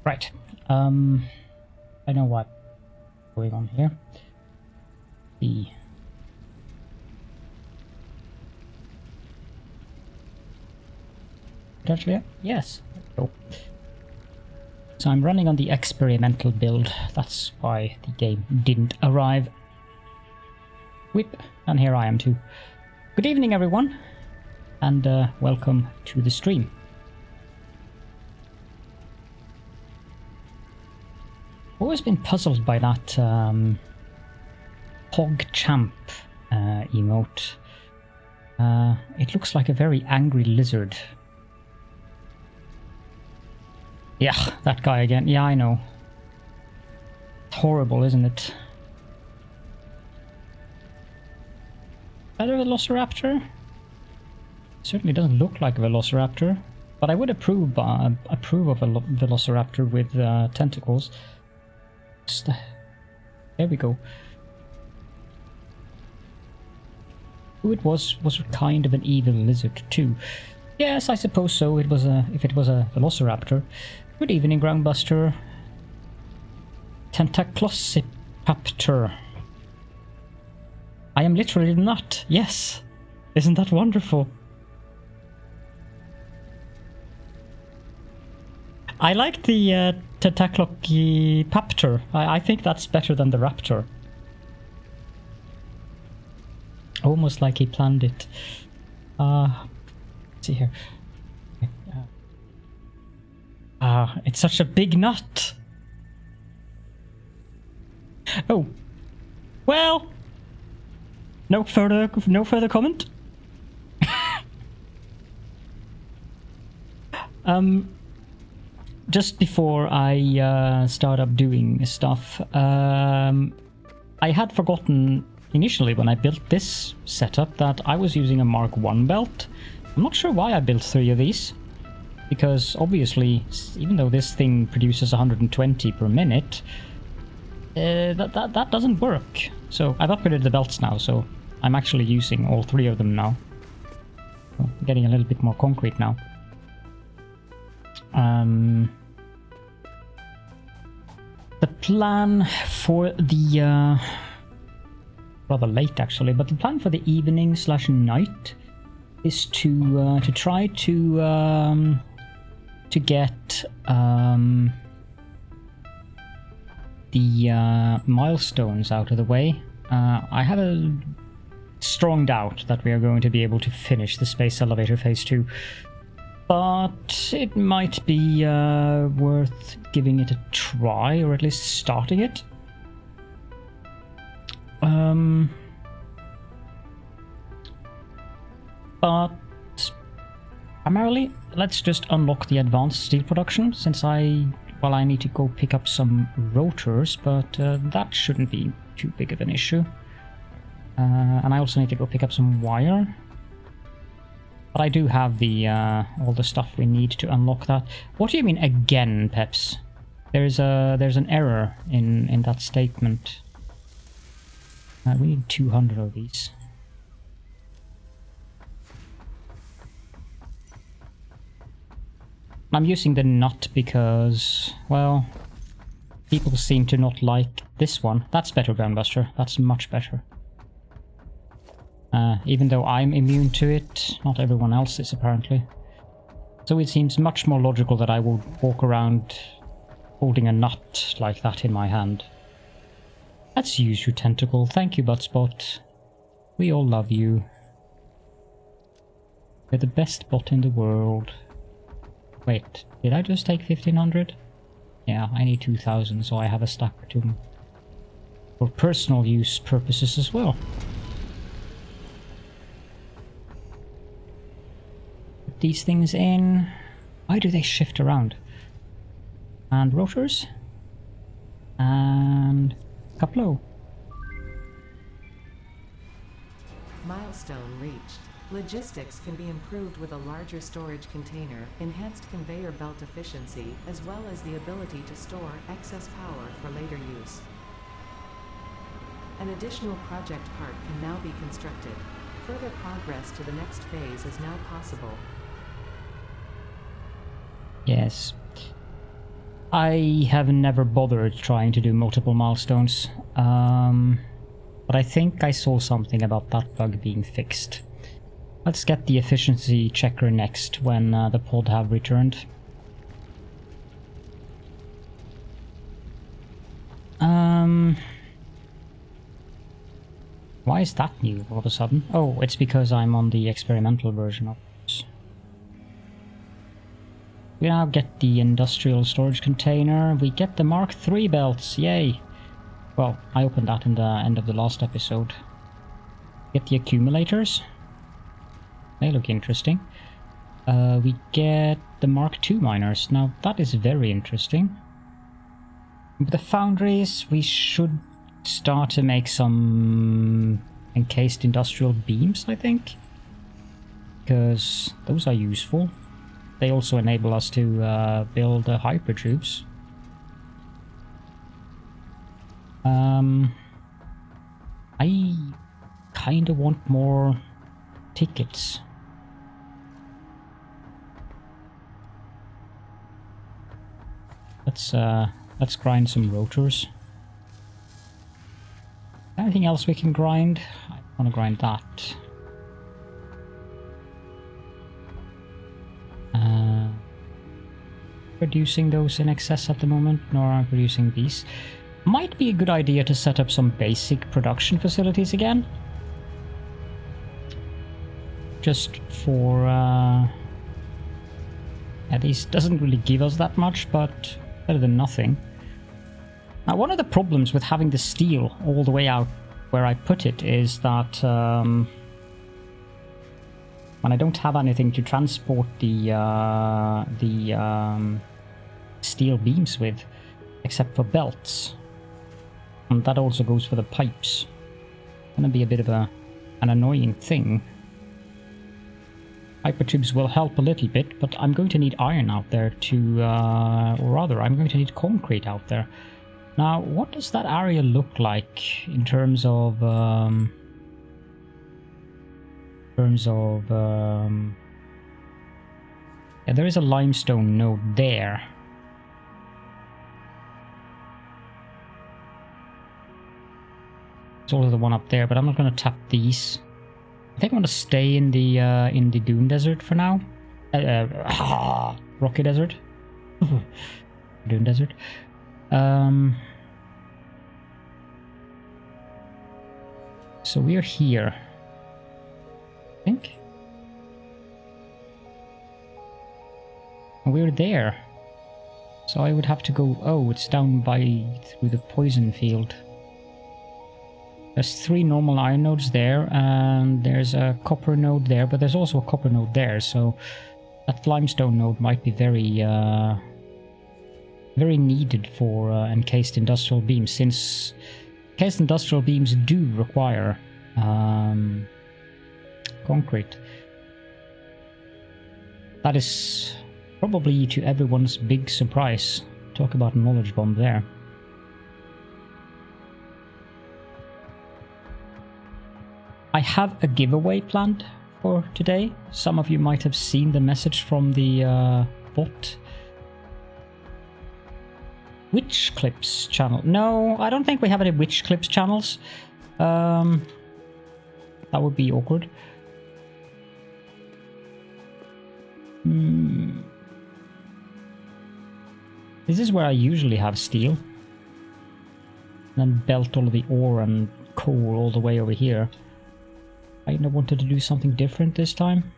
Right. I know what's going on here. The potentially, yes. There we go. So I'm running on the experimental build. That's why the game didn't arrive. Whip, and here I am too. Good evening, everyone, and welcome to the stream. Always been puzzled by that PogChamp emote. It looks like a very angry lizard. Yeah, that guy again. Yeah, I know. It's horrible, isn't it? Is that a Velociraptor? Certainly doesn't look like a Velociraptor, but I would approve of a Velociraptor with tentacles. There we go. Ooh, it was kind of an evil lizard too. Yes, I suppose so. It was if it was a Velociraptor. Good evening, Groundbuster. Tentaclosipaptor. I am literally not. Yes. Isn't that wonderful? I like the Tentaclosipaptor. I think that's better than the raptor. Almost like he planned it. Let's see here. It's such a big nut. Oh. Well. No further comment. Just before I start up doing stuff, I had forgotten initially when I built this setup that I was using a Mark I belt. I'm not sure why I built 3 of these, because obviously, even though this thing produces 120 per minute, that doesn't work. So I've upgraded the belts now, so I'm actually using all 3 of them now. So I'm getting a little bit more concrete now. The plan for the rather late actually, but the plan for the evening / night is to try to get the milestones out of the way. I have a strong doubt that we are going to be able to finish the space elevator phase 2. But it might be worth giving it a try, or at least starting it. But primarily, let's just unlock the advanced steel production, since I need to go pick up some rotors, but that shouldn't be too big of an issue. And I also need to go pick up some wire. But I do have the all the stuff we need to unlock that. What do you mean again, Peps? There's an error in that statement. We need 200 of these. I'm using the nut because, well, people seem to not like this one. That's better, Groundbuster. That's much better. Even though I'm immune to it, not everyone else is apparently. So it seems much more logical that I will walk around holding a nut like that in my hand. Let's use your tentacle. Thank you, Buttspot. We all love you. You're the best bot in the world. Wait, did I just take 1500? Yeah, I need 2000, so I have a stack to them. For personal use purposes as well. These things in. Why do they shift around? And rotors. And Kaplo. Milestone reached. Logistics can be improved with a larger storage container, enhanced conveyor belt efficiency, as well as the ability to store excess power for later use. An additional project part can now be constructed. Further progress to the next phase is now possible. Yes. I have never bothered trying to do multiple milestones, but I think I saw something about that bug being fixed. Let's get the efficiency checker next when the pod have returned. Why is that new all of a sudden? Oh, it's because I'm on the experimental version of this. We now get the industrial storage container. We get the Mark III belts. Yay! Well, I opened that in the end of the last episode. Get the accumulators. They look interesting. We get the Mark II miners. Now, that is very interesting. With the foundries, we should start to make some encased industrial beams, I think. Because those are useful. They also enable us to build hypertubes. I kind of want more tickets. Let's grind some rotors. Anything else we can grind? I want to grind that. Producing those in excess at the moment, nor I'm producing these. Might be a good idea to set up some basic production facilities again. Just for... yeah, these doesn't really give us that much, but better than nothing. Now, one of the problems with having the steel all the way out where I put it is that when I don't have anything to transport the steel beams with, except for belts, and that also goes for the pipes, it's gonna be a bit of an annoying thing. Hypertubes will help a little bit, but I'm going to need iron out there to, or rather, I'm going to need concrete out there. Now, what does that area look like in terms of, yeah, there is a limestone node there. There's also the one up there, but I'm not going to tap these. I think I want to stay in the Dune Desert for now. Rocky Desert. Dune Desert. So we are here, I think. And we're there. So I would have to go... Oh, it's down through the poison field. There's 3 normal iron nodes there, and there's a copper node there, but there's also a copper node there, so that limestone node might be very needed for encased industrial beams, since encased industrial beams do require concrete. That is probably to everyone's big surprise. Talk about knowledge bomb there. I have a giveaway planned for today. Some of you might have seen the message from the bot. Witch Clips channel. No, I don't think we have any Witch Clips channels. That would be awkward. This is where I usually have steel. And then belt all of the ore and coal all the way over here. I wanted to do something different this time.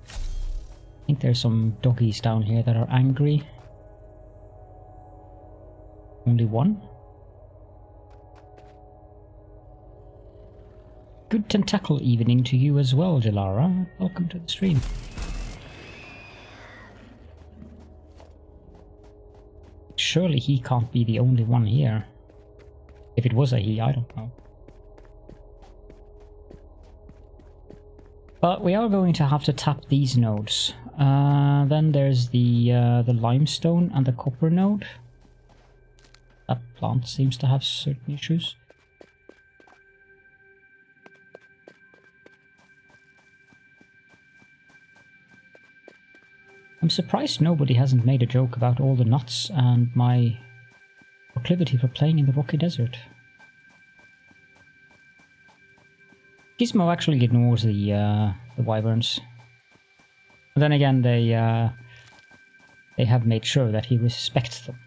I think there's some doggies down here that are angry. Only one? Good tentacle evening to you as well, Jalara. Welcome to the stream. Surely he can't be the only one here. If it was a he, I don't know. But we are going to have to tap these nodes. Then there's the limestone and the copper node. That plant seems to have certain issues. I'm surprised nobody hasn't made a joke about all the nuts and my proclivity for playing in the rocky desert. Gizmo actually ignores the wyverns. But then again, they have made sure that he respects them,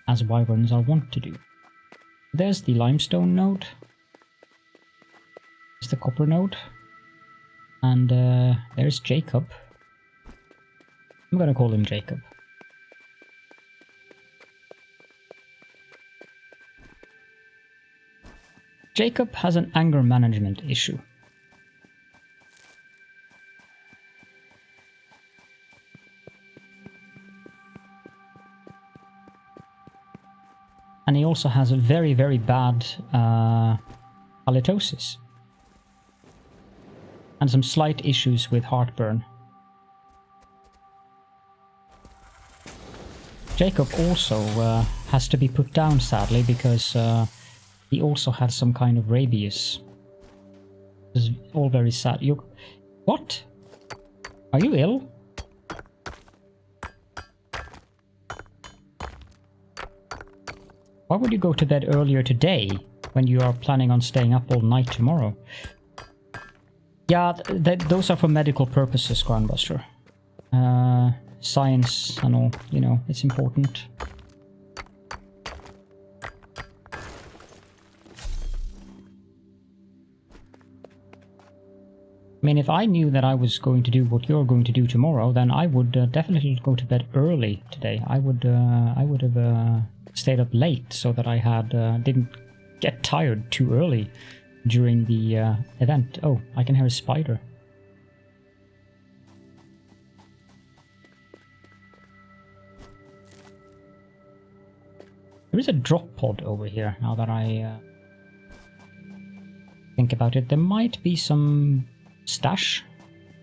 as wyverns are wont to do. There's the limestone node. There's the copper node. And there's Jacob. I'm gonna call him Jacob. Jacob has an anger management issue. And he also has a very, very bad halitosis. And some slight issues with heartburn. Jacob also has to be put down, sadly, because he also had some kind of rabies. It's all very sad. You... What? Are you ill? Why would you go to bed earlier today when you are planning on staying up all night tomorrow? Yeah, those are for medical purposes, Groundbuster. Science and all, you know, it's important. I mean, if I knew that I was going to do what you're going to do tomorrow, then I would definitely go to bed early today. I would have stayed up late so that I had didn't get tired too early during the event. Oh, I can hear a spider. There is a drop pod over here, now that I think about it. There might be some stash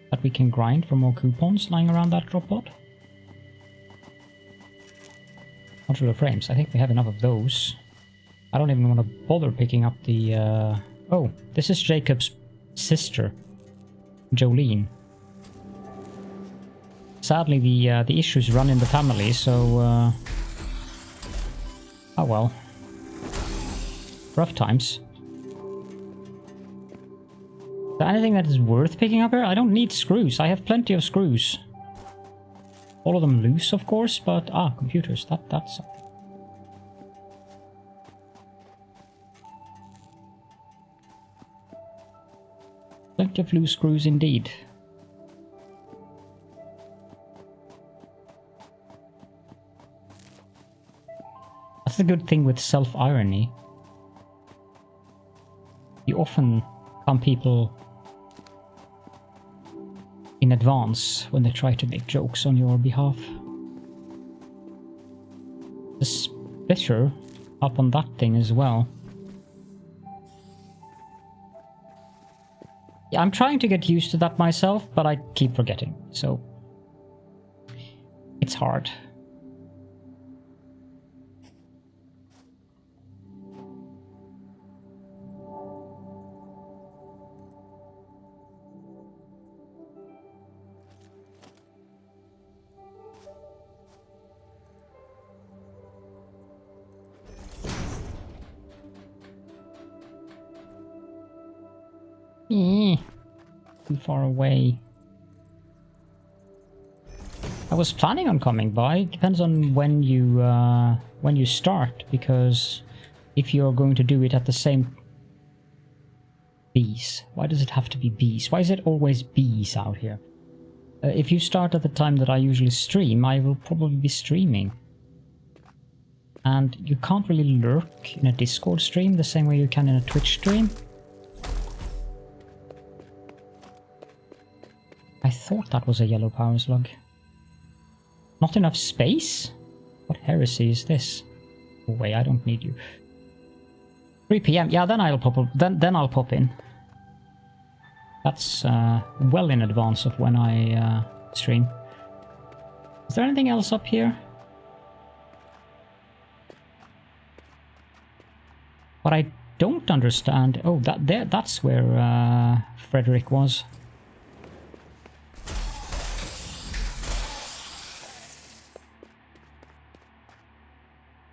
that we can grind for more coupons lying around that drop pod. Modular frames, I think we have enough of those. I don't even want to bother picking up the... Oh, this is Jacob's sister, Jolene. Sadly, the issues run in the family, so... Oh well. Rough times. Is there anything that is worth picking up here? I don't need screws. I have plenty of screws. All of them loose, of course, but... Ah, computers. That's something. Plenty of loose screws indeed. That's the good thing with self-irony. You often come people in advance when they try to make jokes on your behalf. The splitter up on that thing as well. Yeah, I'm trying to get used to that myself, but I keep forgetting, so it's hard. Too far away. I was planning on coming by. It depends on when you start, because if you're going to do it at the same... Bees. Why does it have to be bees? Why is it always bees out here? If you start at the time that I usually stream, I will probably be streaming. And you can't really lurk in a Discord stream the same way you can in a Twitch stream. I thought that was a yellow power slug. Not enough space? What heresy is this? Oh wait, I don't need you. 3 PM. Yeah, then I'll pop up. Then I'll pop in. That's well in advance of when I stream. Is there anything else up here? What I don't understand. Oh, that's where Frederick was.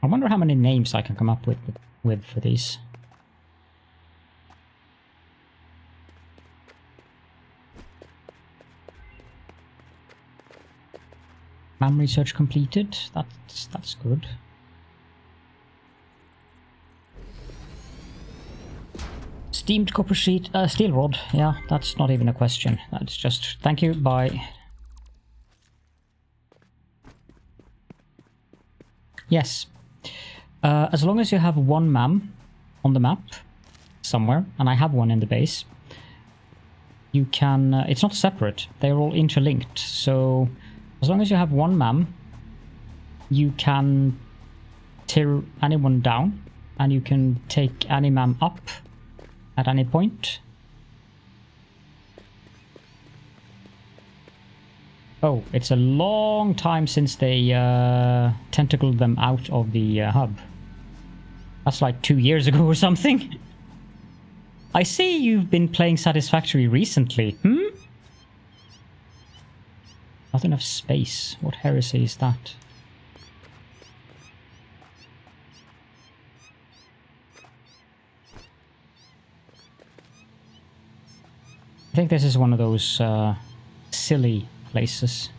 I wonder how many names I can come up with for these. MAM research completed. That's good. Steamed copper sheet, steel rod. Yeah, that's not even a question. That's just thank you. Bye. Yes. As long as you have one MAM on the map somewhere, and I have one in the base, you can... it's not separate, they're all interlinked, so as long as you have one MAM, you can tear anyone down, and you can take any MAM up at any point. Oh, it's a long time since they tentacled them out of the hub. That's like 2 years ago or something. I see you've been playing Satisfactory recently. Not enough space. What heresy is that? I think this is one of those silly places.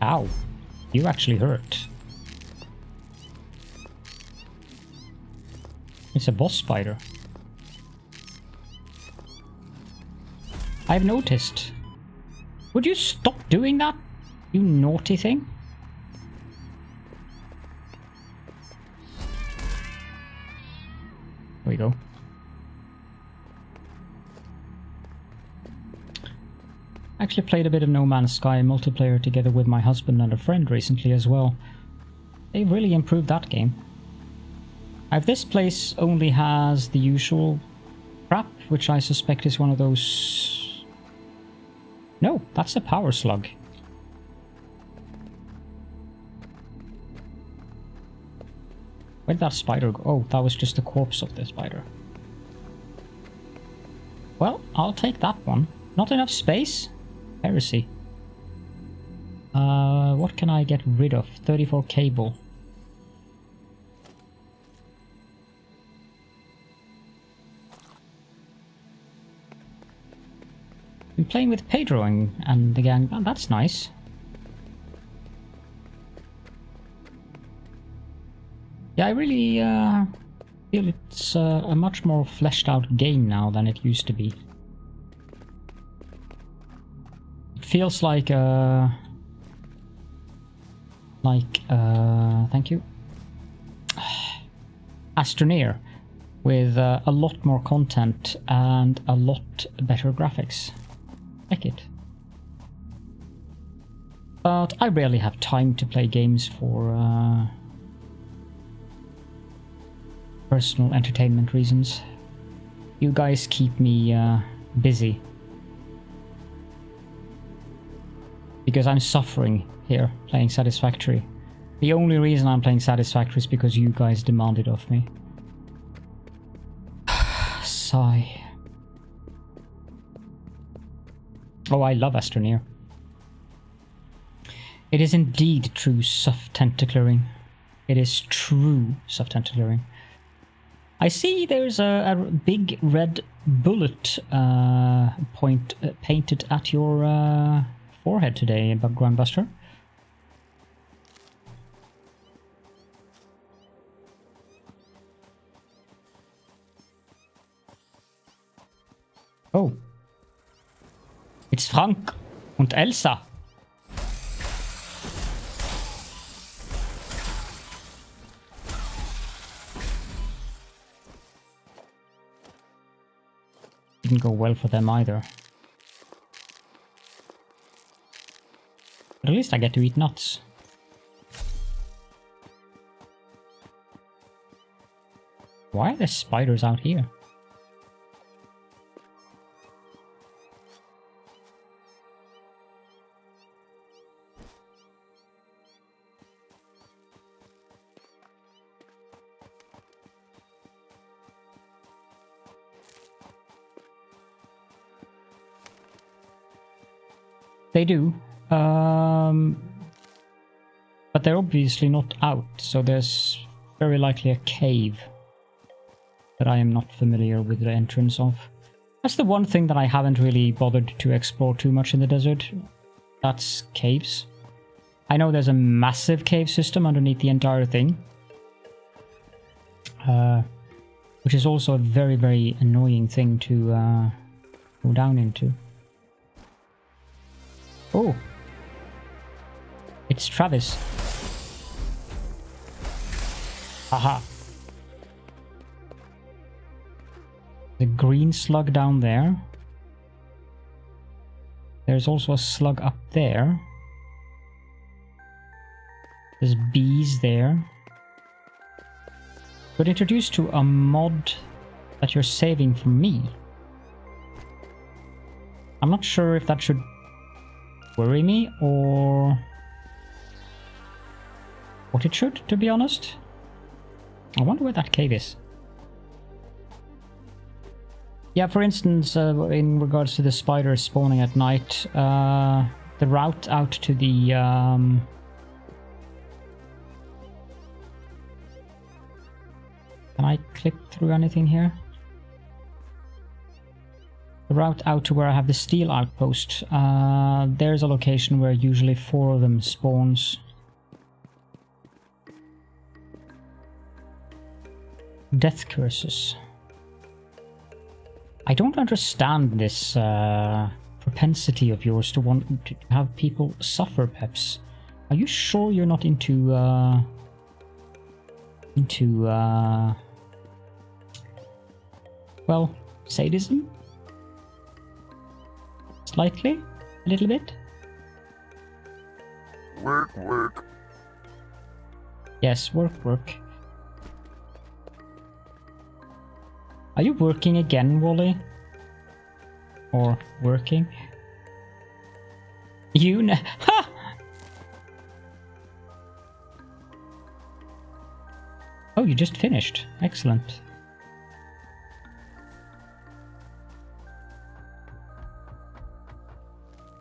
Ow. You actually hurt. It's a boss spider. I've noticed. Would you stop doing that, you naughty thing? There we go. I actually played a bit of No Man's Sky multiplayer together with my husband and a friend recently as well. They really improved that game. This place only has the usual crap, which I suspect is one of those... No, that's a power slug. Where did that spider go? Oh, that was just the corpse of the spider. Well, I'll take that one. Not enough space? Heresy. What can I get rid of? 34 cable. Been playing with Pedro and the gang. Oh, that's nice. Yeah, I really feel it's a much more fleshed out game now than it used to be. It feels like thank you, Astroneer, with a lot more content and a lot better graphics. Like it. But I rarely have time to play games for personal entertainment reasons. You guys keep me busy. Because I'm suffering here playing Satisfactory. The only reason I'm playing Satisfactory is because you guys demand it of me. Sigh. Oh, I love Astroneer. It is indeed true soft-tentacularing. It is true soft-tentacularing. I see there's a big red bullet point painted at your forehead today, Grandbuster. Oh. It's Frank und Elsa. Didn't go well for them either. But at least I get to eat nuts. Why are there spiders out here? They do. But they're obviously not out, so there's very likely a cave that I am not familiar with the entrance of. That's the one thing that I haven't really bothered to explore too much in the desert. That's caves. I know there's a massive cave system underneath the entire thing. Which is also a very, very annoying thing to go down into. Oh! It's Travis. Haha. The green slug down there. There's also a slug up there. There's bees there. Got introduced to a mod that you're saving for me. I'm not sure if that should worry me or what it should, to be honest. I wonder where that cave is. Yeah, for instance, in regards to the spiders spawning at night, the route out to the can I click through anything here? The route out to where I have the steel outpost. There's a location where usually 4 of them spawns. Death curses. I don't understand this propensity of yours to want to have people suffer, Peps. Are you sure you're not into well, sadism? Slightly? A little bit? Work, work. Yes, work. Are you working again, Wally? Or working? Ha! Oh, you just finished. Excellent.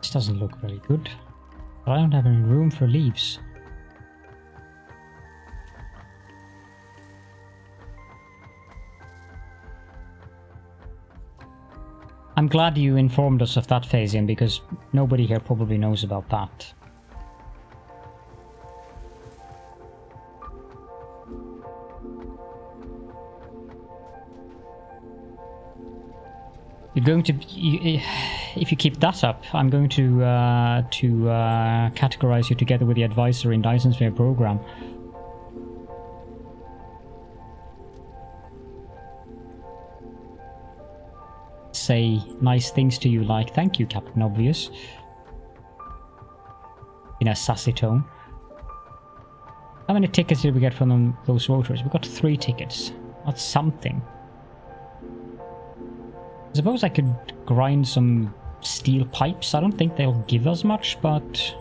This doesn't look very good. But I don't have any room for leaves. I'm glad you informed us of that, Phasian, because nobody here probably knows about that. You're going to, if you keep that up, I'm going to categorize you together with the advisor in Dyson's Fair program. Say nice things to you like, thank you, Captain Obvious, in a sassy tone. How many tickets did we get from those rotors? We got 3 tickets. That's something. I suppose I could grind some steel pipes. I don't think they'll give us much, but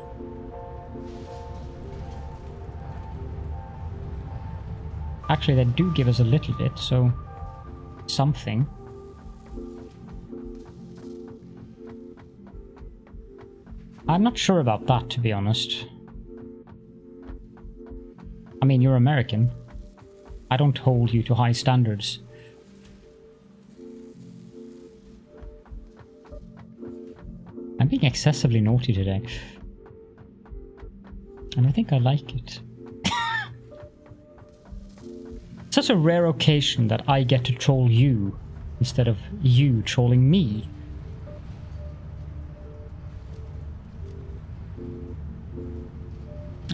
actually they do give us a little bit, so something. I'm not sure about that, to be honest. I mean, you're American. I don't hold you to high standards. I'm being excessively naughty today. And I think I like it. Such a rare occasion that I get to troll you instead of you trolling me.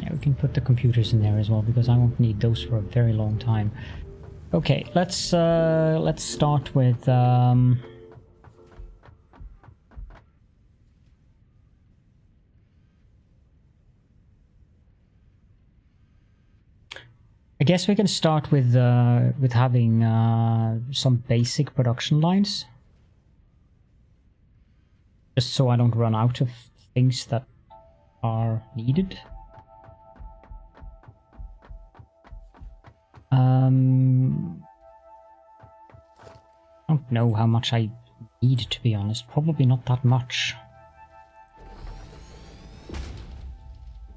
Yeah, we can put the computers in there as well because I won't need those for a very long time. Okay, let's start with I guess we can start with having some basic production lines, just so I don't run out of things that are needed. I don't know how much I need, to be honest. Probably not that much.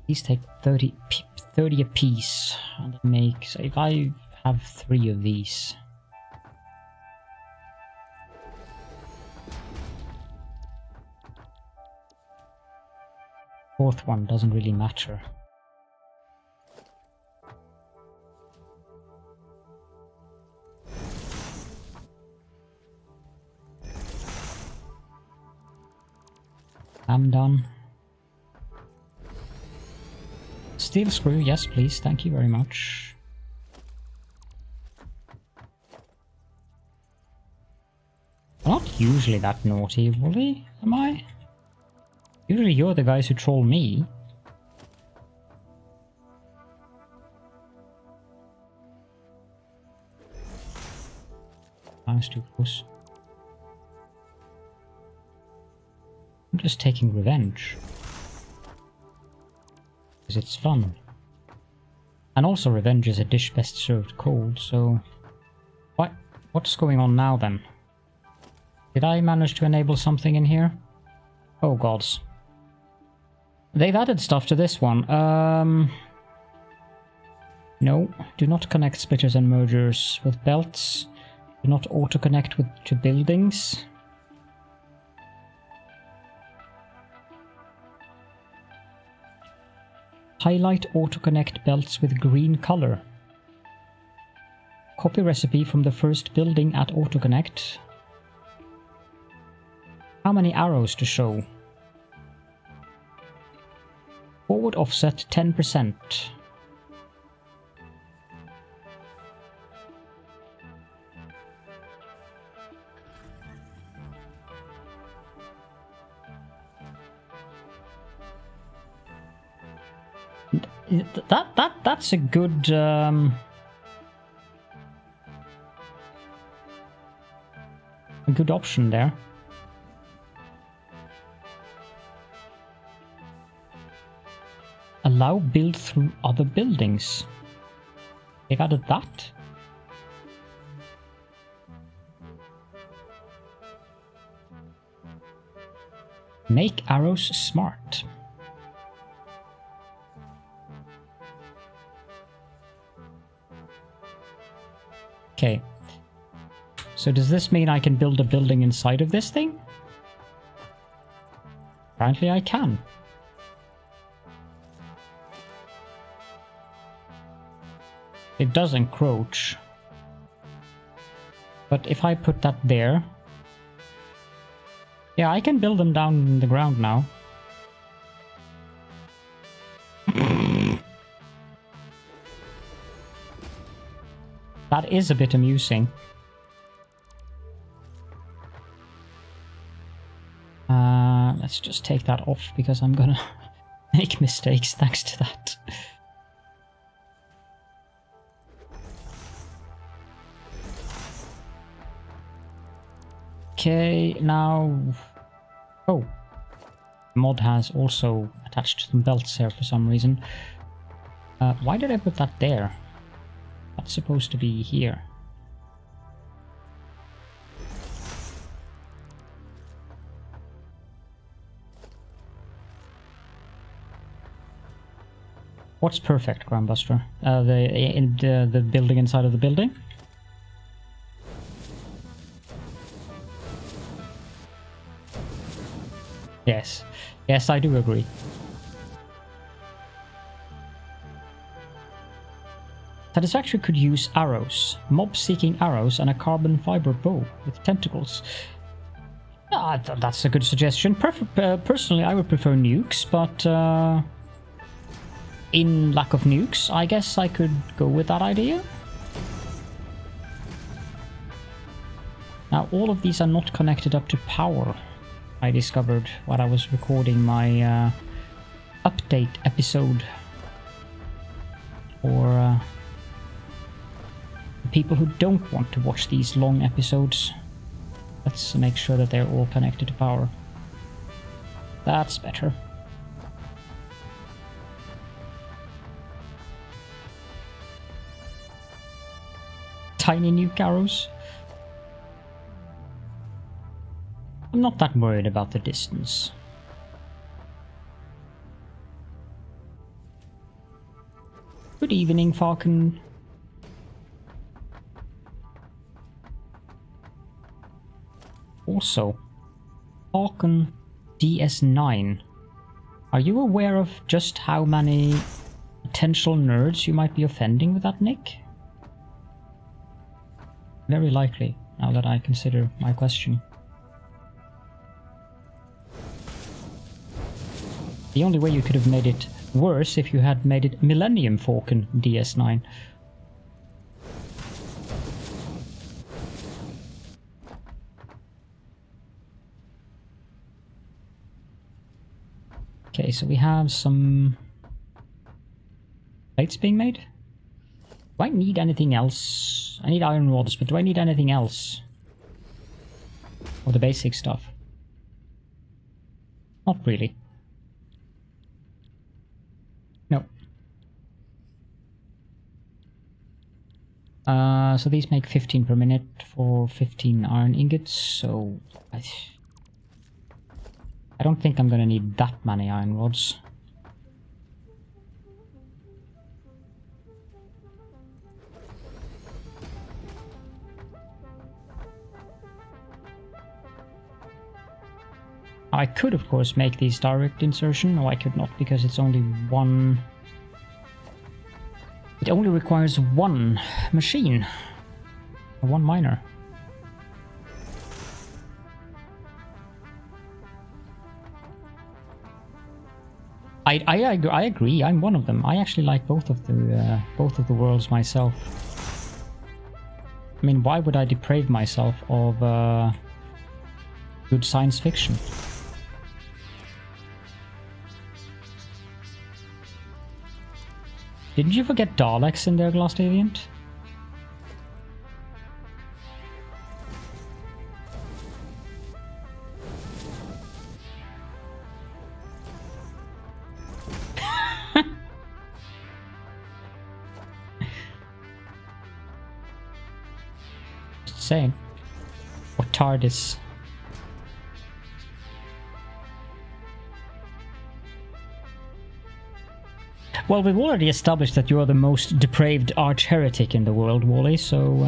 These take 30 apiece. And make, so if I have 3 of these. Fourth one doesn't really matter. I'm done. Steel screw, yes please, thank you very much. I'm not usually that naughty, Wooly, am I? Usually you're the guys who troll me. I was too close. I'm just taking revenge. Because it's fun. And also revenge is a dish best served cold, so... What's going on now then? Did I manage to enable something in here? Oh gods. They've added stuff to this one. No, do not connect splitters and mergers with belts. Do not auto-connect to buildings. Highlight auto-connect belts with green color. Copy recipe from the first building at auto-connect. How many arrows to show? Forward offset 10%. That's a good option there. Allow build through other buildings. They've added that. Make arrows smart. Okay. So does this mean I can build a building inside of this thing? Apparently I can. It does encroach. But if I put that there... Yeah, I can build them down in the ground now. That is a bit amusing. Let's just take that off because I'm gonna make mistakes thanks to that. Okay, now... Oh. Mod has also attached some belts here for some reason. Why did I put that there? That's supposed to be here. What's perfect, Grandbuster? The building inside of the building? Yes. Yes, I do agree. Satisfactory could use arrows, mob-seeking arrows, and a carbon fiber bow with tentacles. That's a good suggestion. Personally, I would prefer nukes, but in lack of nukes, I guess I could go with that idea. Now, all of these are not connected up to power, I discovered while I was recording my update episode. For people who don't want to watch these long episodes, let's make sure that they're all connected to power. That's better. Tiny nuke arrows. I'm not that worried about the distance. Good evening, Falcon. Also, Falcon DS9. Are you aware of just how many potential nerds you might be offending with that nick? Very likely, now that I consider my question. The only way you could have made it worse if you had made it Millennium Falcon DS9. Okay, so we have some plates being made. Do I need anything else? I need iron rods, but do I need anything else? Or the basic stuff? Not really. No. So these make 15 per minute for 15 iron ingots, so I don't think I'm gonna need that many iron rods. I could, of course, make these direct insertion. No, I could not, because it's only one... It only requires one machine. One miner. I agree. I'm one of them. I actually like both of the worlds myself. I mean, why would I deprave myself of good science fiction? Didn't you forget Daleks in their Glass Deviant? Just saying. Or TARDIS. Well, we've already established that you're the most depraved arch-heretic in the world, Wally, so...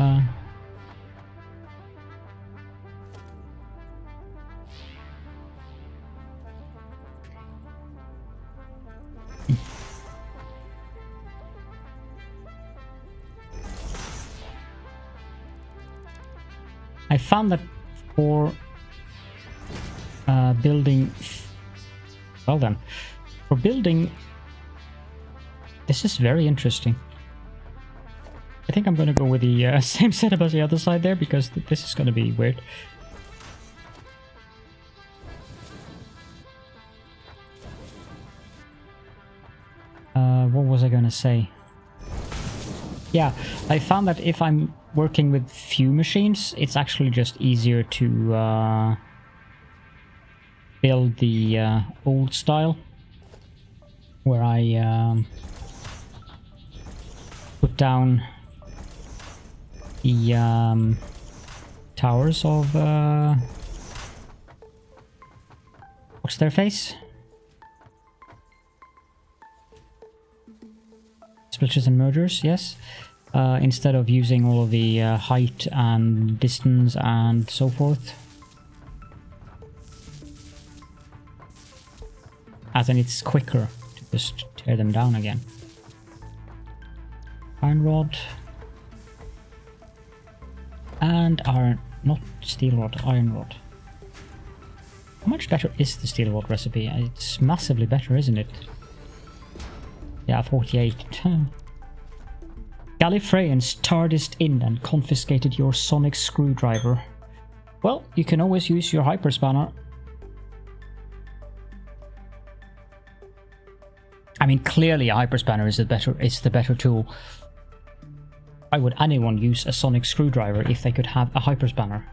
I found that for building... Well then, for building... This is very interesting. I think I'm going to go with the same setup as the other side there, because this is going to be weird. What was I going to say? Yeah, I found that if I'm working with few machines, it's actually just easier to build the old style, where I put down the towers of what's their face? Splitters and mergers, yes. Instead of using all of the height and distance and so forth. As in, it's quicker to just tear them down again. Iron rod. And iron, not steel rod, iron rod. How much better is the steel rod recipe? It's massively better, isn't it? Yeah, 48. Gallifreyans TARDISed in and confiscated your sonic screwdriver. Well, you can always use your hyperspanner. I mean, clearly a hyperspanner is the better tool. Why would anyone use a sonic screwdriver if they could have a hyperspanner?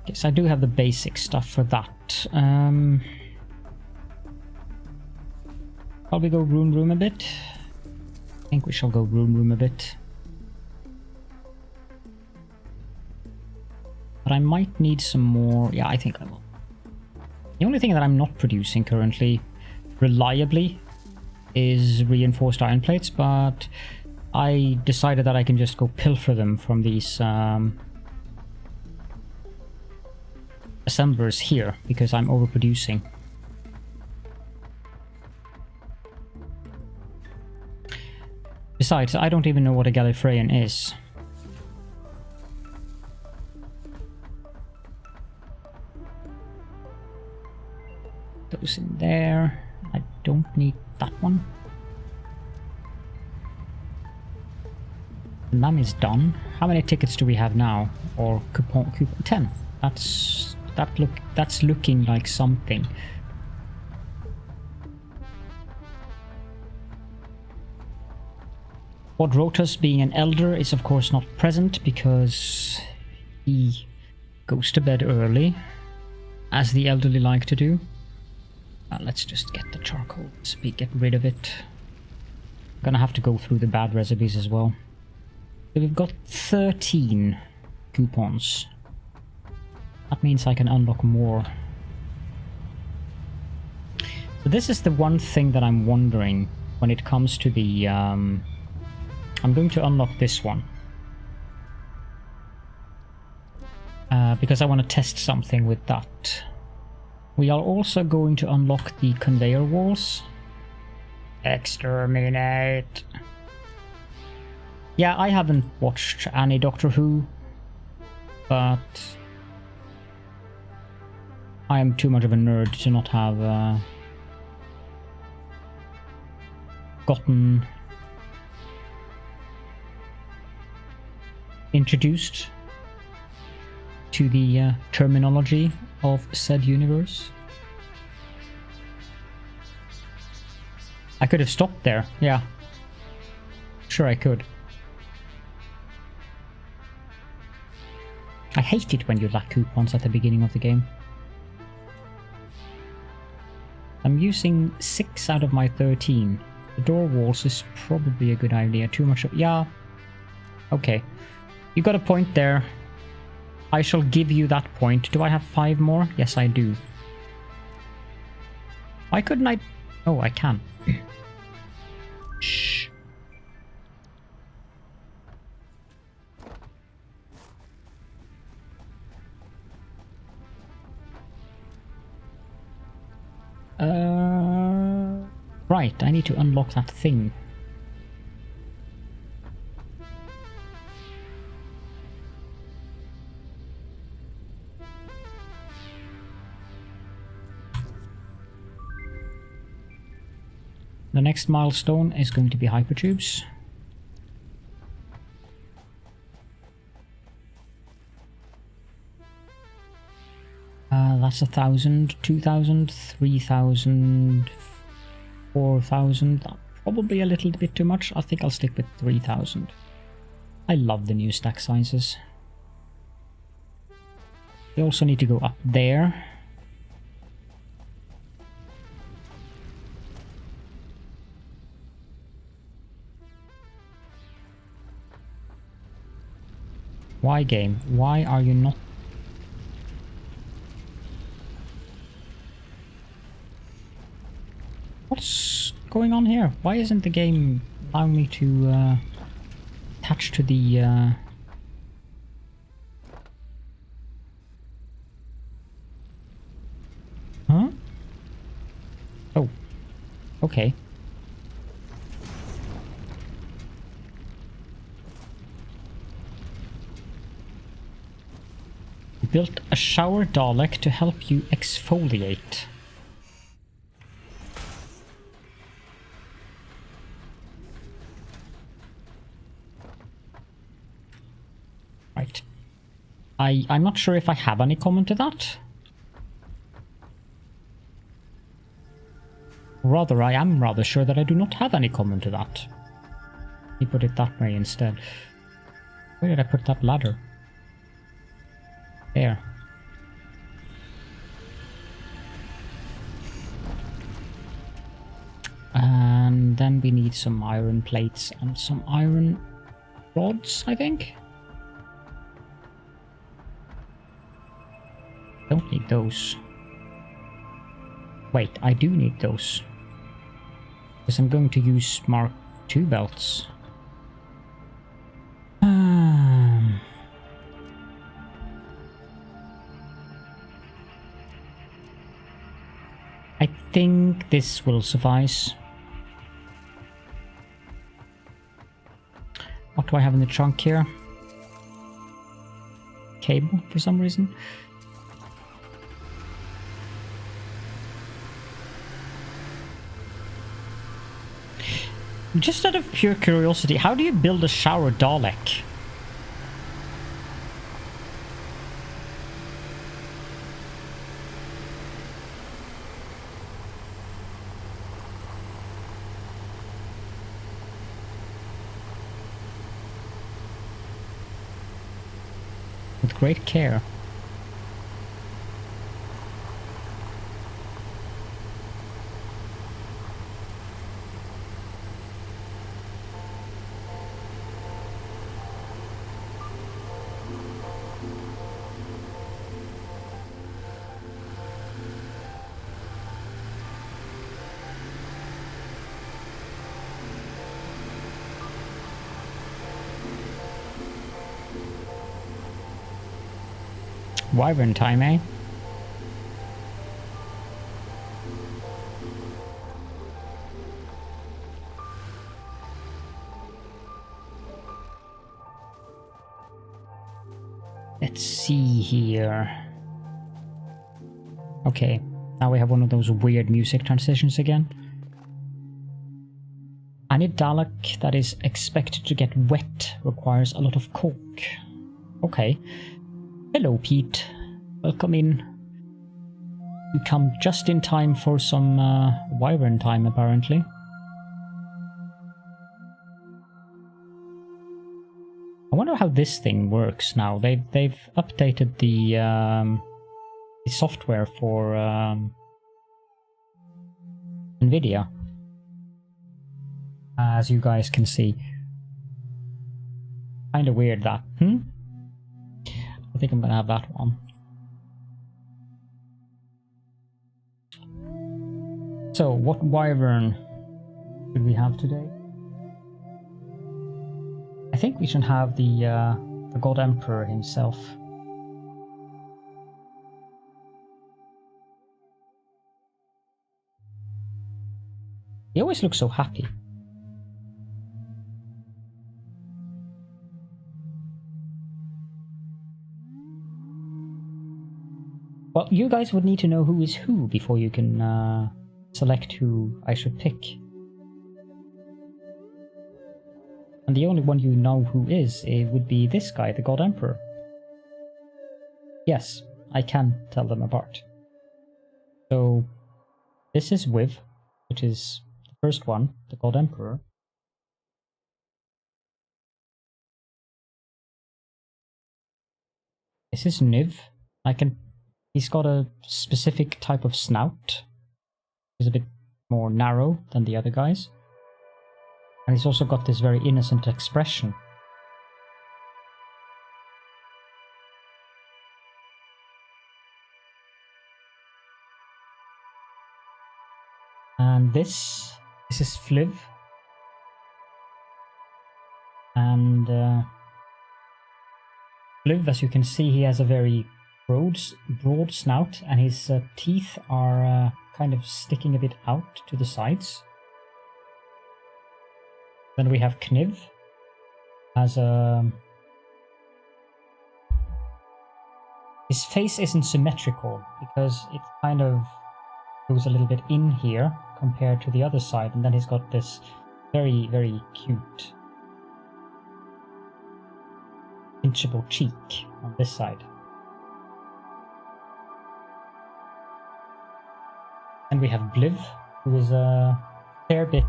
Yes, I do have the basic stuff for that. Probably go room a bit. I think we shall go room a bit. But I might need some more. Yeah, I think I will. The only thing that I'm not producing currently reliably is reinforced iron plates, but I decided that I can just go pilfer them from these assemblers here because I'm overproducing. Besides, I don't even know what a Gallifreyan is. Those in there. I don't need that one. And that is done. How many tickets do we have now? Or coupon 10. That's looking like something. Quadrotus, being an elder, is of course not present because he goes to bed early, as the elderly like to do. Let's just get the charcoal, get rid of it. I'm gonna have to go through the bad recipes as well. So we've got 13 coupons. That means I can unlock more. So this is the one thing that I'm wondering when it comes to the... I'm going to unlock this one. Because I want to test something with that. We are also going to unlock the conveyor walls. Exterminate. Yeah, I haven't watched any Doctor Who, but I am too much of a nerd to not have gotten introduced to the terminology of said universe. I could have stopped there, yeah. Sure I could. I hate it when you lack coupons at the beginning of the game. I'm using 6 out of my 13. The door walls is probably a good idea. Too much of... yeah. Okay. You got a point there. I shall give you that point. Do I have 5 more? Yes, I do. Why couldn't I... oh, I can. Shh. Right, I need to unlock that thing. The next milestone is going to be hypertubes. That's 1,000, 2,000, 3,000, 4,000. Probably a little bit too much. I think I'll stick with 3,000. I love the new stack sizes. We also need to go up there. Why, game? Why are you not... what's going on here? Why isn't the game allowing me to attach to the... huh? Oh. Okay. Built a shower Dalek to help you exfoliate. Right. I'm not sure if I have any comment to that. Rather, I am rather sure that I do not have any comment to that. Let me put it that way instead. Where did I put that ladder? There. And then we need some iron plates and some iron rods, I think. don't need those. Wait, I do need those. Because I'm going to use Mark II belts. I think this will suffice. What do I have in the trunk here? Cable for some reason. Just out of pure curiosity, how do you build a shower Dalek? With great care. Wyvern time, eh? Let's see here. Okay, now we have one of those weird music transitions again. Any Dalek that is expected to get wet requires a lot of coke. Okay. Hello, Pete. Welcome in. You come just in time for some Wyvern time, apparently. I wonder how this thing works now. They've updated the software for NVIDIA, as you guys can see. Kinda weird that. I think I'm gonna have that one. So, what Wyvern should we have today? I think we should have the God Emperor himself. He always looks so happy. Well, you guys would need to know who is who before you can select who I should pick. And the only one you know who is, it would be this guy, the God Emperor. Yes, I can tell them apart. So, this is Wiv, which is the first one, the God Emperor. This is Niv. He's got a specific type of snout. He's a bit more narrow than the other guys. And he's also got this very innocent expression. And this is Fliv. And Fliv, as you can see, he has a very broad snout, and his teeth are kind of sticking a bit out to the sides. Then we have Kniv, has a... His face isn't symmetrical, because it kind of goes a little bit in here compared to the other side, and then he's got this very, very cute pinchable cheek on this side. And we have Bliv, who is a fair bit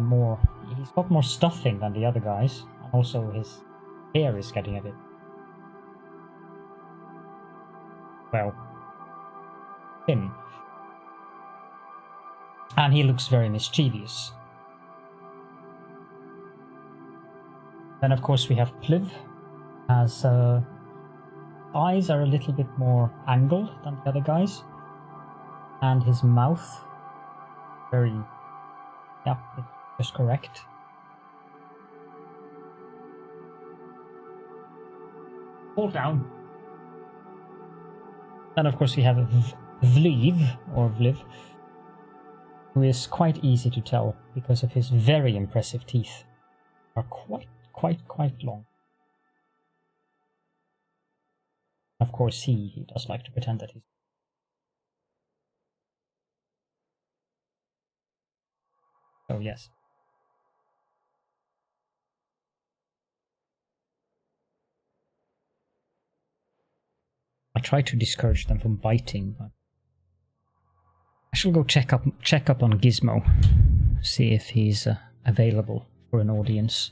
more... He's got more stuffing than the other guys, and also his hair is getting a bit... well, thin. And he looks very mischievous. Then of course we have Pliv, as eyes are a little bit more angled than the other guys. And his mouth, very, yeah, it's just correct. Hold down. And of course we have Vliv, or Vliv, who is quite easy to tell because of his very impressive teeth. Are quite long. Of course he does like to pretend that he's... Oh yes. I try to discourage them from biting, but I shall go check up on Gizmo, see if he's available for an audience.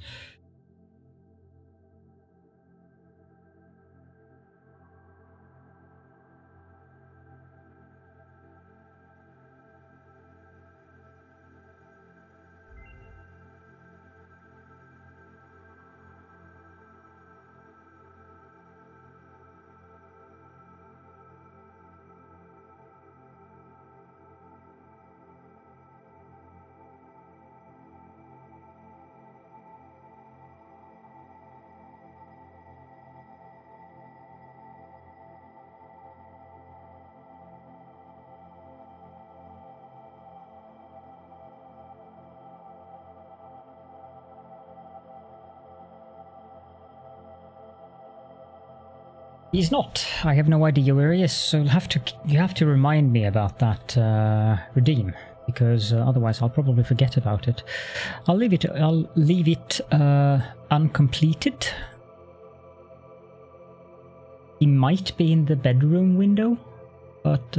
He's not. I have no idea where he is, so you have to remind me about that redeem, because otherwise I'll probably forget about it. I'll leave it uncompleted. He might be in the bedroom window, but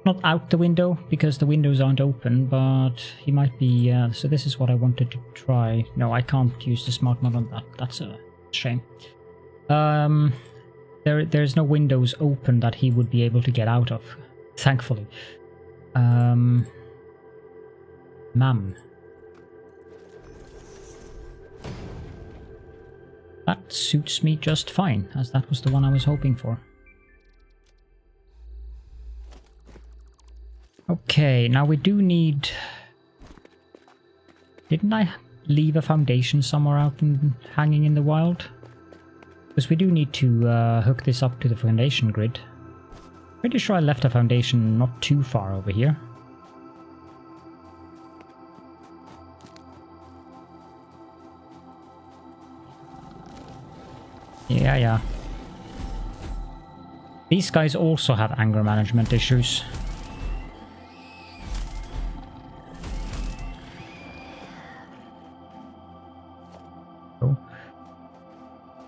not out the window because the windows aren't open, but he might be. So this is what I wanted to try. No, I can't use the smart mod on that. That's a shame. There's no windows open that he would be able to get out of, thankfully. Ma'am. That suits me just fine, as that was the one I was hoping for. Okay, now we do need... Didn't I leave a foundation somewhere out hanging in the wild? Because we do need to hook this up to the foundation grid. Pretty sure I left a foundation not too far over here. Yeah. These guys also have anger management issues.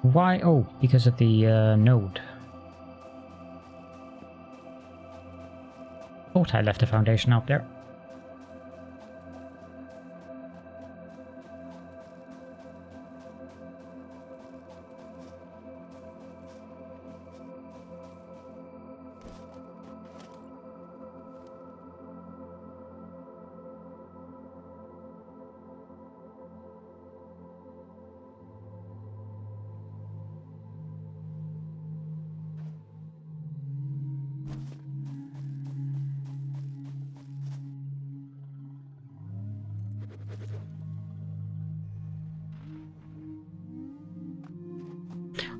Why? Oh, because of the node. Thought I left a foundation out there.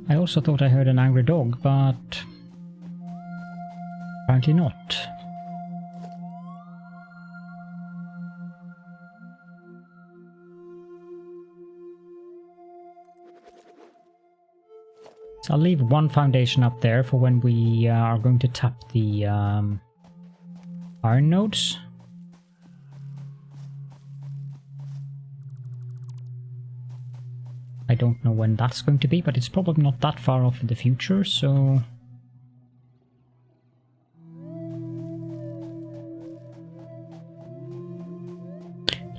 I also thought I heard an angry dog, but apparently not. So I'll leave one foundation up there for when we are going to tap the iron nodes. I don't know when that's going to be, but it's probably not that far off in the future, so...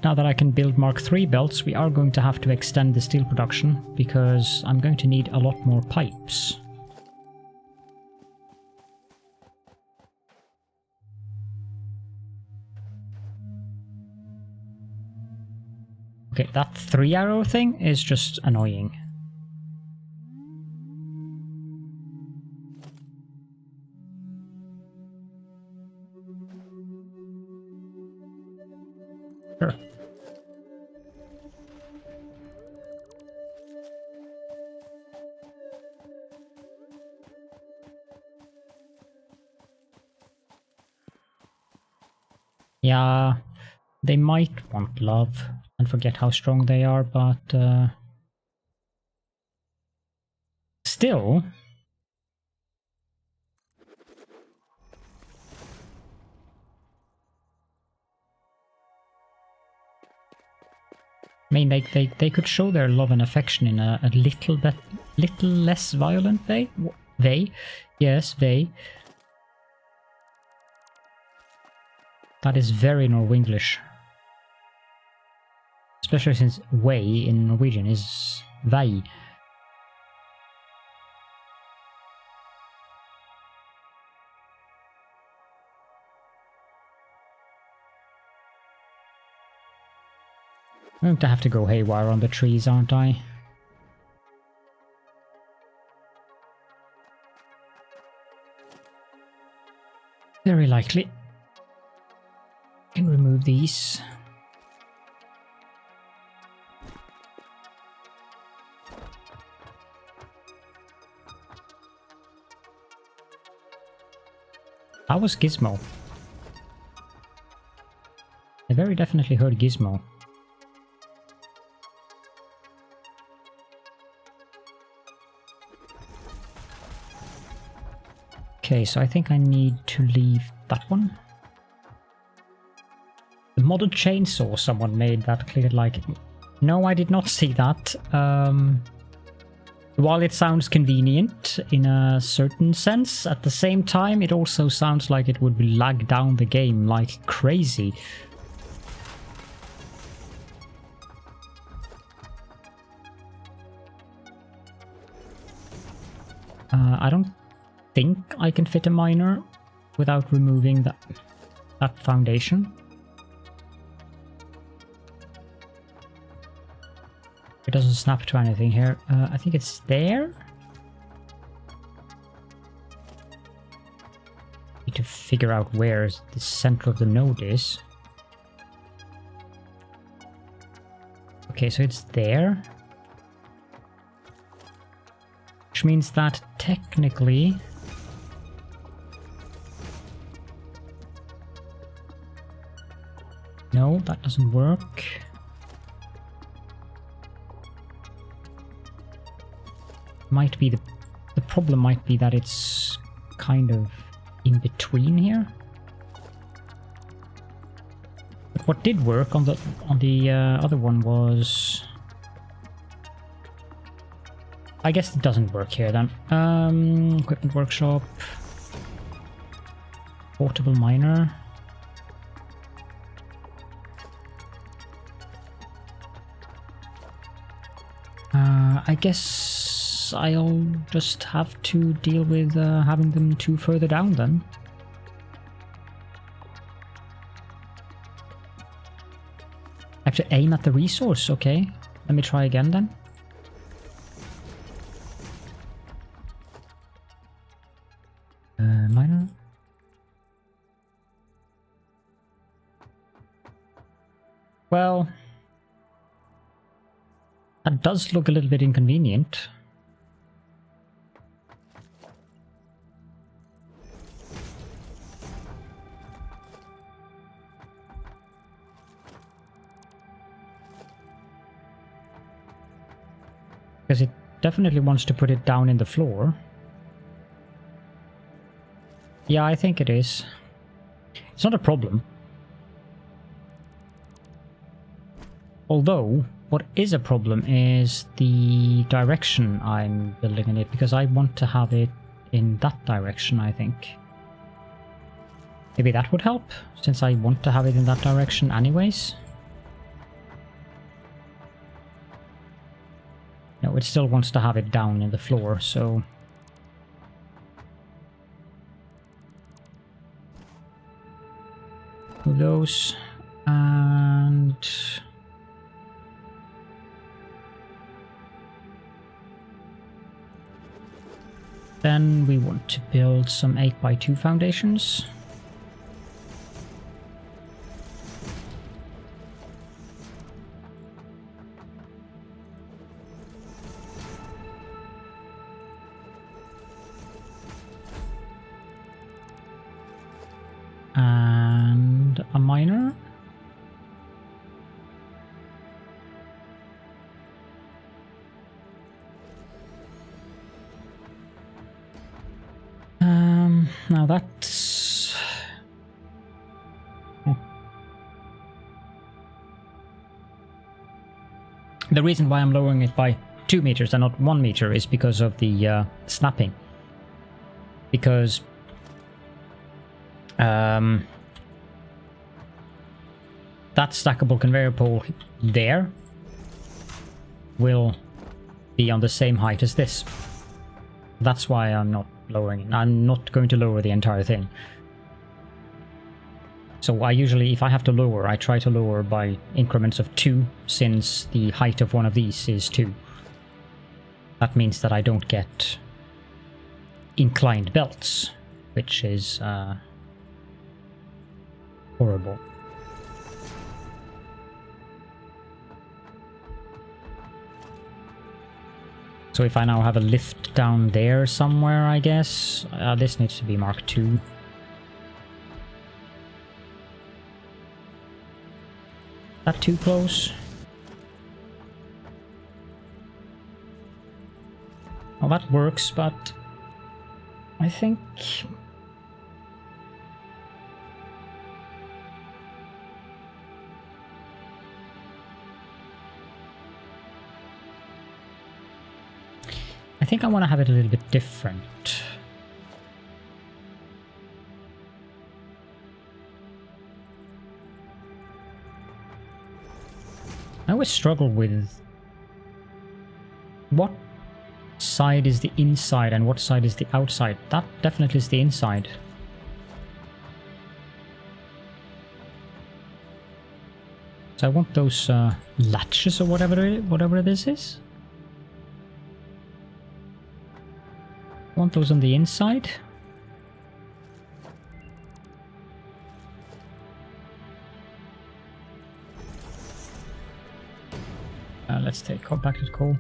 Now that I can build Mark III belts, we are going to have to extend the steel production, because I'm going to need a lot more pipes. Okay, that 3-arrow thing is just annoying. Sure. Yeah, they might want love and forget how strong they are, but still. I mean, they could show their love and affection in a little less violent way. Yes, they. That is very Norwenglish. Especially since way in Norwegian is vei. I'm going to have to go haywire on the trees, aren't I? Very likely. Can remove these. How was Gizmo? I very definitely heard Gizmo. Okay, so I think I need to leave that one. The modded chainsaw someone made that clear like... No, I did not see that. While it sounds convenient in a certain sense, at the same time it also sounds like it would lag down the game like crazy. I don't think I can fit a miner without removing that foundation. It doesn't snap to anything here. I think it's there. Need to figure out where the center of the node is. Okay, so it's there. Which means that technically... No, that doesn't work. Might be the problem might be that it's kind of in between here. But what did work on the other one was... I guess it doesn't work here then. Equipment workshop. Portable miner. I guess I'll just have to deal with having them two further down then. I have to aim at the resource, okay. Let me try again then. Miner. Well, that does look a little bit inconvenient. Because it definitely wants to put it down in the floor. Yeah, I think it is. It's not a problem. Although, what is a problem is the direction I'm building in it, because I want to have it in that direction, I think. Maybe that would help, since I want to have it in that direction anyways. No, it still wants to have it down in the floor, so... Move those, and... Then we want to build some 8x2 foundations. miner. Now that's... The reason why I'm lowering it by 2 meters and not 1 meter is because of the snapping. Because that stackable conveyor pole there will be on the same height as this. That's why I'm not lowering it. I'm not going to lower the entire thing. So I usually, if I have to lower, I try to lower by increments of 2, since the height of one of these is 2. That means that I don't get inclined belts, which is horrible. So if I now have a lift down there somewhere, I guess, this needs to be Mark II. That too close? Well, that works, but I think... I want to have it a little bit different. I always struggle with what side is the inside and what side is the outside. That definitely is the inside. So I want those latches or whatever this is. I want those on the inside. Let's take compacted coal.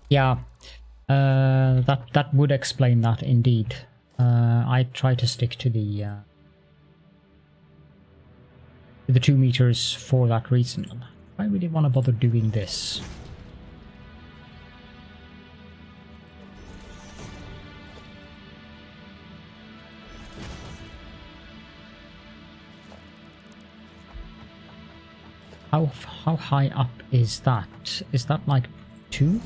Yeah, that would explain that indeed. I try to stick to the 2 meters for that reason. I really want to bother doing this. How high up is that? Is that like 2?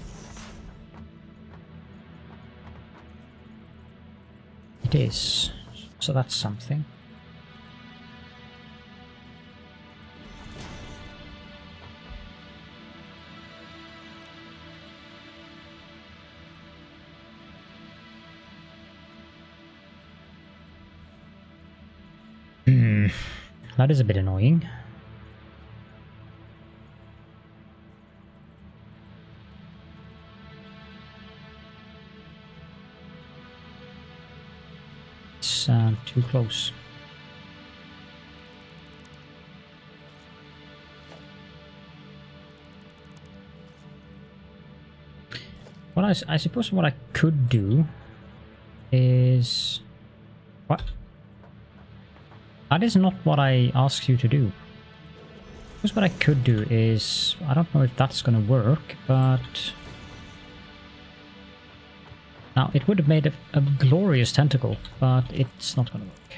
It is. So that's something. That is a bit annoying. Too close. What I suppose what I could do is... What? That is not what I asked you to do. Because what I could do is... I don't know if that's gonna work, but... Now, it would have made a glorious tentacle, but it's not going to work.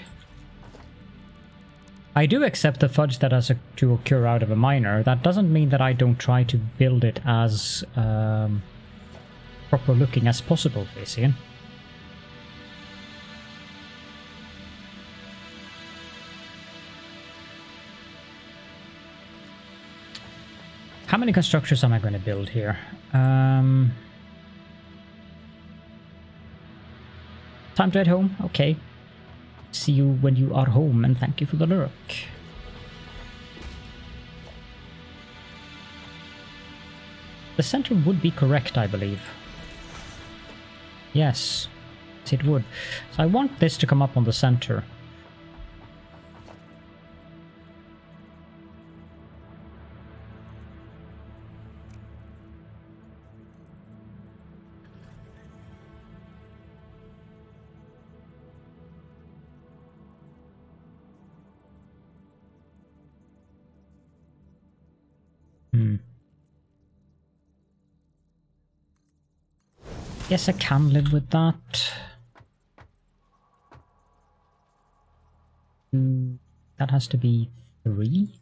I do accept the fudge that has to occur out of a miner. That doesn't mean that I don't try to build it as proper looking as possible, Facian. How many constructors am I going to build here? Time to head home? Okay. See you when you are home, and thank you for the lurk. The center would be correct, I believe. Yes, it would. So I want this to come up on the center. Yes, I can live with that. That has to be 3.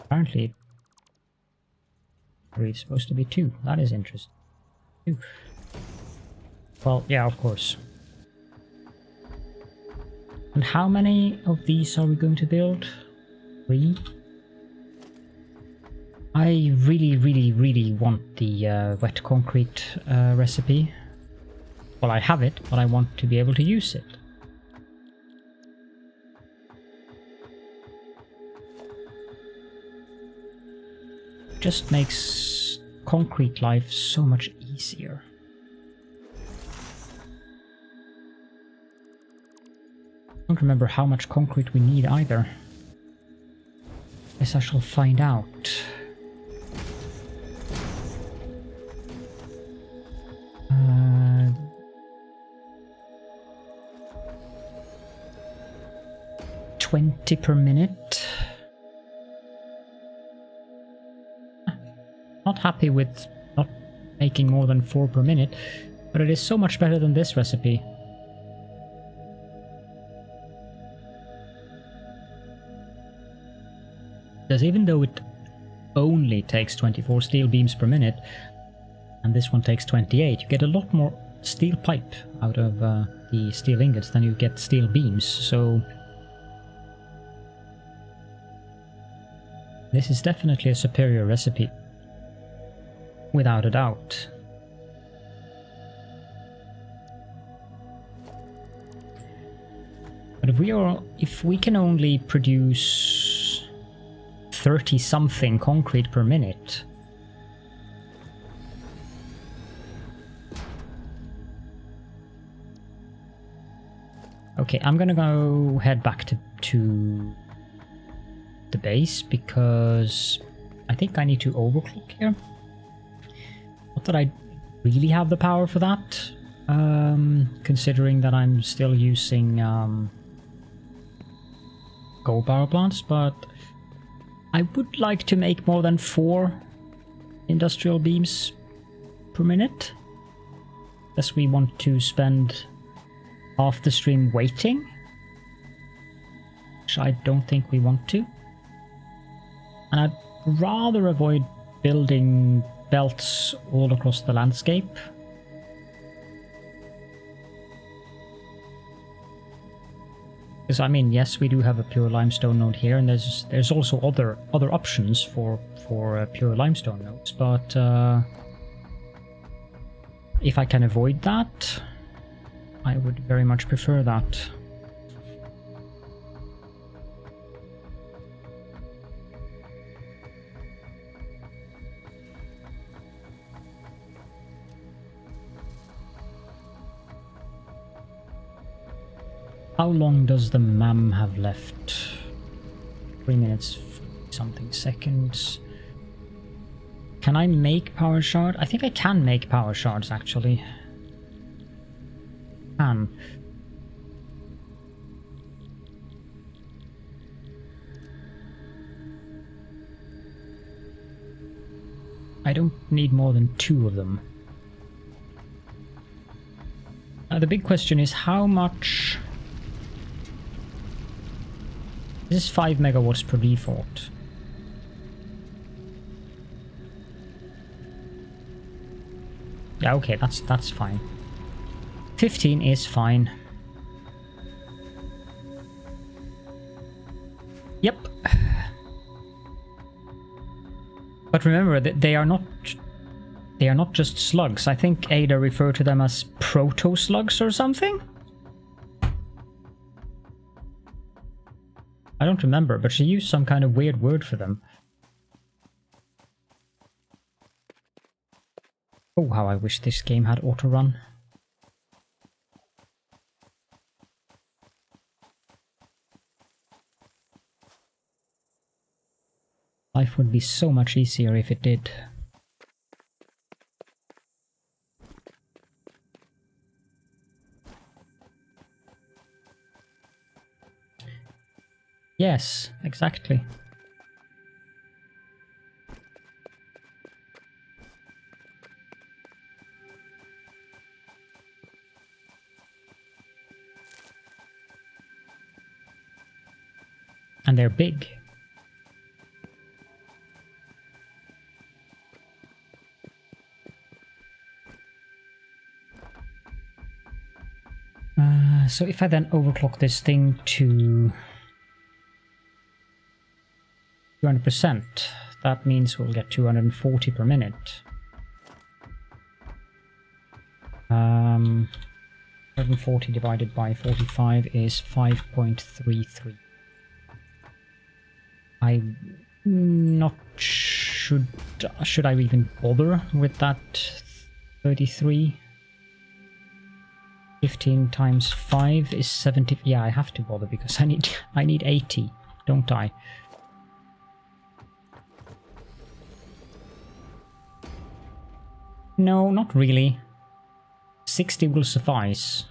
Apparently, 3 is supposed to be 2. That is interesting. 2. Well, yeah, of course. And how many of these are we going to build? 3? I really want the wet concrete recipe. Well, I have it, but I want to be able to use it. Just makes concrete life so much easier. I don't remember how much concrete we need either. Guess I shall find out. 20 per minute. Not happy with not making more than 4 per minute, but it is so much better than this recipe. Because even though it only takes 24 steel beams per minute, and this one takes 28, you get a lot more steel pipe out of the steel ingots than you get steel beams, so this is definitely a superior recipe, without a doubt. But if we can only produce 30 something concrete per minute, okay, I'm gonna go head back to the base because I think I need to overclock here. Not that I really have the power for that, considering that I'm still using coal power plants, but I would like to make more than 4 industrial beams per minute, unless we want to spend half the stream waiting, which I don't think we want to. And I'd rather avoid building belts all across the landscape. Because I mean, yes, we do have a pure limestone node here, and there's also other options for pure limestone nodes, but if I can avoid that, I would very much prefer that. How long does the MAM have left? 3 minutes, something seconds. Can I make power shard? I think I can make power shards, actually. Can. I don't need more than 2 of them. The big question is how much... This is 5 megawatts per default. Yeah, okay, that's fine. 15 is fine. Yep. But remember that they are not just slugs. I think Ada referred to them as proto-slugs or something? I don't remember, but she used some kind of weird word for them. Oh, how I wish this game had auto-run. Life would be so much easier if it did. Yes, exactly. And they're big. So if I then overclock this thing to 200%, that means we'll get 240 per minute. 140 divided by 45 is 5.33. I'm not should I even bother with that 33? 15 times 5 is 70. Yeah, I have to bother because I need 80, don't I? No, not really. 60 will suffice.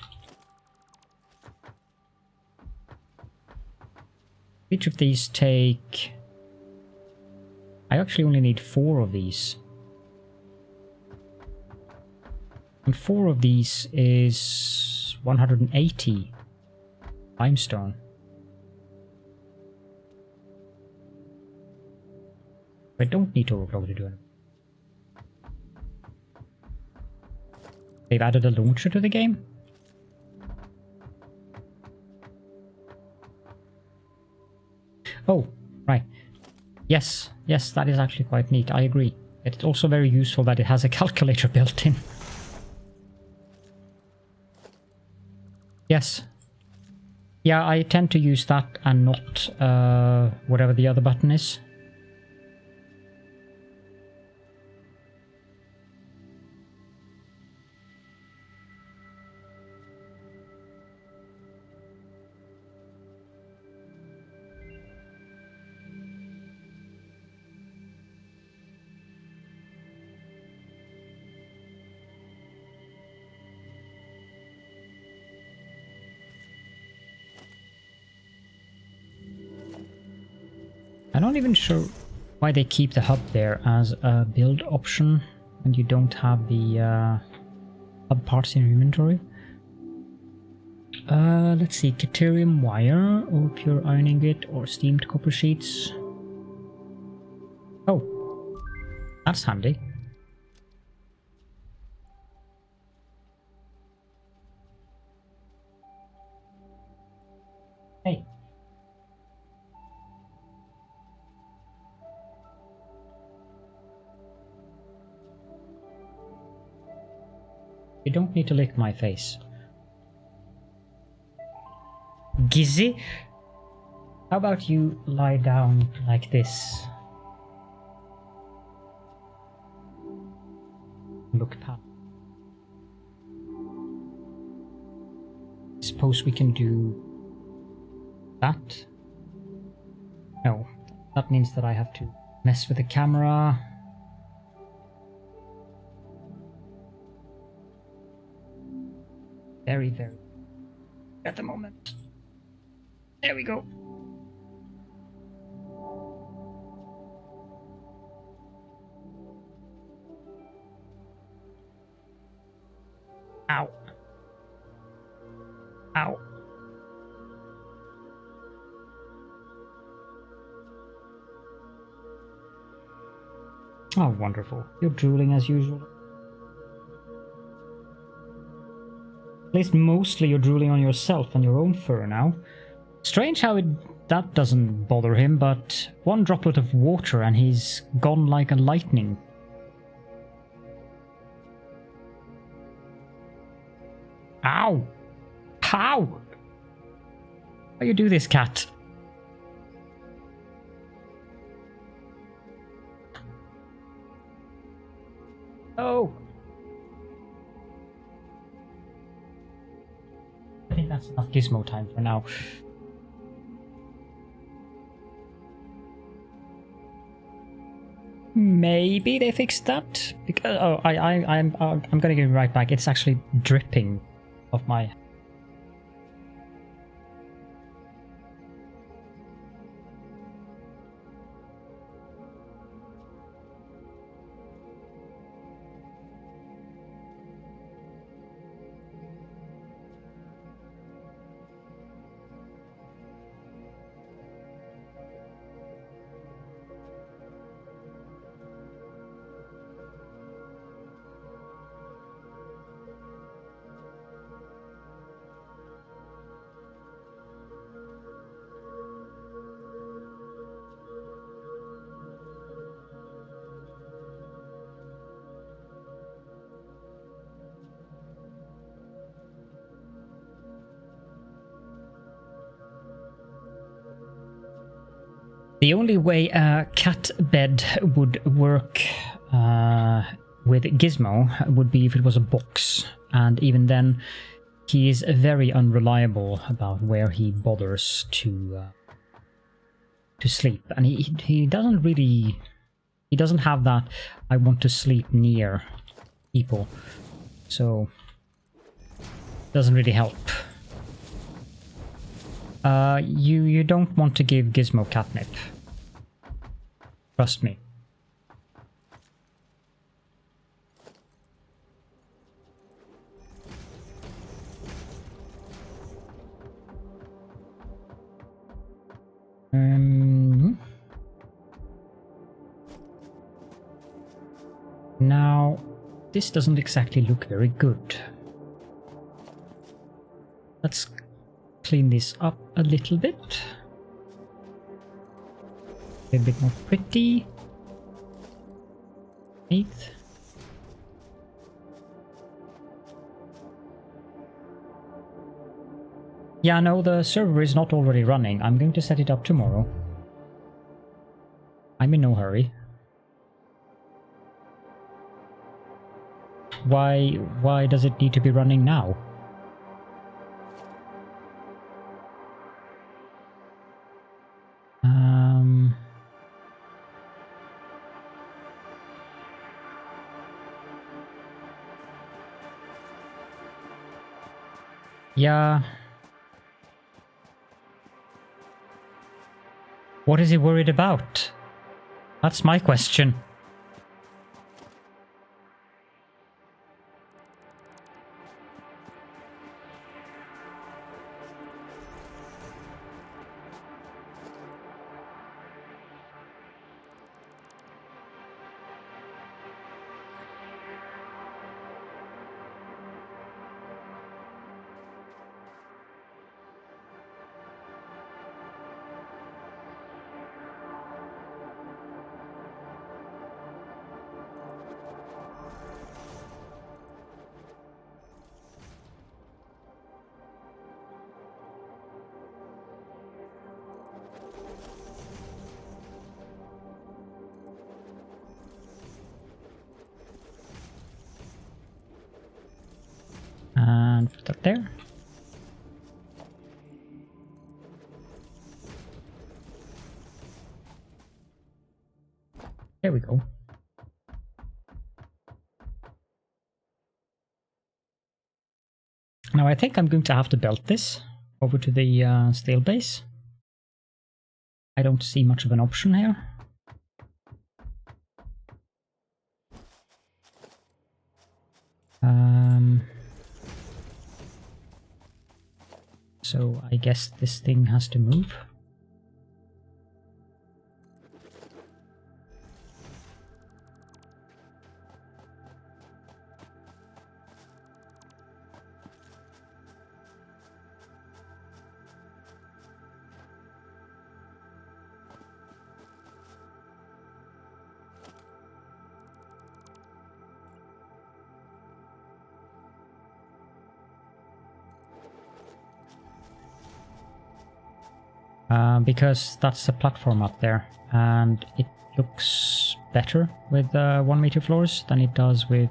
Each of these take... I actually only need 4 of these. And 4 of these is 180 limestone. I don't need to overclock to do it. They've added a launcher to the game? Oh, right. Yes, that is actually quite neat, I agree. It's also very useful that it has a calculator built in. Yes. Yeah, I tend to use that and not whatever the other button is. I'm not even sure why they keep the hub there as a build option and you don't have the hub parts in your inventory. Let's see, Caterium wire or pure iron ingot or steamed copper sheets. Oh, that's handy. Hey. You don't need to lick my face. Gizzy? How about you lie down like this? Look past. Suppose we can do that? No, that means that I have to mess with the camera. Very at the moment. There we go. Ow. Ow. Oh, wonderful. You're drooling as usual. At least mostly you're drooling on yourself and your own fur now. Strange how that doesn't bother him, but one droplet of water and he's gone like a lightning. Ow! How? How you do this, cat? Oh! I think that's enough gizmo time for now. Maybe they fixed that because I'm gonna give it right back. It's actually dripping off my. The only way a cat bed would work with Gizmo would be if it was a box, and even then he is very unreliable about where he bothers to sleep, and he doesn't really, he doesn't have that I want to sleep near people, so it doesn't really help. You don't want to give Gizmo catnip. Trust me. Now, this doesn't exactly look very good. Let's clean this up a little bit. A bit more pretty. 8th. Yeah, no, the server is not already running. I'm going to set it up tomorrow. I'm in no hurry. Why does it need to be running now? Yeah. What is he worried about? That's my question. And put that there. There we go. Now I think I'm going to have to belt this over to the steel base. I don't see much of an option here. So I guess this thing has to move. Because that's the platform up there, and it looks better with 1 meter floors than it does with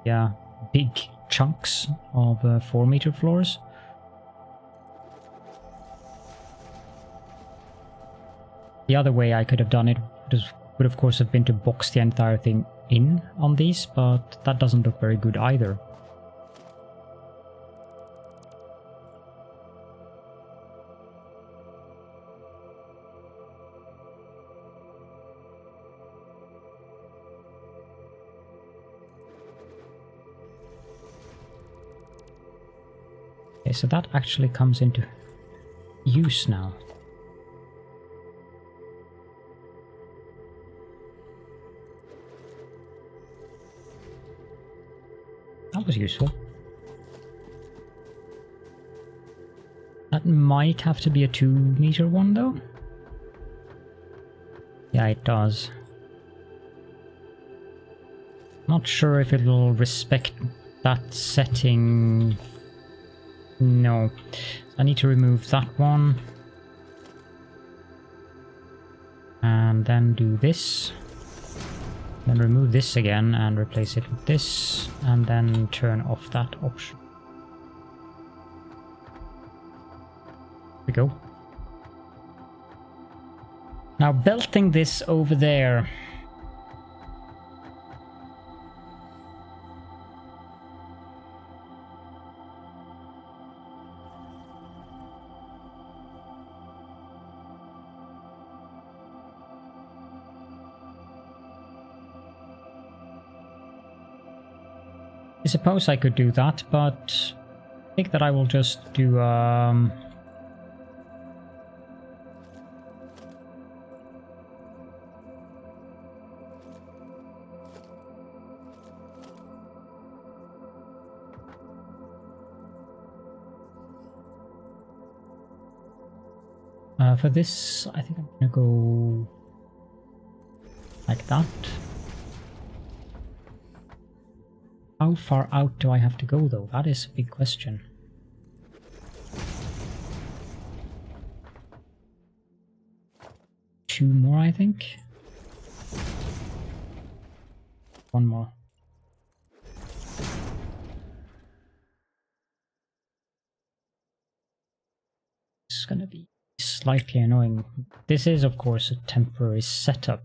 yeah, big chunks of 4 meter floors. The other way I could have done it would of course have been to box the entire thing in on these, but that doesn't look very good either. Okay, so that actually comes into use now. That was useful. That might have to be a 2 meter one though. Yeah, it does. Not sure if it'll respect that setting. No. I need to remove that one. And then do this. Then remove this again and replace it with this. And then turn off that option. There we go. Now belting this over there. I suppose I could do that, but I think that I will just do for this, I think I'm gonna go like that. How far out do I have to go though? That is a big question. Two more, I think. One more. It's gonna be slightly annoying. This is of course a temporary setup.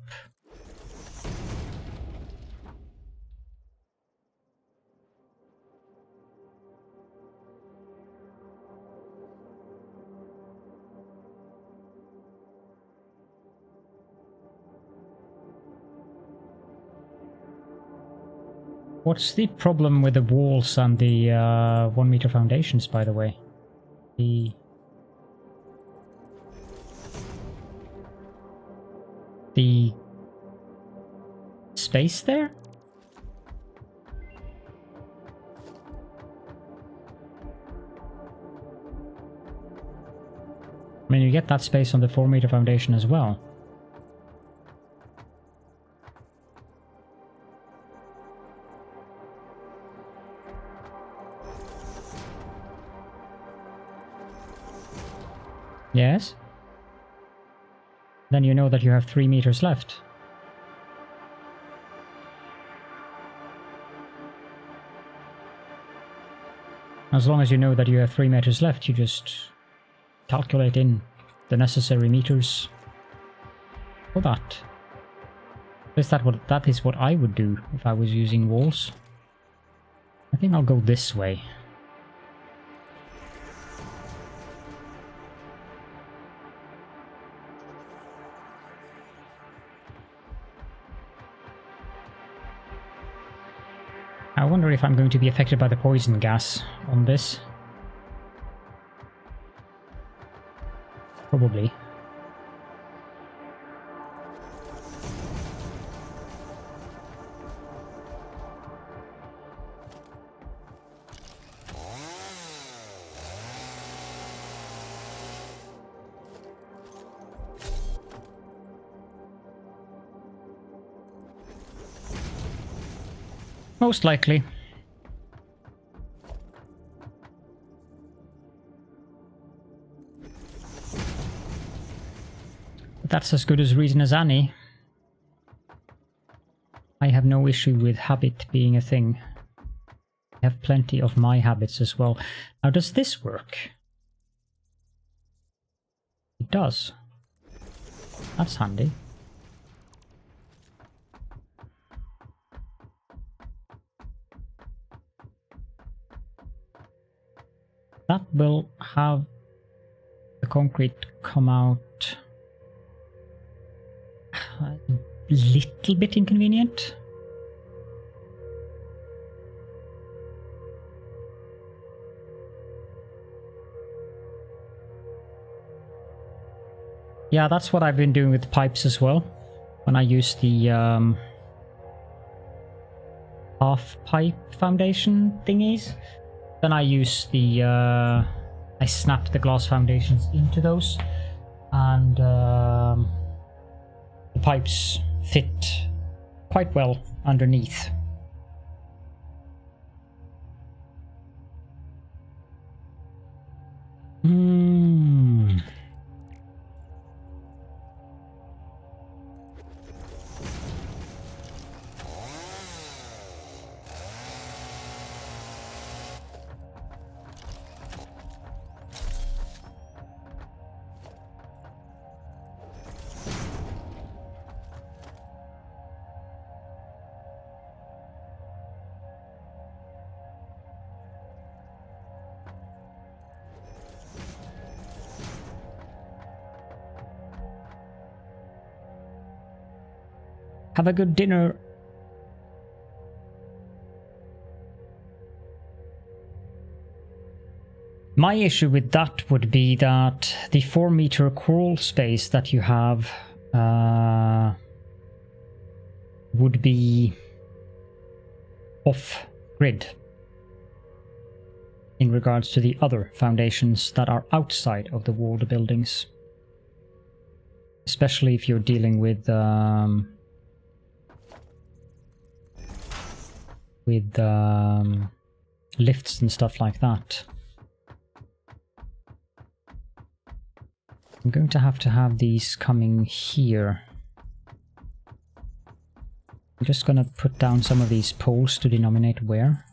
What's the problem with the walls and the 1 meter foundations, by the way? The space there? I mean, you get that space on the 4 meter foundation as well. Yes? Then you know that you have 3 meters left. As long as you know that you have 3 meters left, you just calculate in the necessary meters for that. That is what I would do if I was using walls. I think I'll go this way. I wonder if I'm going to be affected by the poison gas on this. Probably. Most likely. But that's as good a reason as any. I have no issue with habit being a thing. I have plenty of my habits as well. Now, does this work? It does. That's handy. That will have the concrete come out a little bit inconvenient. Yeah, that's what I've been doing with pipes as well. When I use the half pipe foundation thingies. Then I use the, I snap the glass foundations into those, and the pipes fit quite well underneath. Have a good dinner. My issue with that would be that the 4-meter crawl space that you have would be off grid in regards to the other foundations that are outside of the walled buildings. Especially if you're dealing with lifts and stuff like that. I'm going to have these coming here. I'm just gonna put down some of these poles to denominate where.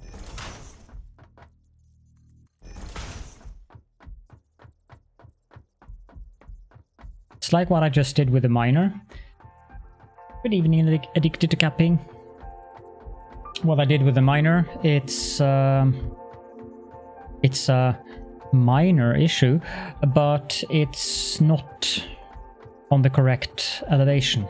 It's like what I just did with the miner. Good evening, Addicted to Capping. What I did with the miner, it's a minor issue, but it's not on the correct elevation.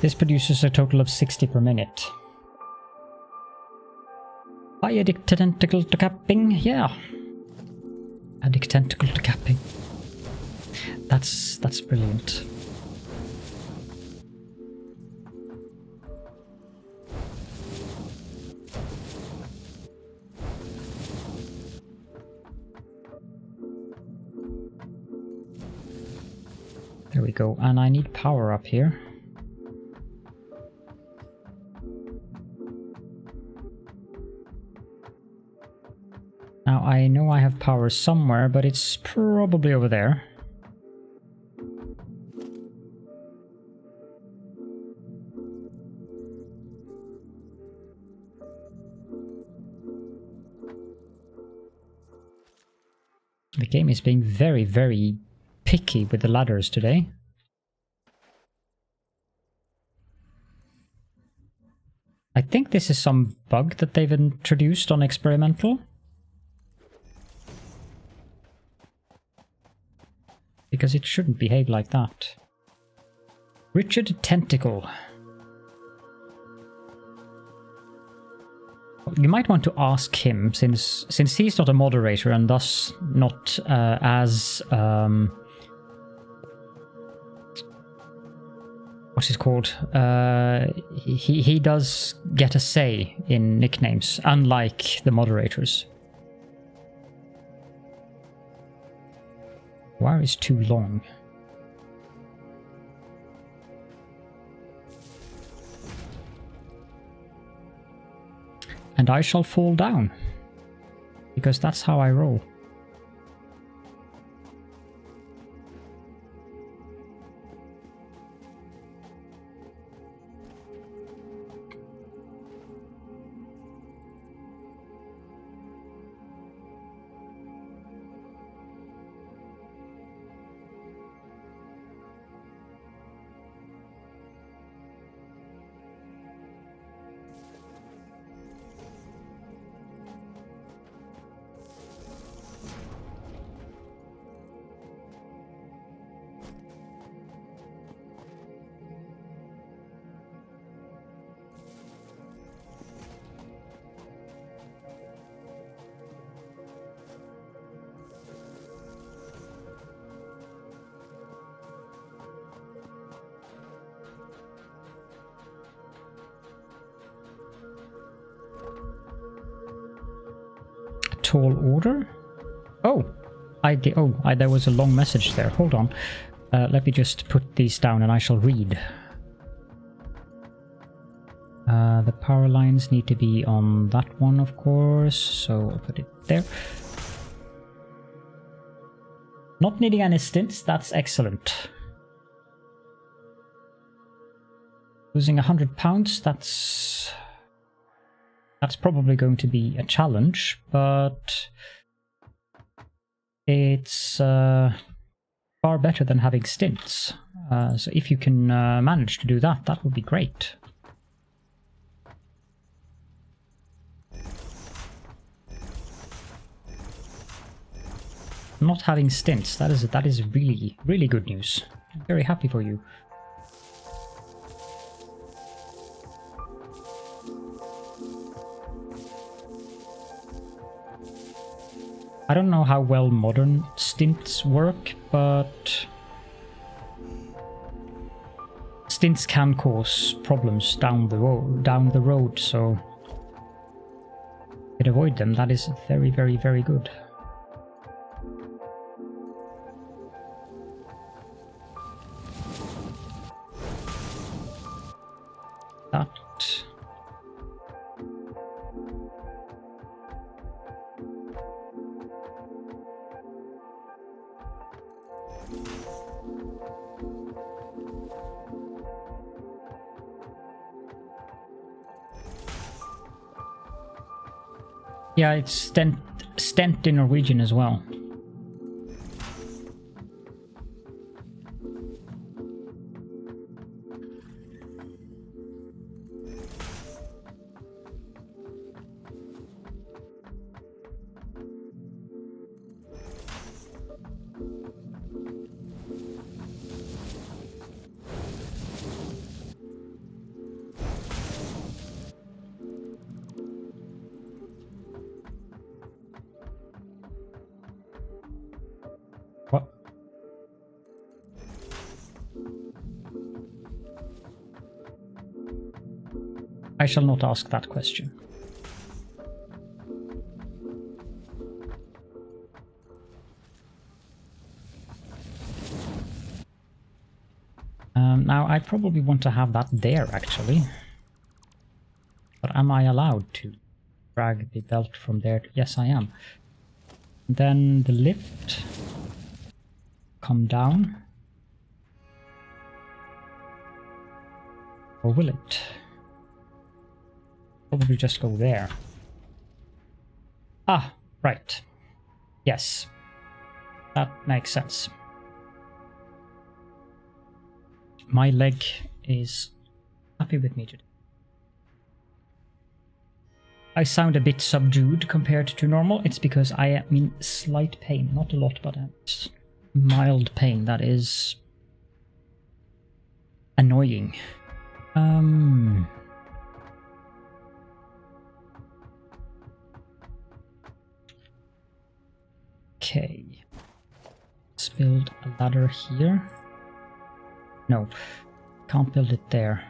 This produces a total of 60 per minute. Hi, Addictentical to Capping. Yeah. Addictentical to Capping. That's brilliant. There we go. And I need power up here. Now, I know I have power somewhere, but it's probably over there. The game is being very, very picky with the ladders today. I think this is some bug that they've introduced on experimental. Because it shouldn't behave like that. Richard Tentacle. You might want to ask him, since he's not a moderator and thus not as what's it called? He does get a say in nicknames, unlike the moderators. Wire is too long. And I shall fall down. Because that's how I roll. Tall order? Oh, there was a long message there. Hold on. Let me just put these down and I shall read. The power lines need to be on that one, of course, so I'll put it there. Not needing any stints, that's excellent. Losing 100 pounds, that's probably going to be a challenge, but it's far better than having stints. So if you can manage to do that, that would be great. Not having stints, that is really, really good news. I'm very happy for you. I don't know how well modern stints work, but stints can cause problems down the road, so if you avoid them, that is very, very, very good. That. Yeah, it's stent in Norwegian as well. What? I shall not ask that question. Now, I probably want to have that there, actually. But am I allowed to drag the belt from there? Yes, I am. Then the lift. Come down. Or will it? Probably just go there. Ah, right. Yes. That makes sense. My leg is happy with me today. I sound a bit subdued compared to normal. It's because I am in slight pain. Not a lot, but mild pain. That is annoying. Okay. Let's build a ladder here. No, can't build it there.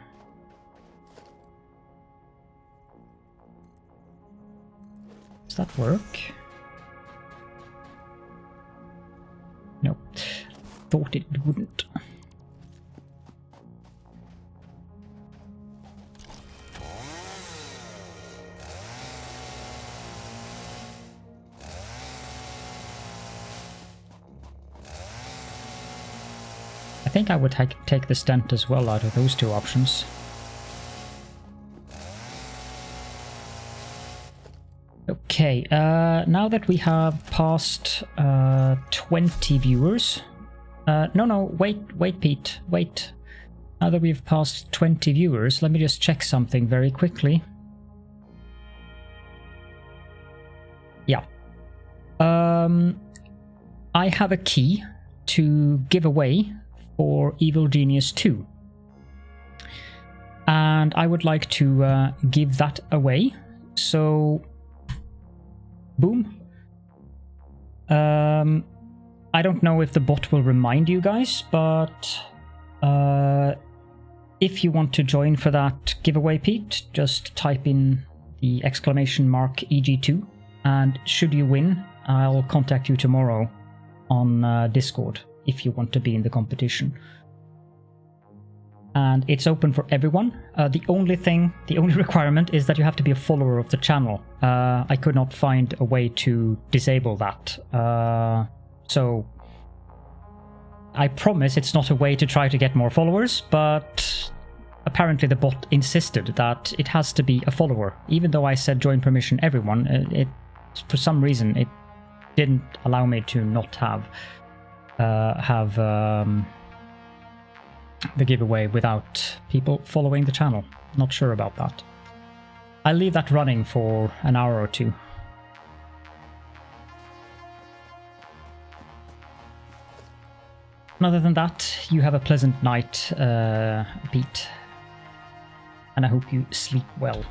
Does that work? No, thought it wouldn't. I think I would take the stent as well out of those two options. Okay, now that we have passed 20 viewers... no, wait, Pete, wait. Now that we've passed 20 viewers, let me just check something very quickly. Yeah. I have a key to give away for Evil Genius 2. And I would like to give that away. So, boom. I don't know if the bot will remind you guys, but if you want to join for that giveaway, Pete, just type in the exclamation mark EG2. And should you win, I'll contact you tomorrow on Discord if you want to be in the competition. And it's open for everyone. The only requirement is that you have to be a follower of the channel. I could not find a way to disable that. So I promise it's not a way to try to get more followers, but apparently the bot insisted that it has to be a follower. Even though I said join permission everyone, it for some reason it didn't allow me to not have the giveaway without people following the channel. Not sure about that. I'll leave that running for an hour or two. And other than that, you have a pleasant night, Pete. And I hope you sleep well.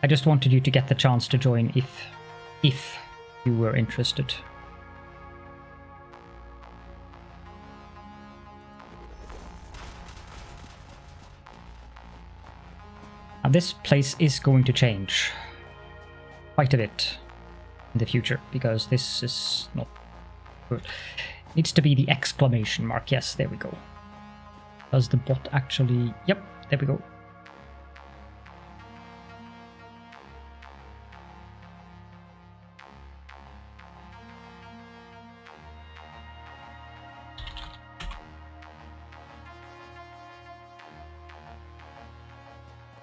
I just wanted you to get the chance to join if you were interested. Now this place is going to change quite a bit in the future, because this is not good. Needs to be the exclamation mark. Yes, there we go. Does the bot actually... Yep, there we go.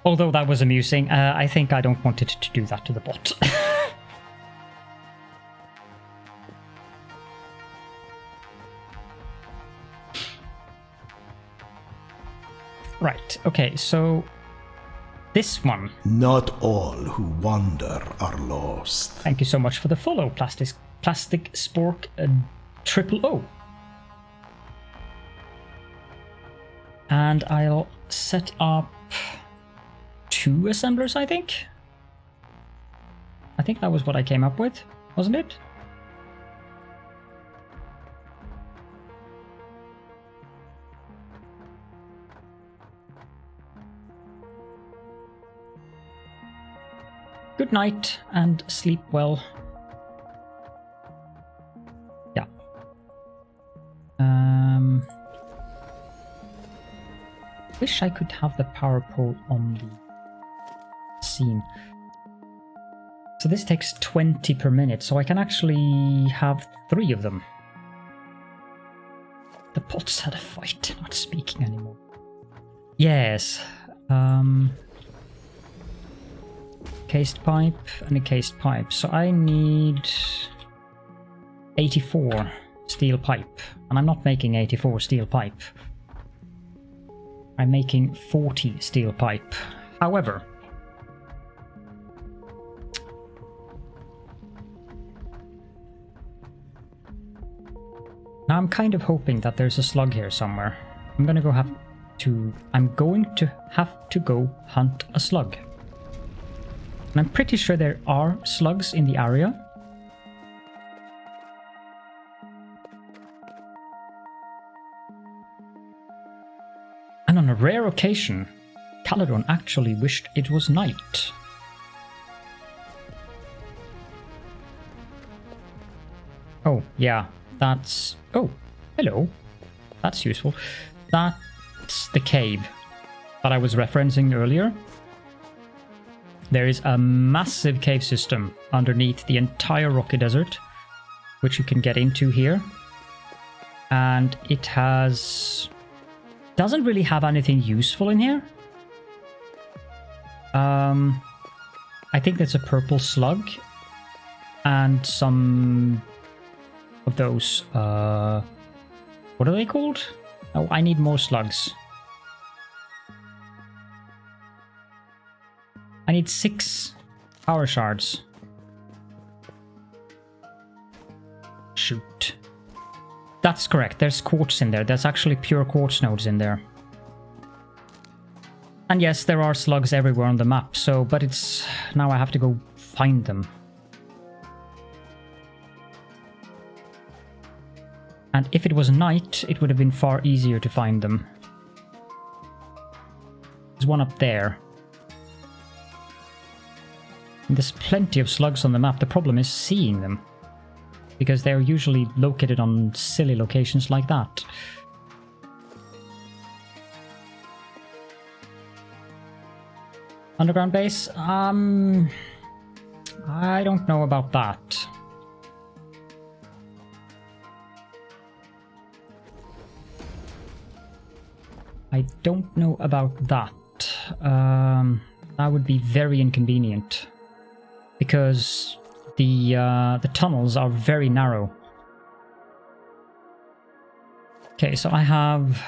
Although that was amusing, I think I don't want it to do that to the bot. Right, okay, so this one. Not all who wander are lost. Thank you so much for the follow, Plastic Spork 000. And I'll set up 2 assemblers, I think. I think that was what I came up with, wasn't it? Good night and sleep well. Yeah. Wish I could have the power pole on the scene. So this takes 20 per minute, so I can actually have 3 of them. The pots had a fight, not speaking anymore. Yes. Encased pipe and encased pipe. So I need 84 steel pipe. And I'm not making 84 steel pipe. I'm making 40 steel pipe. However, now I'm kind of hoping that there's a slug here somewhere. I'm going to have to go hunt a slug. And I'm pretty sure there are slugs in the area. And on a rare occasion, Caledorn actually wished it was night. Oh, yeah, that's... Oh, hello. That's useful. That's the cave that I was referencing earlier. There is a massive cave system underneath the entire Rocky Desert, which you can get into here. And it doesn't really have anything useful in here. I think there's a purple slug and some of those, what are they called? Oh, I need more slugs. I need 6 Power Shards. Shoot. That's correct, there's quartz in there. There's actually pure quartz nodes in there. And yes, there are slugs everywhere on the map, so, but it's... now I have to go find them. And if it was night, it would have been far easier to find them. There's one up there. And there's plenty of slugs on the map. The problem is seeing them, because they're usually located on silly locations like that. Underground base? I don't know about that. I don't know about that. That would be very inconvenient because the tunnels are very narrow. Okay, so I have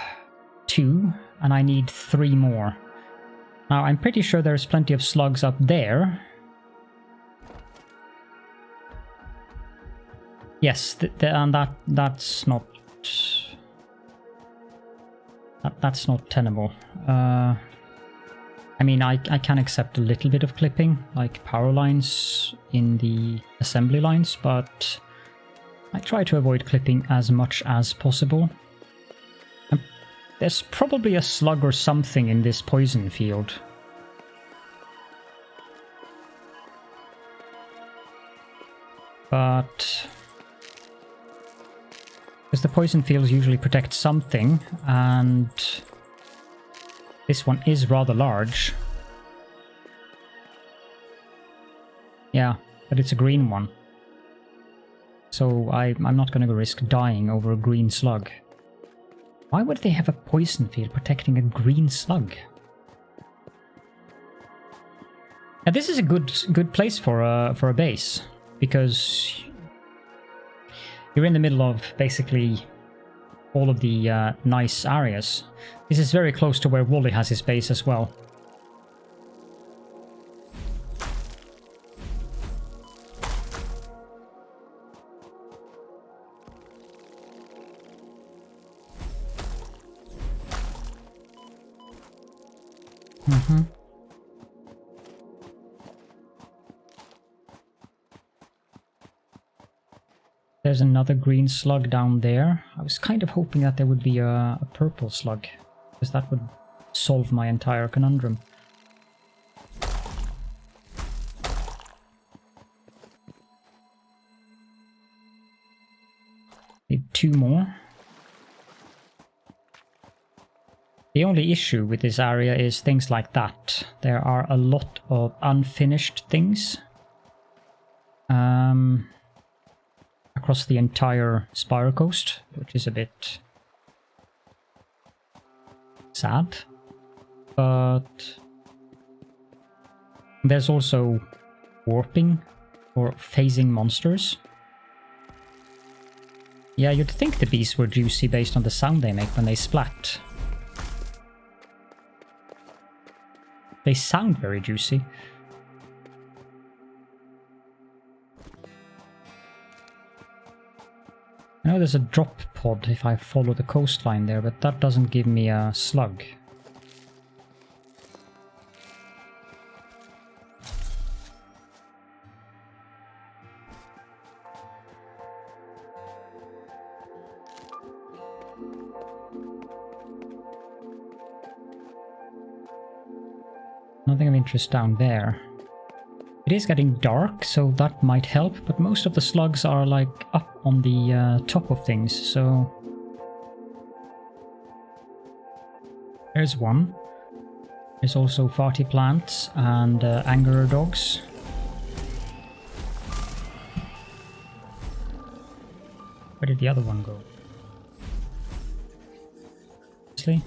2 and I need 3 more. Now I'm pretty sure there's plenty of slugs up there. Yes, and that's not that's not tenable. I mean, I can accept a little bit of clipping, like power lines in the assembly lines, but I try to avoid clipping as much as possible. And there's probably a slug or something in this poison field. But because the poison fields usually protect something, and this one is rather large. Yeah, but it's a green one. So I'm not going to risk dying over a green slug. Why would they have a poison field protecting a green slug? Now this is a good place for a base, because you're in the middle of basically all of the nice areas. This is very close to where Wally has his base as well. There's another green slug down there. I was kind of hoping that there would be a purple slug, because that would solve my entire conundrum. Need 2 more. The only issue with this area is things like that. There are a lot of unfinished things across the entire Spiral Coast, which is a bit sad. But there's also warping or phasing monsters. Yeah, you'd think the beasts were juicy based on the sound they make when they splat. They sound very juicy. I know there's a drop pod if I follow the coastline there, but that doesn't give me a slug. Nothing of interest down there. It is getting dark, so that might help, but most of the slugs are like up on the top of things, so... There's one. There's also farty plants and angerer dogs. Where did the other one go? Honestly?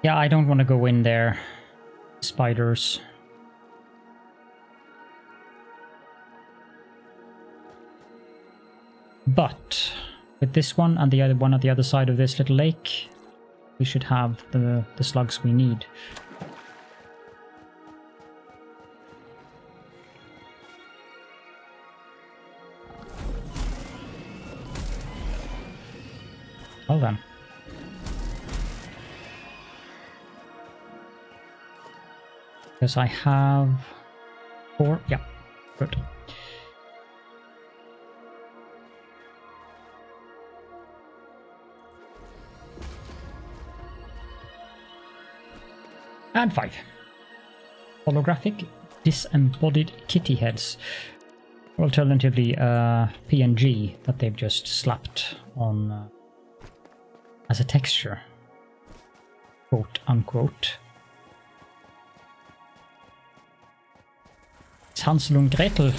Yeah, I don't want to go in there. Spiders. But with this one and the other one at the other side of this little lake, we should have the slugs we need. Well then. Because I have 4. Yeah, good. And 5. Holographic disembodied kitty heads. Or alternatively, PNG that they've just slapped on as a texture. Quote unquote. It's Hansel und Gretel.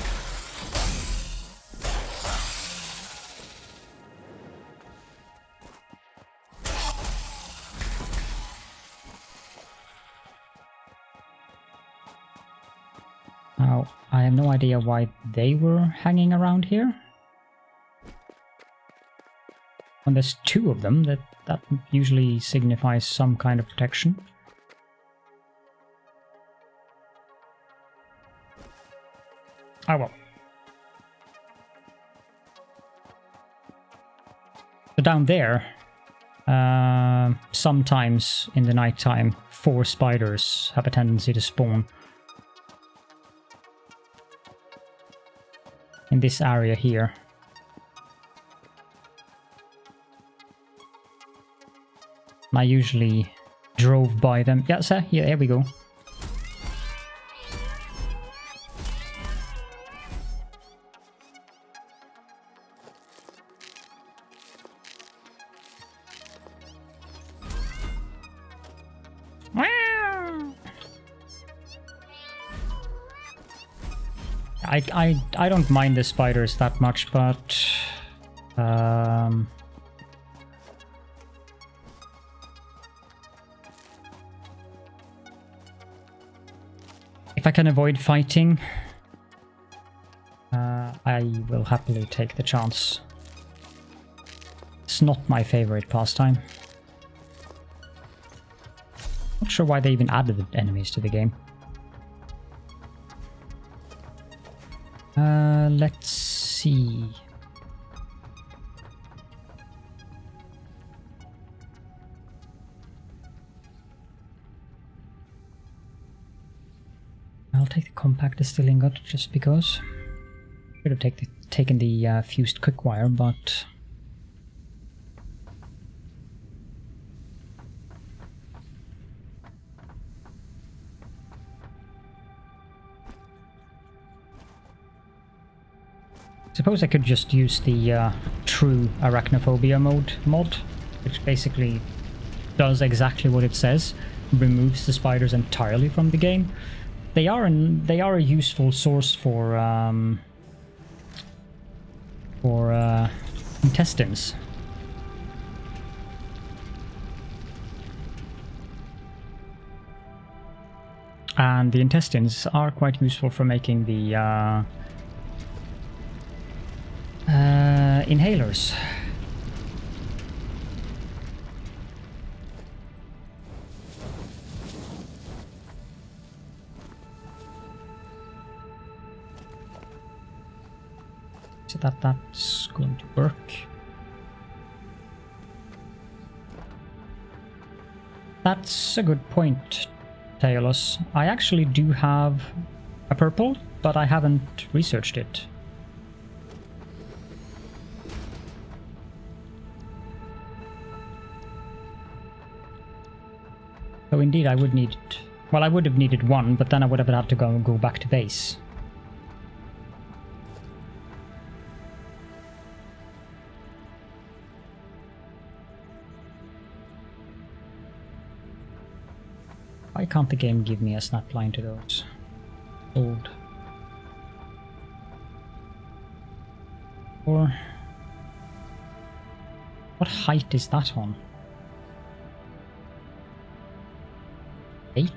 Now, I have no idea why they were hanging around here. When there's two of them, that usually signifies some kind of protection. Oh well. So down there, sometimes in the nighttime, 4 spiders have a tendency to spawn. In this area here. I usually drove by them. Yeah, so yeah, there we go. I don't mind the spiders that much, but if I can avoid fighting, I will happily take the chance. It's not my favorite pastime. Not sure why they even added enemies to the game. Let's see. I'll take the compact distilling ingot just because. Should have taken the fused quick wire, but suppose I could just use the true arachnophobia mod, which basically does exactly what it says, removes the spiders entirely from the game. They are a useful source for intestines. And the intestines are quite useful for making the inhalers. So that's going to work. That's a good point, Taeolus. I actually do have a purple, but I haven't researched it. So indeed I would need... Well, I would have needed one, but then I would have had to go back to base. Why can't the game give me a snapline to those? Old. Or... What height is that on? 8?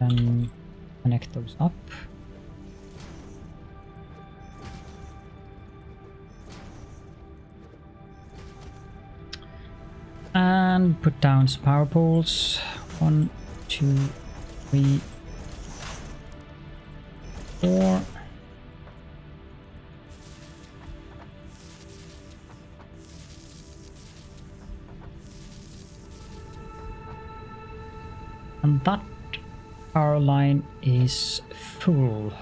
Then connect those up. And put down some power poles. 1, 2, 3, 4. And that power line is full.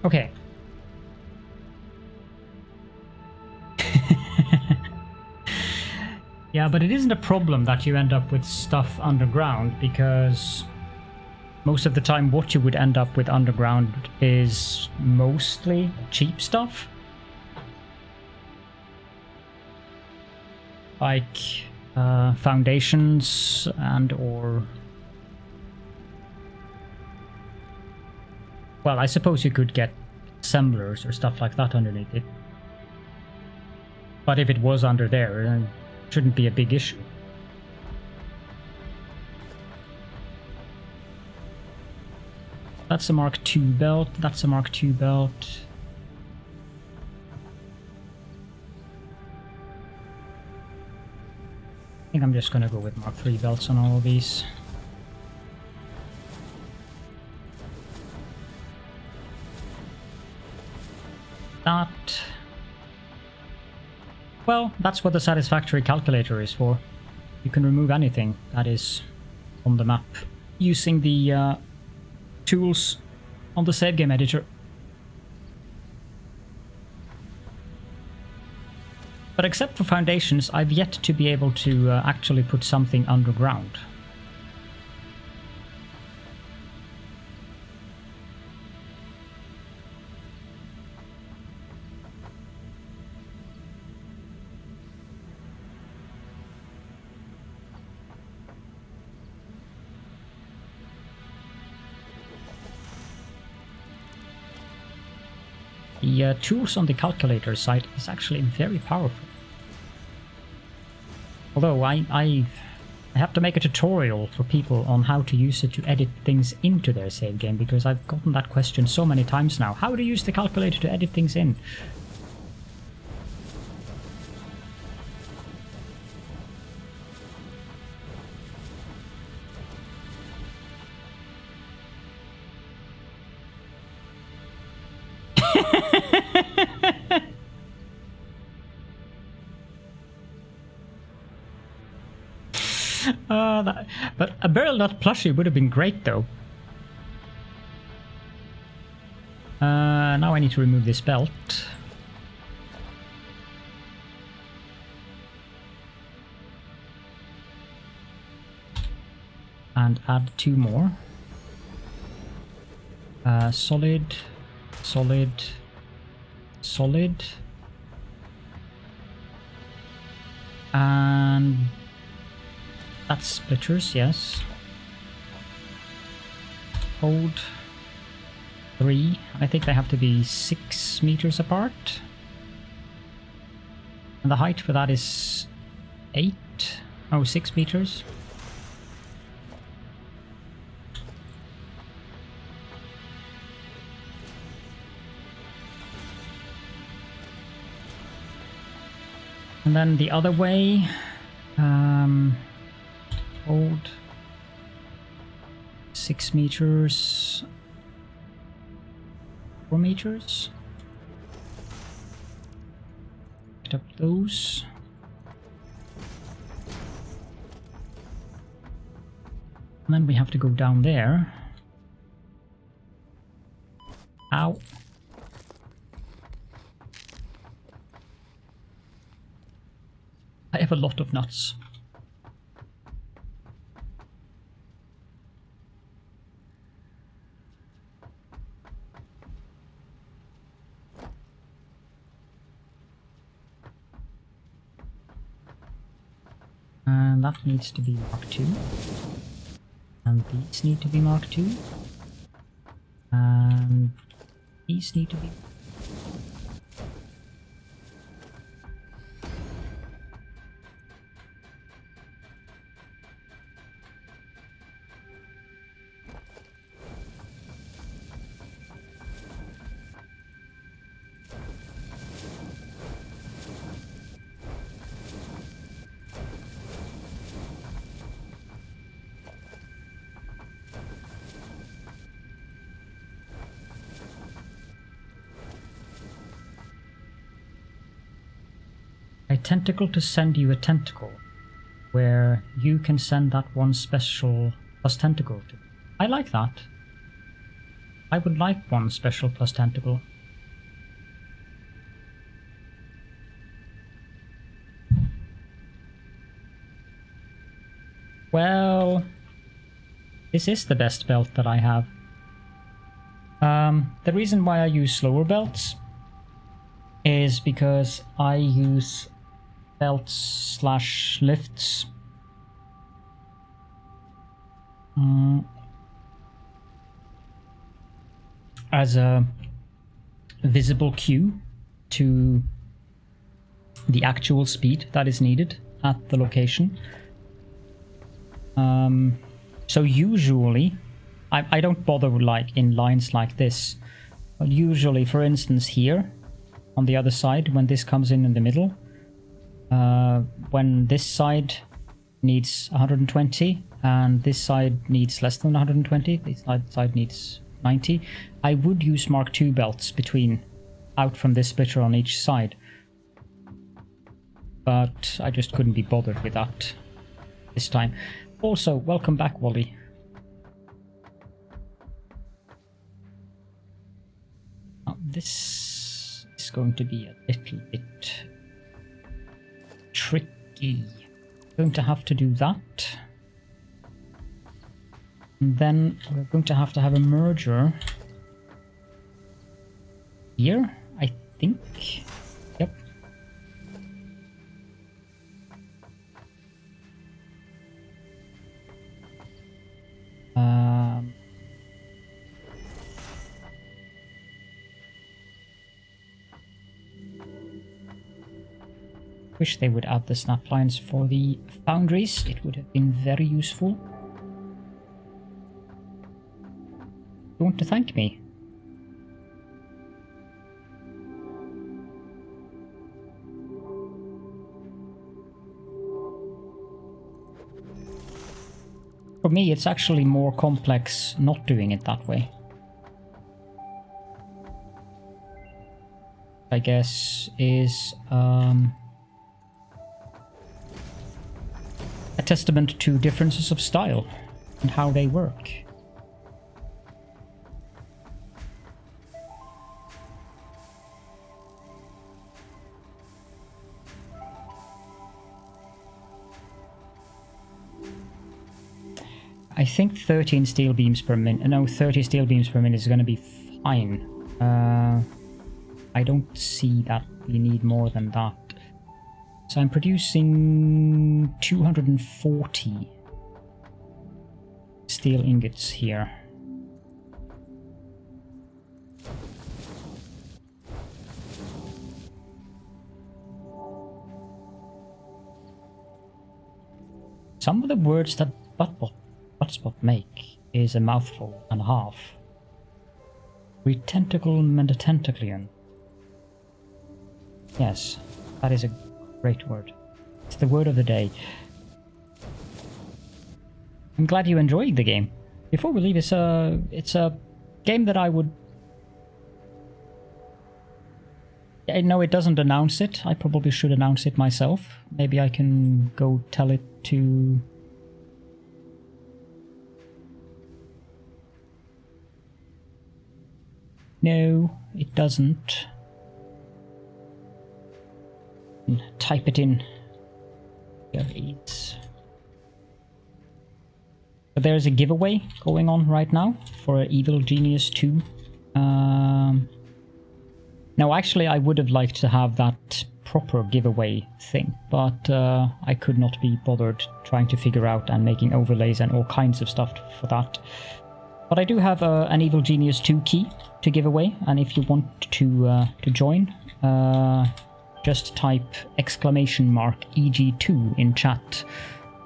Okay. Yeah, but it isn't a problem that you end up with stuff underground, because most of the time what you would end up with underground is mostly cheap stuff. Like foundations and or... Well, I suppose you could get assemblers or stuff like that underneath it. But if it was under there, it shouldn't be a big issue. That's a Mark II belt, that's a Mark II belt. I think I'm just gonna go with Mark III belts on all of these. That... Well, that's what the Satisfactory calculator is for. You can remove anything that is on the map using the tools on the save game editor. But except for foundations, I've yet to be able to actually put something underground. The tools on the calculator side is actually very powerful. Although I have to make a tutorial for people on how to use it to edit things into their save game, because I've gotten that question so many times now. How to use the calculator to edit things in? But a barrel nut plushie would have been great, though. Now I need to remove this belt. And add 2 more. Solid, solid, solid. And... that's splitters, yes. Hold 3. I think they have to be 6 meters apart. And the height for that is 8. Oh, 6 meters. And then the other way. Hold 6 meters, 4 meters. Pick up those. And then we have to go down there. Ow. I have a lot of nuts. And that needs to be Mark II. And these need to be Mark II. And these need to be... A tentacle to send you a tentacle, where you can send that one special plus tentacle to. I like that. I would like one special plus tentacle. Well, This is the best belt that I have. The reason why I use slower belts is because I use belts / lifts as a visible cue to the actual speed that is needed at the location. So usually, I don't bother like in lines like this, but usually, for instance, here on the other side, when this comes in the middle, when this side needs 120 and this side needs less than 120, this side needs 90, I would use Mark II belts out from this splitter on each side. But I just couldn't be bothered with that this time. Also, welcome back, Wally. Now, this is going to be a little bit tricky. Going to have to do that. And then we're going to have a merger here, I think. Yep. Wish they would add the snap lines for the foundries. It would have been very useful. You want to thank me? For me, it's actually more complex not doing it that way. I guess is a testament to differences of style and how they work. I think 13 steel beams per minute, no, 30 steel beams per minute is going to be fine. I don't see that we need more than that. So I'm producing 240 steel ingots here. Some of the words that Buttspot make is a mouthful and a half. Retentacle metatentaclean. Yes, that is a great word. It's the word of the day. I'm glad you enjoyed the game. Before we leave, it's a game that I would... I know it doesn't announce it. I probably should announce it myself. Maybe I can go tell it to... No, it doesn't. Type it in. But there's a giveaway going on right now for Evil Genius 2. No, actually, I would have liked to have that proper giveaway thing, but I could not be bothered trying to figure out and making overlays and all kinds of stuff for that. But I do have an Evil Genius 2 key to give away, and if you want to join, just type !EG2 in chat,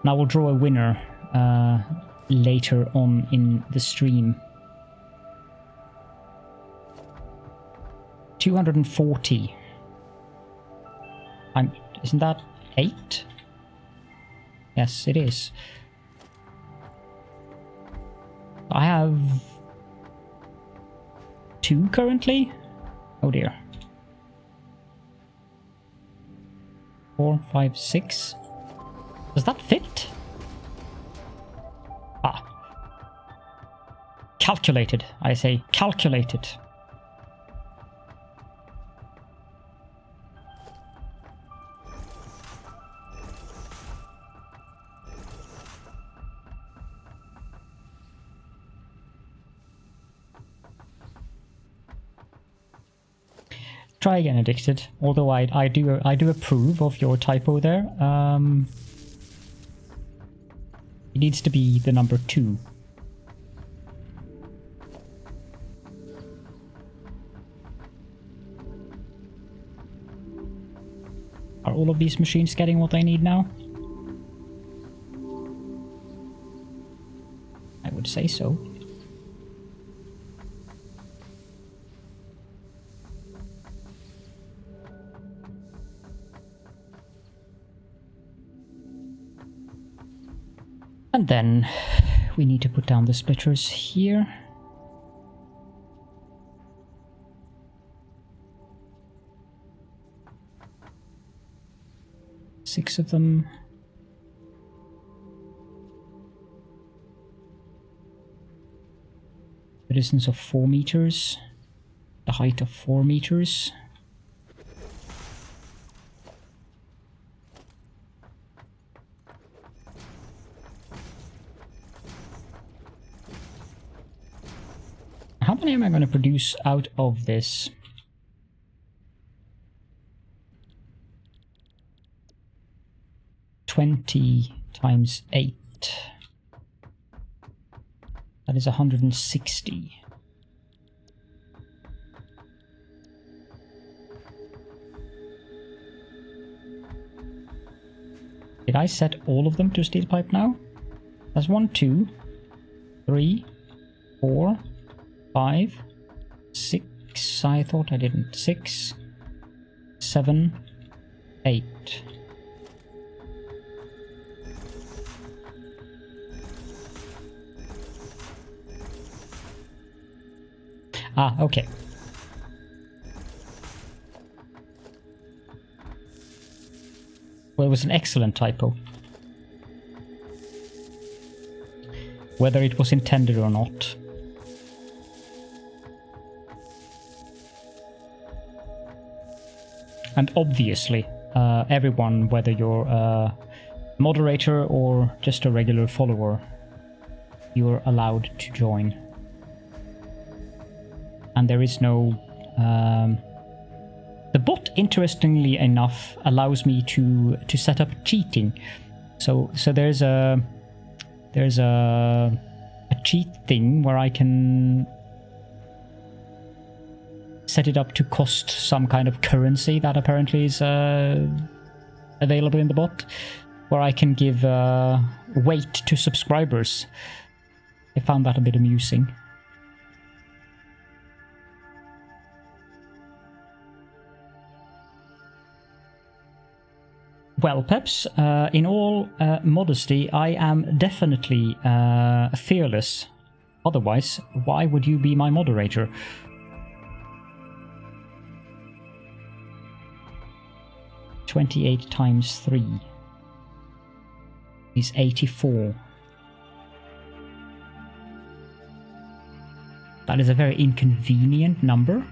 and I will draw a winner later on in the stream. 240. Isn't that 8? Yes, it is. I have 2 currently. Oh dear. 4, 5, 6. Does that fit? Ah. Calculated, I say. Calculated. Try again, Addicted. Although I do approve of your typo there. It needs to be the number 2. Are all of these machines getting what they need now? I would say so. And then we need to put down the splitters here. Six of them. The distance of 4 meters. The height of 4 meters. How many am I going to produce out of this? $20 times 8. That is 160. Did I set all of them to steel pipe now? That's 1, 2, 3, 4, 5, 6. I thought I didn't. 6, 7, 8. Ah, okay. Well, it was an excellent typo. Whether it was intended or not. And obviously, everyone, whether you're a moderator or just a regular follower, you're allowed to join. And there is no... the bot, interestingly enough, allows me to set up cheating. So there's a cheat thing where I can set it up to cost some kind of currency that apparently is available in the bot, where I can give weight to subscribers. I found that a bit amusing. Well, Peps, in all modesty, I am definitely fearless. Otherwise, why would you be my moderator? $28 times 3 is 84. That is a very inconvenient number.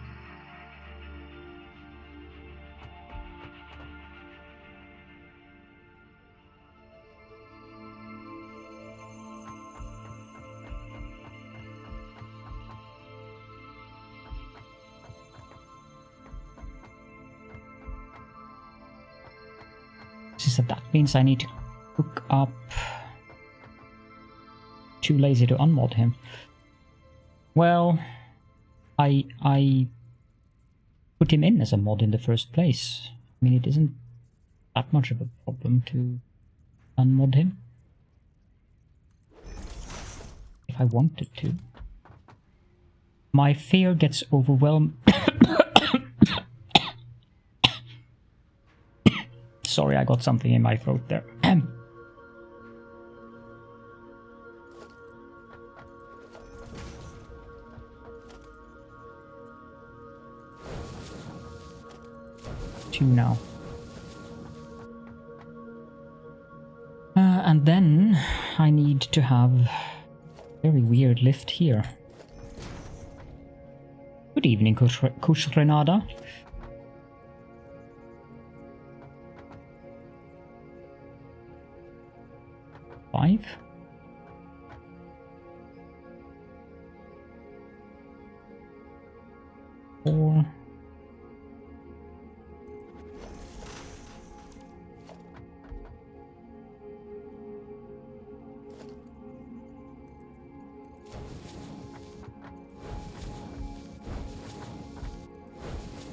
That means I need to hook up. Too lazy to unmod him. Well, I put him in as a mod in the first place. I mean, it isn't that much of a problem to unmod him if I wanted to. My fear gets overwhelmed. Sorry, I got something in my throat there. 2 now. And then I need to have a very weird lift here. Good evening, Kush Renada. Five. Four.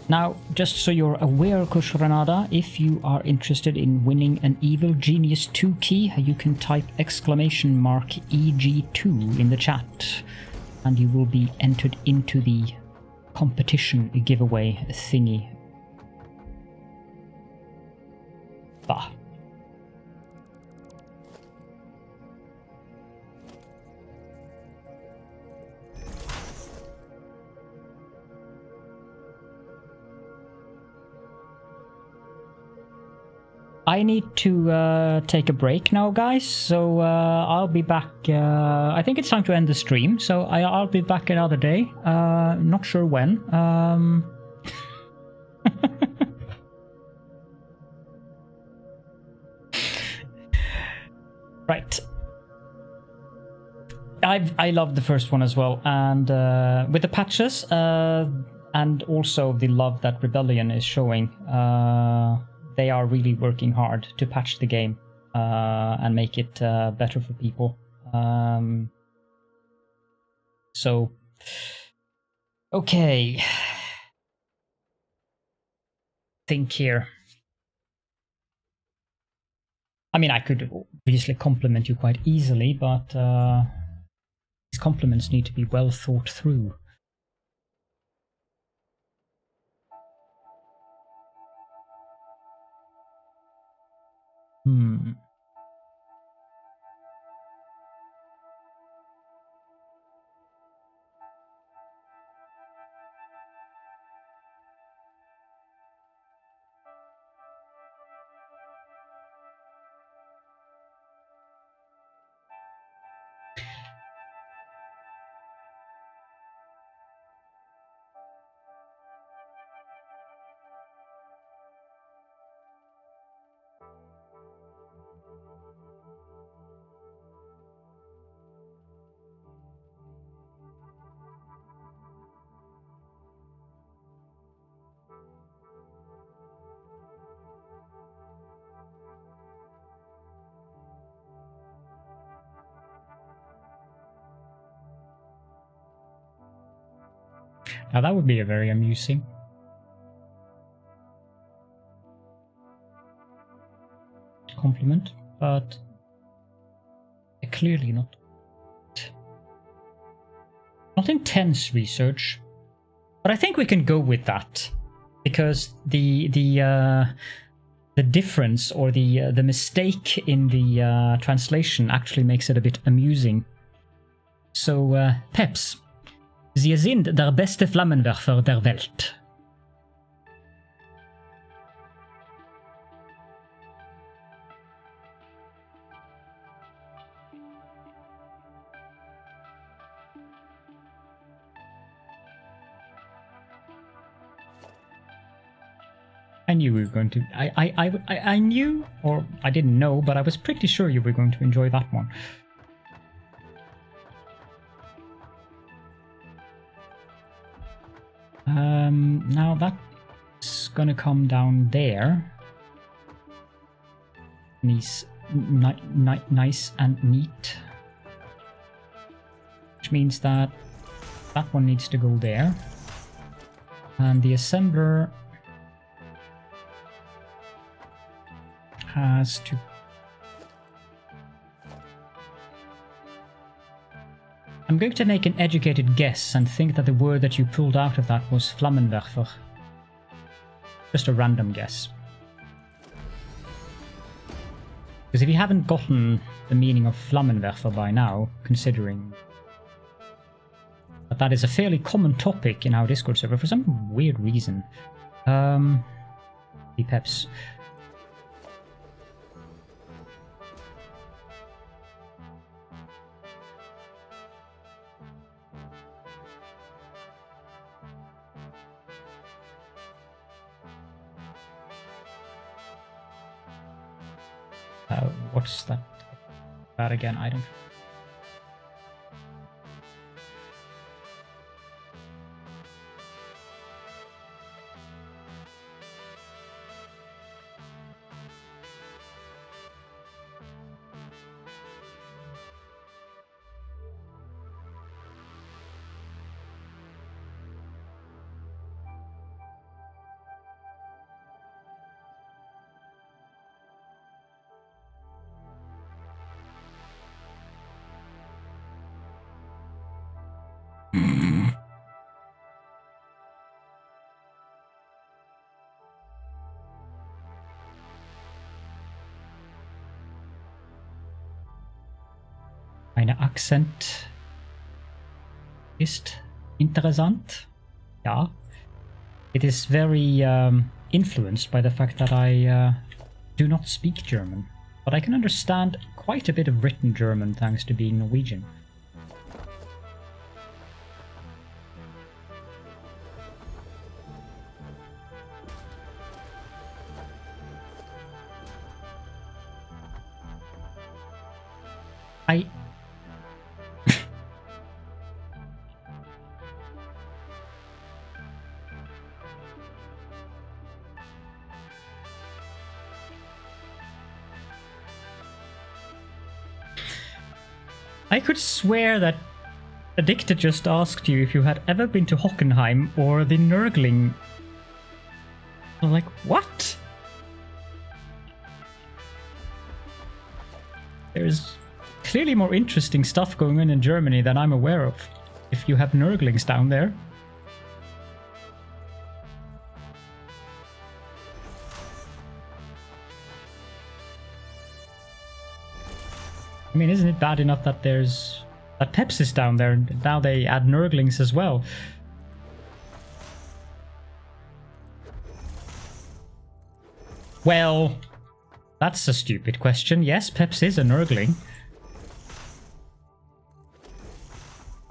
Now, just so you're aware, Kushranada, if you are interested in winning an Evil Genius 2 key, you can type !EG2 in the chat, and you will be entered into the competition giveaway thingy. Bah. I need to take a break now, guys, so I'll be back. I think it's time to end the stream, so I'll be back another day. Not sure when. Right. I love the first one as well, and with the patches, and also the love that Rebellion is showing. They are really working hard to patch the game and make it better for people. So, okay. Think here. I mean, I could obviously compliment you quite easily, but these compliments need to be well thought through. Now that would be a very amusing. Compliment, but clearly not intense research. But I think we can go with that because the difference or the mistake in the translation actually makes it a bit amusing. So, Peps. Sie sind der beste Flammenwerfer der Welt. I knew we were going to. I knew, or I didn't know, but I was pretty sure you were going to enjoy that one. Now that's gonna come down there. Nice, nice and neat. Which means that that one needs to go there. And the assembler has to... I'm going to make an educated guess and think that the word that you pulled out of that was Flammenwerfer. Just a random guess. Because if you haven't gotten the meaning of Flammenwerfer by now, considering that that is a fairly common topic in our Discord server for some weird reason. The Peps. What's that about again? I don't... Meine Akzent ist interessant. Ja. It is very influenced by the fact that I do not speak German. But I can understand quite a bit of written German thanks to being Norwegian. I could swear that Addicted just asked you if you had ever been to Hockenheim or the Nurgling. I'm like, what? There's clearly more interesting stuff going on in Germany than I'm aware of, if you have Nurglings down there. I mean, isn't it bad enough that there's that Peps is down there, and now they add Nurglings as well? Well, that's a stupid question. Yes, Peps is a Nurgling.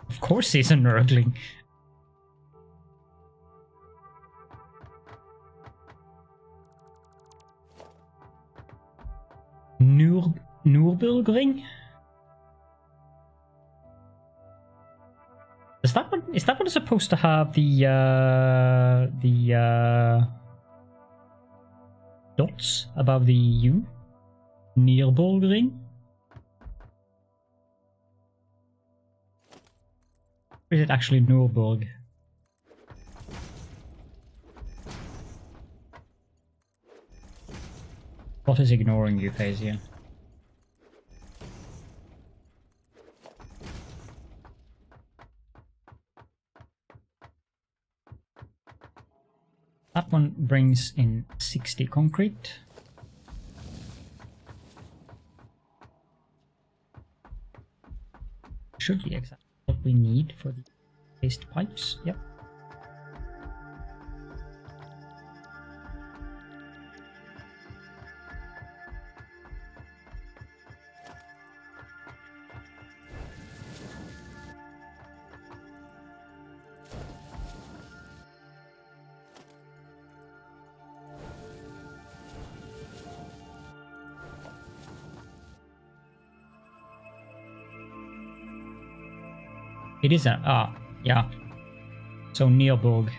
Of course he's a Nurgling. Nürburgring? Is that one supposed to have the dots above the U? Nürburgring? Or is it actually Nürburg? What is ignoring you, Phasian? That one brings in 60 concrete. Should be exactly what we need for the paste pipes. Yep. It is a, yeah. So Neoborg.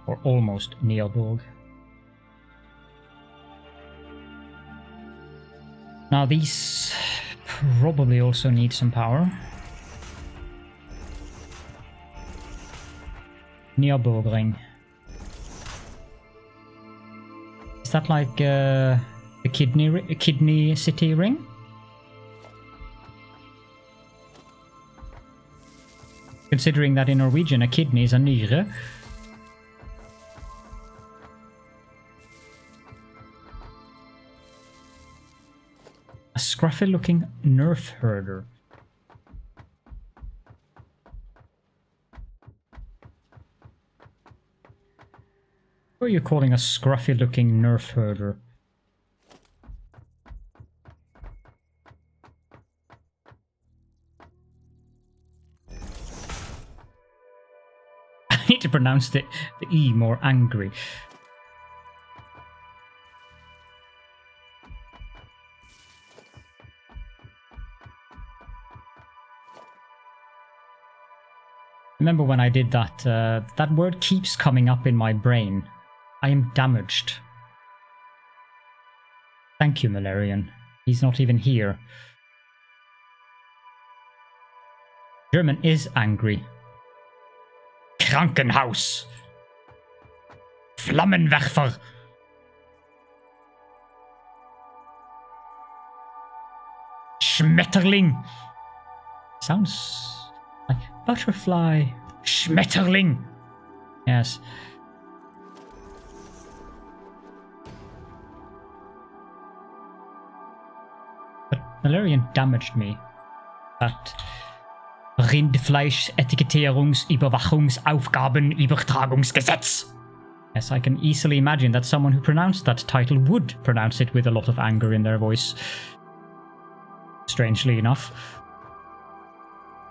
Or almost Neoborg. Now these probably also need some power. Neoborgring. Is that like the kidney city ring? Considering that in Norwegian a kidney is a nyre. A scruffy looking nerf herder. Who are you calling a scruffy looking nerf herder? I need to pronounce the E more angry. Remember when I did that? That word keeps coming up in my brain. I am damaged. Thank you, Malarian. He's not even here. German is angry. Krankenhaus. Flammenwerfer. Schmetterling. Sounds like butterfly. Schmetterling. Yes. But Valerian damaged me. That Rindfleisch-Etikettierungsüberwachungsaufgabenübertragungsgesetz. Yes, I can easily imagine that someone who pronounced that title would pronounce it with a lot of anger in their voice. Strangely enough.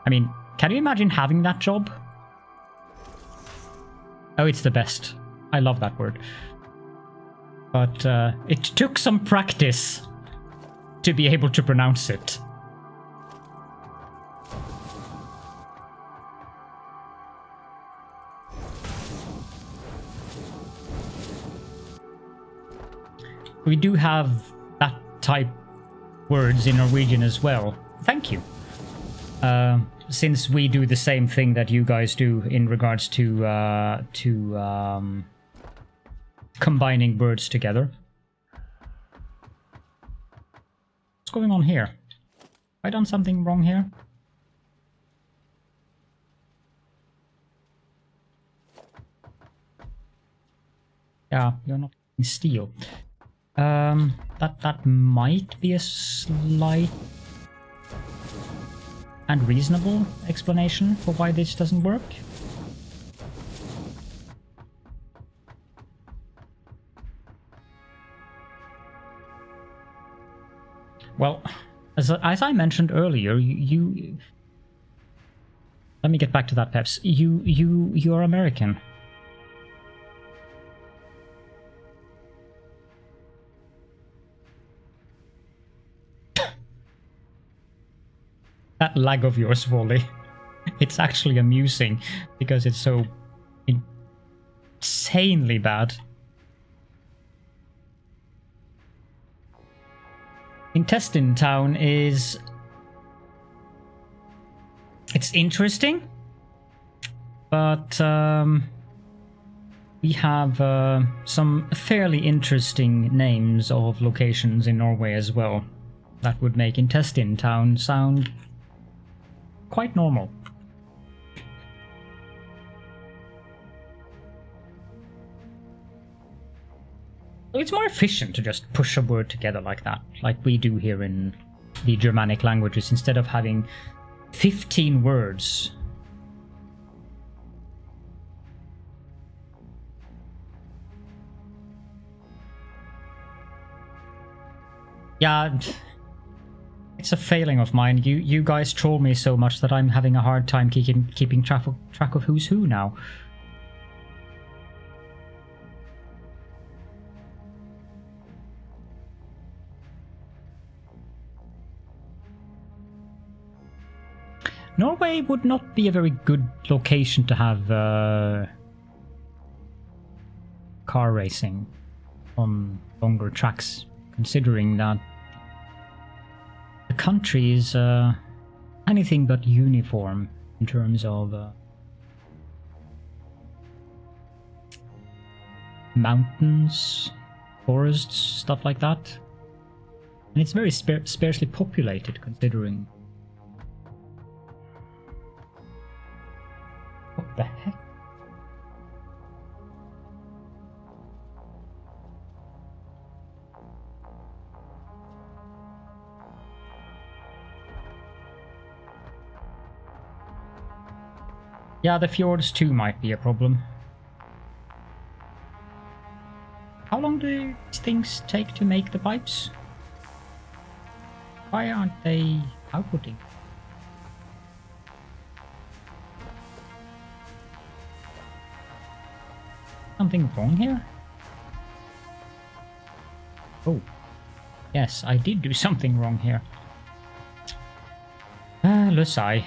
I mean, can you imagine having that job? Oh, it's the best. I love that word. But it took some practice to be able to pronounce it. We do have that type words in Norwegian as well. Thank you. Since we do the same thing that you guys do in regards to combining words together. What's going on here? Have I done something wrong here? Yeah, you're not in steel. That might be a slight and reasonable explanation for why this doesn't work. Well, as I mentioned earlier, you let me get back to that, Peps. You're American. That lag of yours, Wally. It's actually amusing because it's so insanely bad. Intestine Town is... it's interesting, but we have some fairly interesting names of locations in Norway as well. That would make Intestine Town sound quite normal. It's more efficient to just push a word together like that, like we do here in the Germanic languages, instead of having 15 words. Yeah, it's a failing of mine. You guys troll me so much that I'm having a hard time keeping track of who's who now. Norway would not be a very good location to have car racing on longer tracks, considering that the country is anything but uniform in terms of mountains, forests, stuff like that. And it's very sparsely populated, considering... What the heck? Yeah, the fjords too might be a problem. How long do these things take to make the pipes? Why aren't they outputting? Something wrong here? Oh. Yes, I did do something wrong here. Lusai.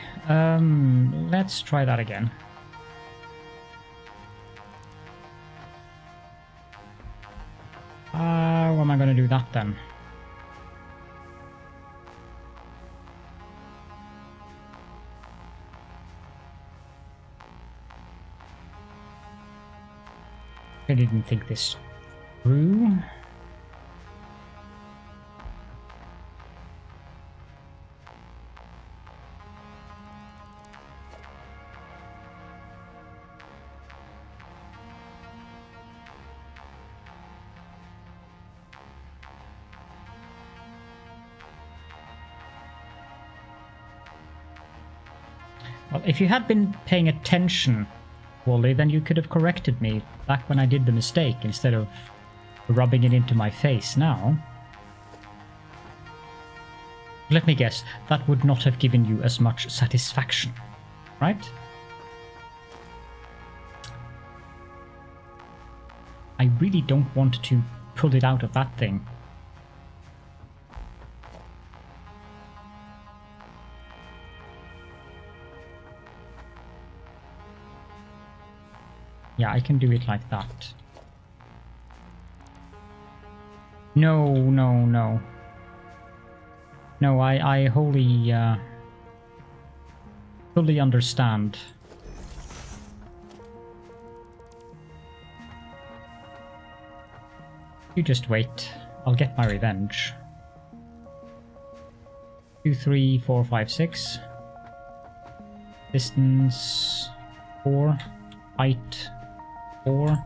Let's try that again. How am I gonna do that then? I didn't think this through. Well, if you had been paying attention, Wally, then you could have corrected me back when I did the mistake instead of rubbing it into my face now. Let me guess, that would not have given you as much satisfaction, right? I really don't want to pull it out of that thing. Yeah, I can do it like that. No, no, no. No, I wholly, fully understand. You just wait. I'll get my revenge. 2, 3, 4, 5, 6. Distance 4. Height 4.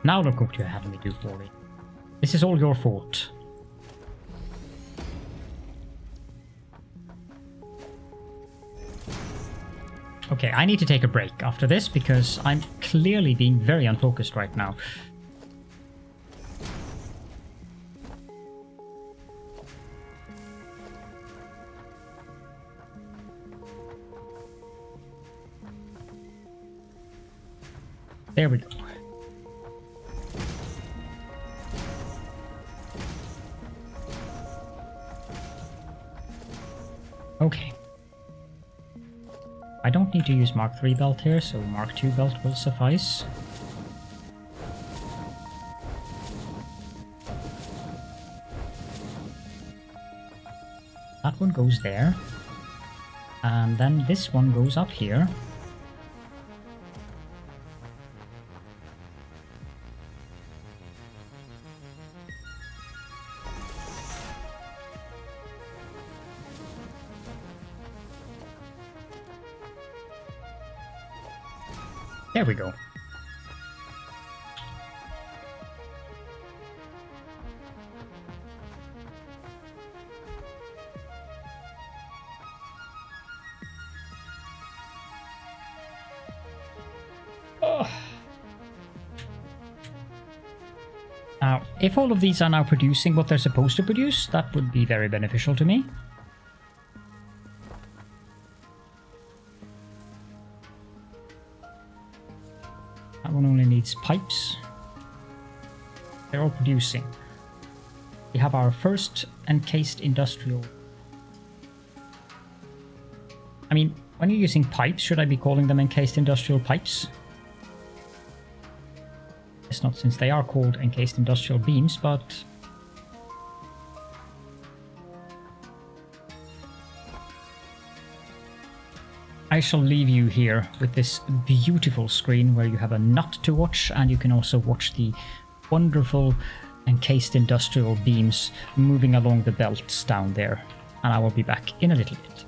Now look what you're having me do for me. This is all your fault. Okay, I need to take a break after this because I'm clearly being very unfocused right now. There we go. Okay. I don't need to use Mark III belt here, so Mark II belt will suffice. That one goes there. And then this one goes up here. There we go. Oh. Now, if all of these are now producing what they're supposed to produce, that would be very beneficial to me. That one only needs pipes. They're all producing. We have our first encased industrial. I mean, when you're using pipes, should I be calling them encased industrial pipes? It's not, since they are called encased industrial beams, but I shall leave you here with this beautiful screen where you have a nut to watch, and you can also watch the wonderful encased industrial beams moving along the belts down there. And I will be back in a little bit.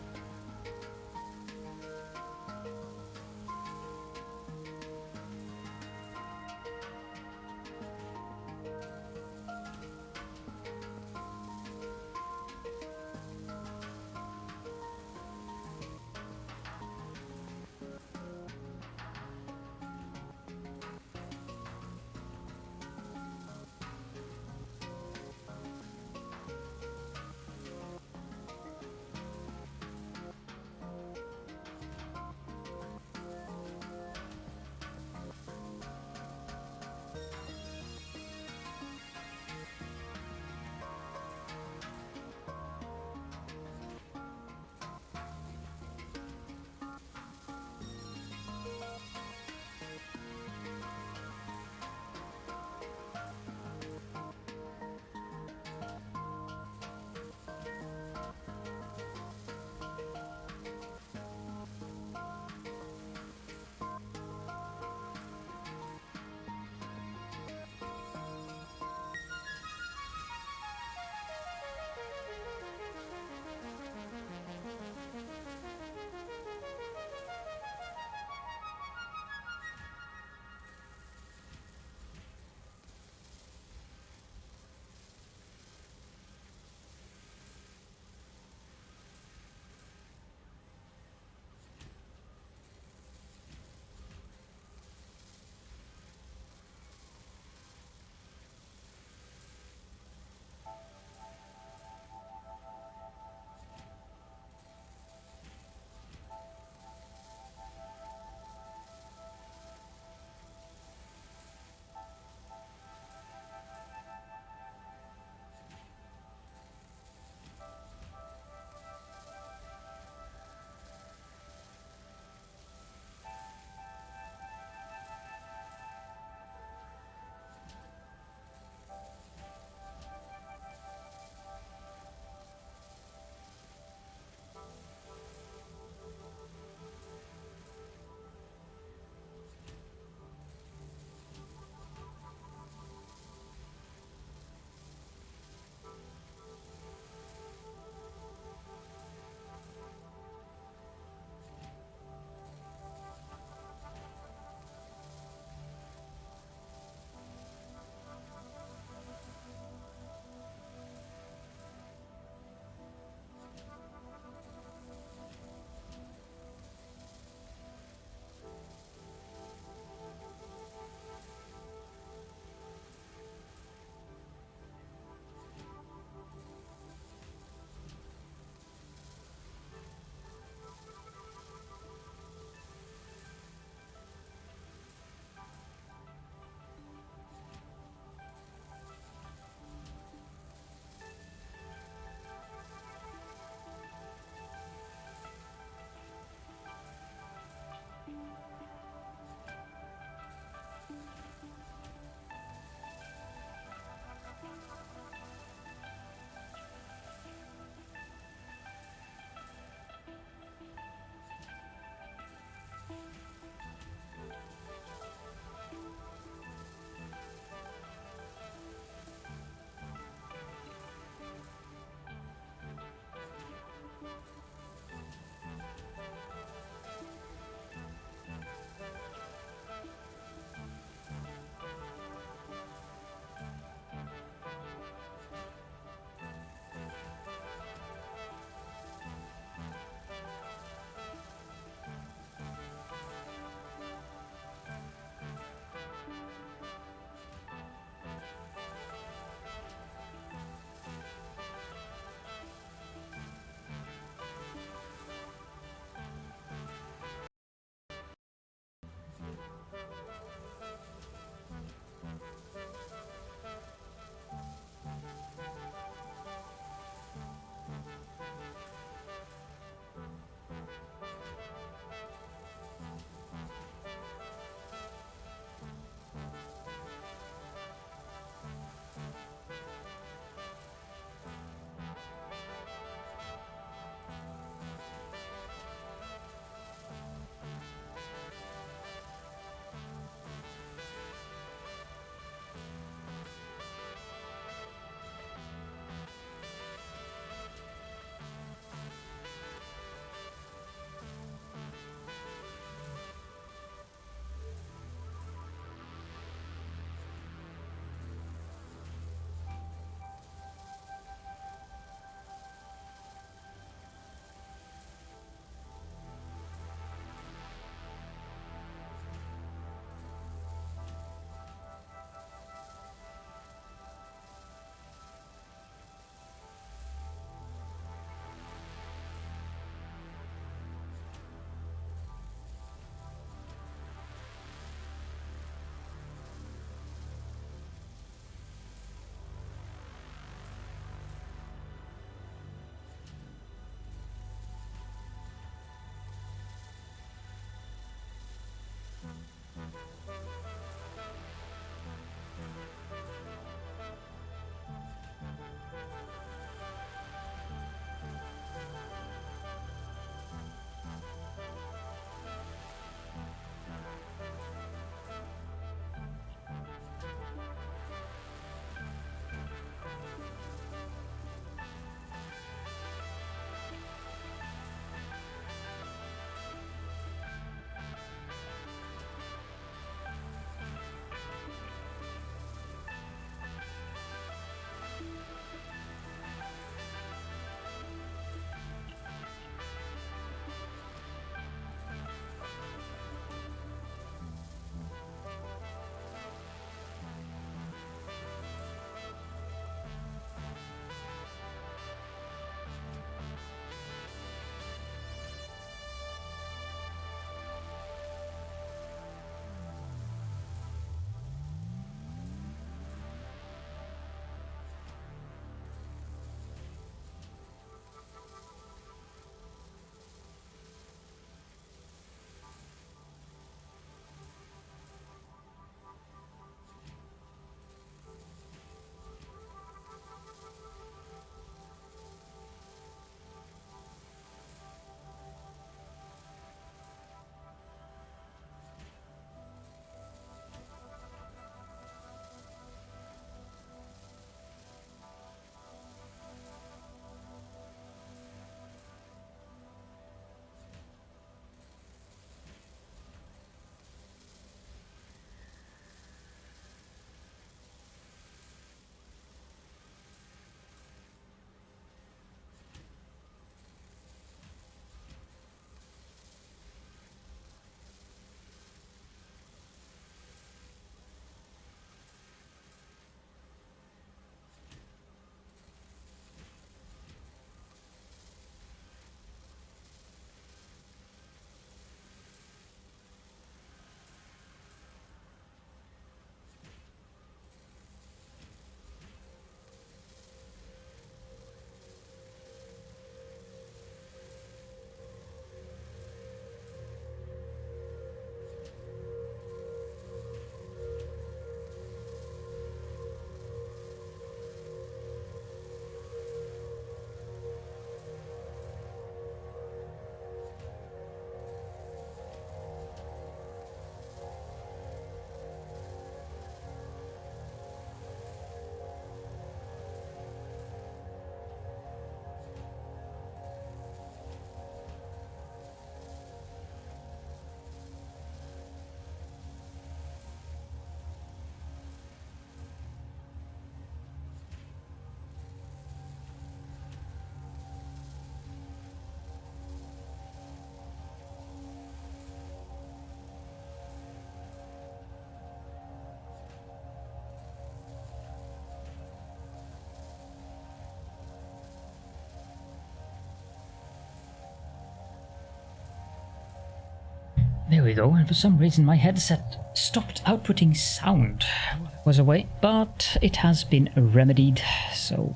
There we go, and for some reason my headset stopped outputting sound while I was away, but it has been remedied, so...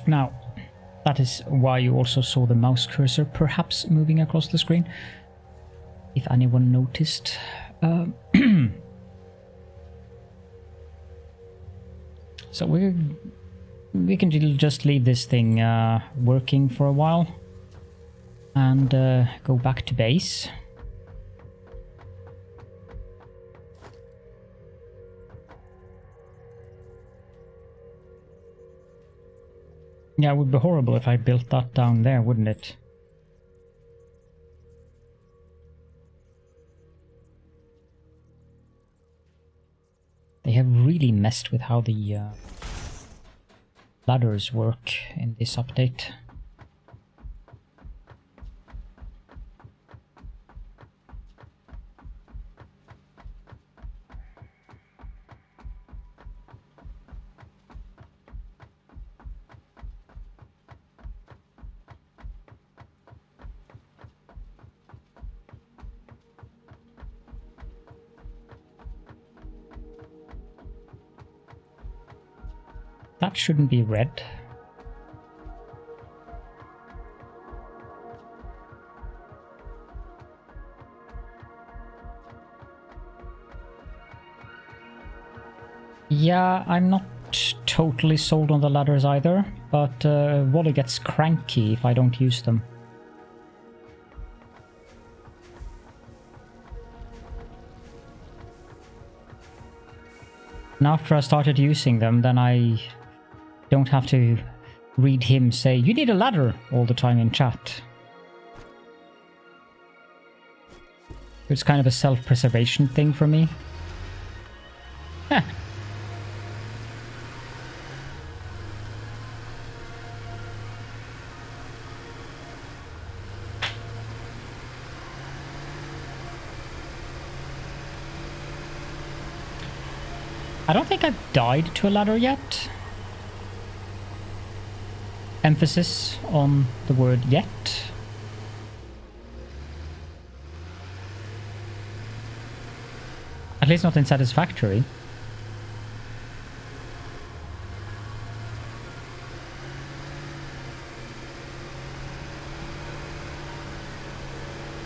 Now, that is why you also saw the mouse cursor perhaps moving across the screen, if anyone noticed. So we can just leave this thing working for a while and go back to base. Yeah, it would be horrible if I built that down there, wouldn't it? They have really messed with how the ladders work in this update. That shouldn't be red. Yeah, I'm not totally sold on the ladders either, but Wally gets cranky if I don't use them. And after I started using them, then I don't have to read him say, "You need a ladder," all the time in chat. It's kind of a self-preservation thing for me. Heh. I don't think I've died to a ladder yet. Emphasis on the word yet. At least not in Satisfactory.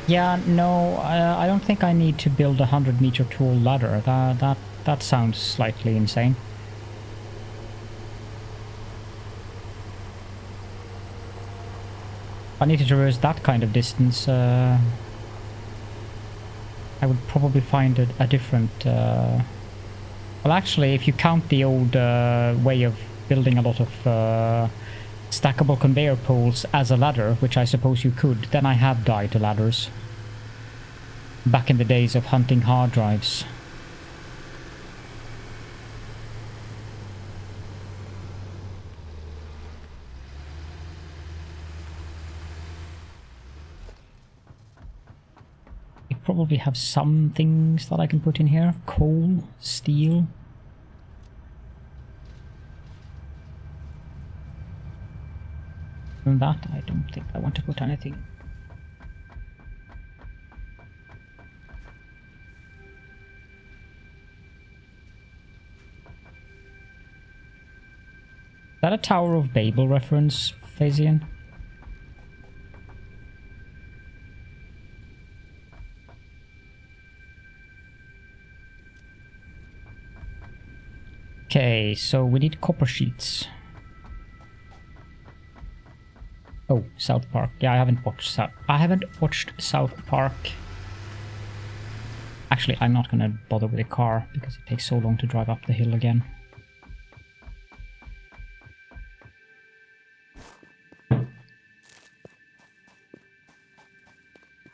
Yeah, no, I don't think I need to build a 100-meter tall ladder. That sounds slightly insane. If I need to traverse that kind of distance, I would probably find a different... Well, actually, if you count the old way of building a lot of stackable conveyor poles as a ladder, which I suppose you could, then I have died to ladders. Back in the days of hunting hard drives. Probably have some things that I can put in here. Coal, steel. Than that, I don't think I want to put anything. Is that a Tower of Babel reference, Phasian? Okay, so we need copper sheets. Oh, South Park. Yeah, I haven't watched South Park. Actually, I'm not gonna bother with a car because it takes so long to drive up the hill again.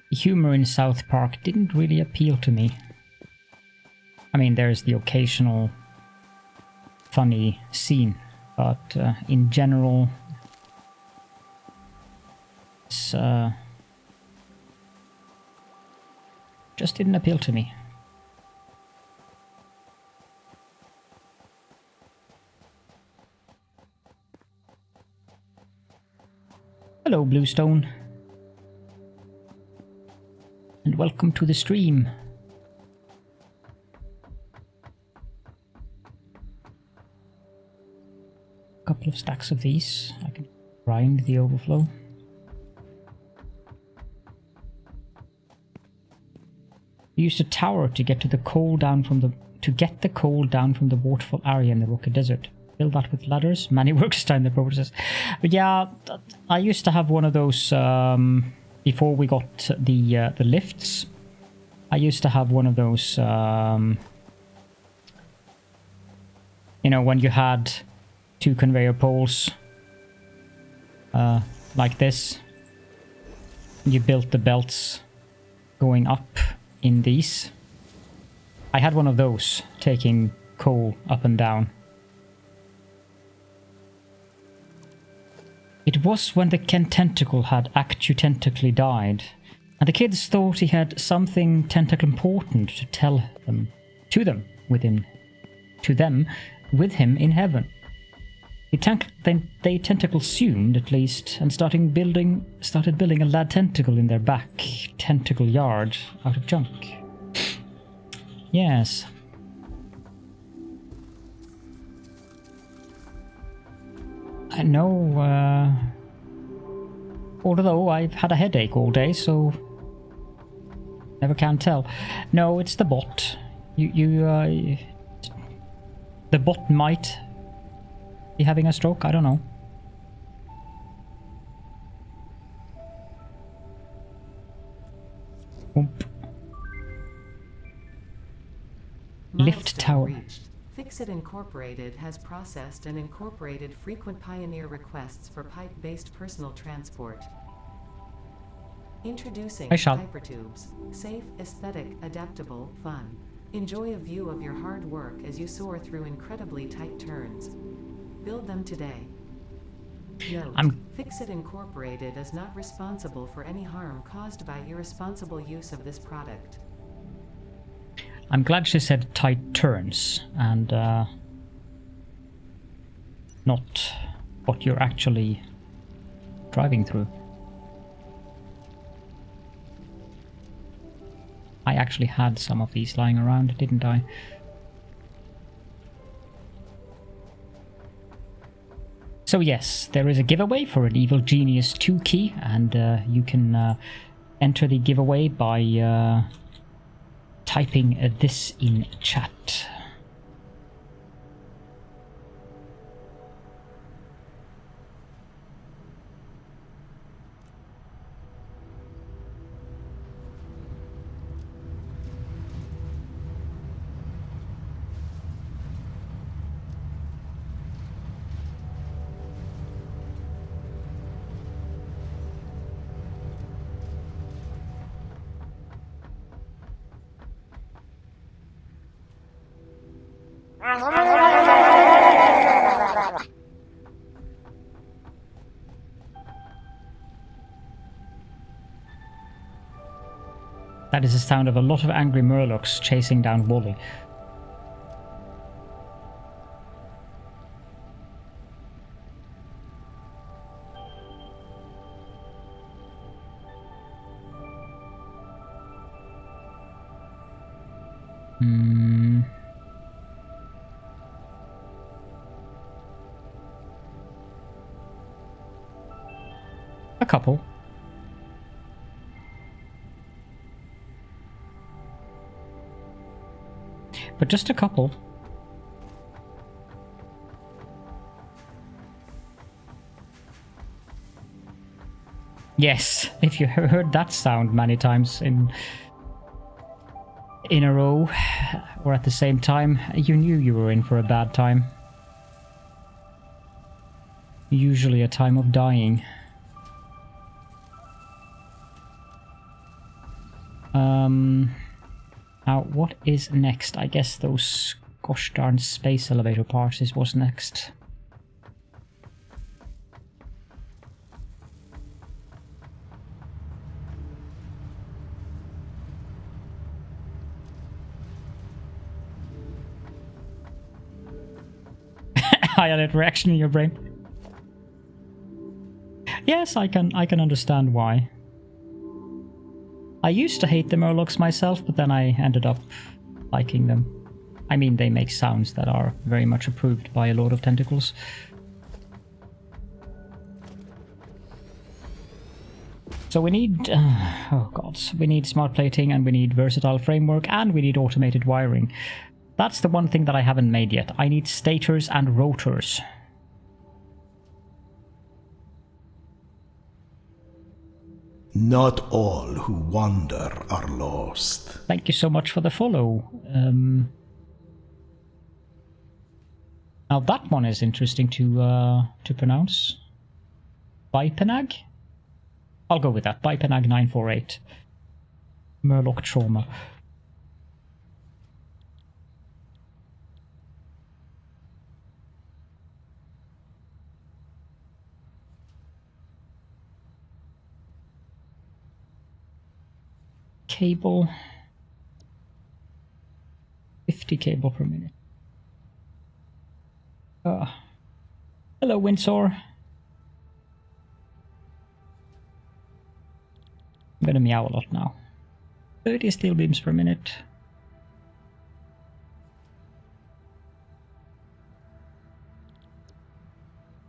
The humor in South Park didn't really appeal to me. I mean, there's the occasional funny scene, but in general, it's just didn't appeal to me. Hello, Bluestone. And and welcome to the stream. A couple of stacks of these. I can grind the overflow. Use the tower to get to the coal down from the waterfall area in the Rocky Desert. Build that with ladders. Many workers die in the process. But yeah, I used to have one of those before we got the lifts. I used to have one of those. You know, when you had 2 conveyor poles like this, you built the belts going up in these. I had one of those taking coal up and down. It was when the Ken Tentacle had accidentally died, and the kids thought he had something tentacle important to tell them, to them with him in heaven. They tentacle assumed, at least, and started building a lad tentacle in their back tentacle yard out of junk. Yes. I know, although I've had a headache all day, so never can tell. No, it's the bot. The bot might be having a stroke, I don't know. Oop. Lift tower. Reached. Fixit Incorporated has processed and incorporated frequent Pioneer requests for pipe-based personal transport. Introducing Hypertubes. Safe, aesthetic, adaptable, fun. Enjoy a view of your hard work as you soar through incredibly tight turns. Build them today. Note, Fixit Incorporated is not responsible for any harm caused by irresponsible use of this product. I'm glad she said tight turns, and not what you're actually driving through. I actually had some of these lying around, didn't I? So yes, there is a giveaway for an Evil Genius 2 key, and you can enter the giveaway by typing this in chat. That is the sound of a lot of angry murlocs chasing down Wally. A couple. But just a couple. Yes, if you heard that sound many times in a row or at the same time, you knew you were in for a bad time. Usually a time of dying. Now, what is next? I guess those gosh darn space elevator parts is what's next. Highlight reaction in your brain. Yes, I can understand why. I used to hate the Murlocs myself, but then I ended up liking them. I mean, they make sounds that are very much approved by a Lord of Tentacles. So we need, oh god, we need smart plating, and we need versatile framework, and we need automated wiring. That's the one thing that I haven't made yet. I need stators and rotors. Not all who wander are lost. Thank you so much for the follow. Now that one is interesting to pronounce. Bipenag? I'll go with that. Bipenag 948. Murloc trauma. Cable. 50 cable per minute. Hello, Windsor. I'm gonna meow a lot now. 30 steel beams per minute.